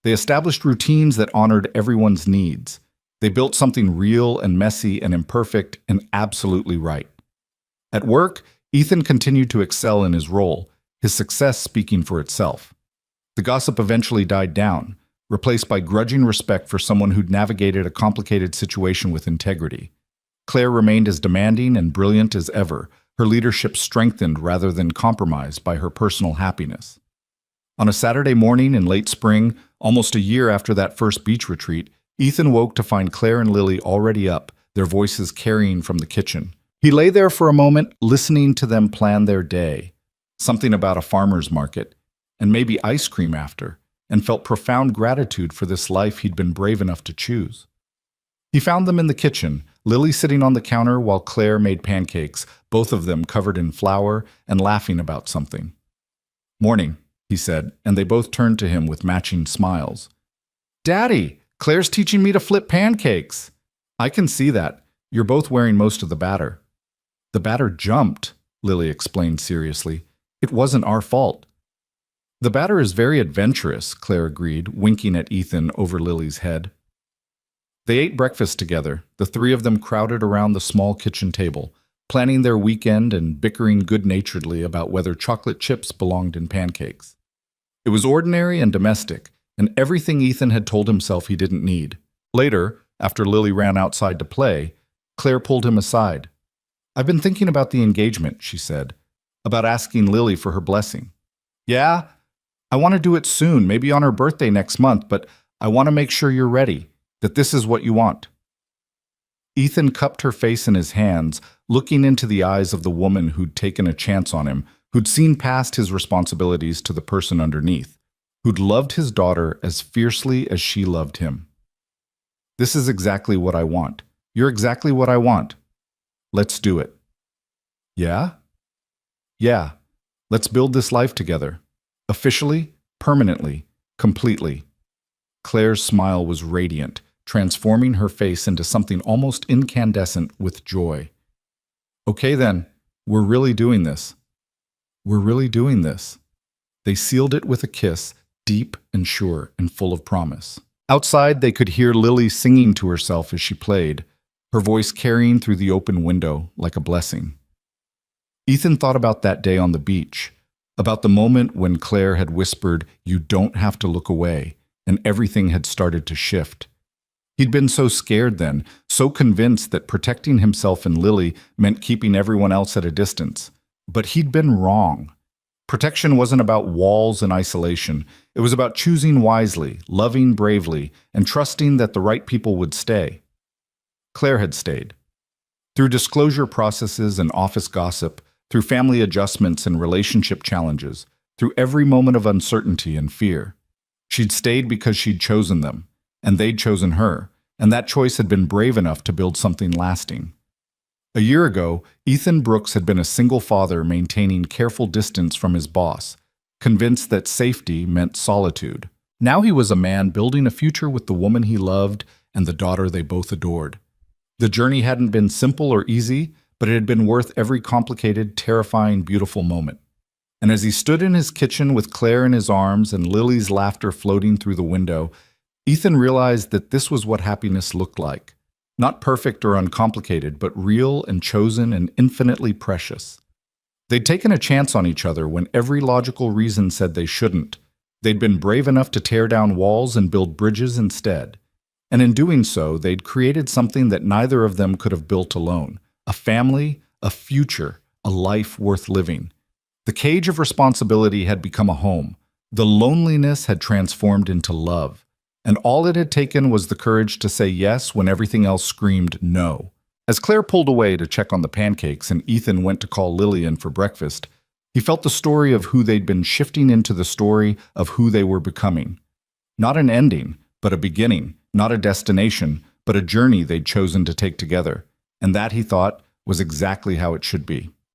They established routines that honored everyone's needs. They built something real and messy and imperfect and absolutely right. At work, Ethan continued to excel in his role, his success speaking for itself. The gossip eventually died down, replaced by grudging respect for someone who'd navigated a complicated situation with integrity. Claire remained as demanding and brilliant as ever, her leadership strengthened rather than compromised by her personal happiness. On a Saturday morning in late spring, almost a year after that first beach retreat, Ethan woke to find Claire and Lily already up, their voices carrying from the kitchen. He lay there for a moment, listening to them plan their day, something about a farmer's market, and maybe ice cream after, and felt profound gratitude for this life he'd been brave enough to choose. He found them in the kitchen, Lily sitting on the counter while Claire made pancakes, both of them covered in flour and laughing about something. "Morning," he said, and they both turned to him with matching smiles. "Daddy, Claire's teaching me to flip pancakes." "I can see that. You're both wearing most of the batter." "The batter jumped," Lily explained seriously. "It wasn't our fault." "The batter is very adventurous," Claire agreed, winking at Ethan over Lily's head. They ate breakfast together, the three of them crowded around the small kitchen table, planning their weekend and bickering good-naturedly about whether chocolate chips belonged in pancakes. It was ordinary and domestic, and everything Ethan had told himself he didn't need. Later, after Lily ran outside to play, Claire pulled him aside. "I've been thinking about the engagement," she said, "about asking Lily for her blessing." "Yeah? I want to do it soon, maybe on her birthday next month, but I want to make sure you're ready, that this is what you want." Ethan cupped her face in his hands, looking into the eyes of the woman who'd taken a chance on him, who'd seen past his responsibilities to the person underneath, who'd loved his daughter as fiercely as she loved him. "This is exactly what I want. You're exactly what I want. Let's do it." "Yeah? Yeah. Let's build this life together. Officially, permanently, completely." Claire's smile was radiant, transforming her face into something almost incandescent with joy. "Okay then, we're really doing this. We're really doing this." They sealed it with a kiss, deep and sure and full of promise. Outside, they could hear Lily singing to herself as she played, her voice carrying through the open window like a blessing. Ethan thought about that day on the beach, about the moment when Claire had whispered, "You don't have to look away," and everything had started to shift. He'd been so scared then, so convinced that protecting himself and Lily meant keeping everyone else at a distance. But he'd been wrong. Protection wasn't about walls and isolation. It was about choosing wisely, loving bravely, and trusting that the right people would stay. Claire had stayed. Through disclosure processes and office gossip, through family adjustments and relationship challenges, through every moment of uncertainty and fear. She'd stayed because she'd chosen them, and they'd chosen her, and that choice had been brave enough to build something lasting. A year ago, Ethan Brooks had been a single father maintaining careful distance from his boss, convinced that safety meant solitude. Now he was a man building a future with the woman he loved and the daughter they both adored. The journey hadn't been simple or easy, but it had been worth every complicated, terrifying, beautiful moment. And as he stood in his kitchen with Claire in his arms and Lily's laughter floating through the window, Ethan realized that this was what happiness looked like. Not perfect or uncomplicated, but real and chosen and infinitely precious. They'd taken a chance on each other when every logical reason said they shouldn't. They'd been brave enough to tear down walls and build bridges instead. And in doing so, they'd created something that neither of them could have built alone. A family, a future, a life worth living. The cage of responsibility had become a home. The loneliness had transformed into love. And all it had taken was the courage to say yes when everything else screamed no. As Claire pulled away to check on the pancakes and Ethan went to call Lily in for breakfast, he felt the story of who they'd been shifting into the story of who they were becoming. Not an ending, but a beginning. Not a destination, but a journey they'd chosen to take together. And that, he thought, was exactly how it should be.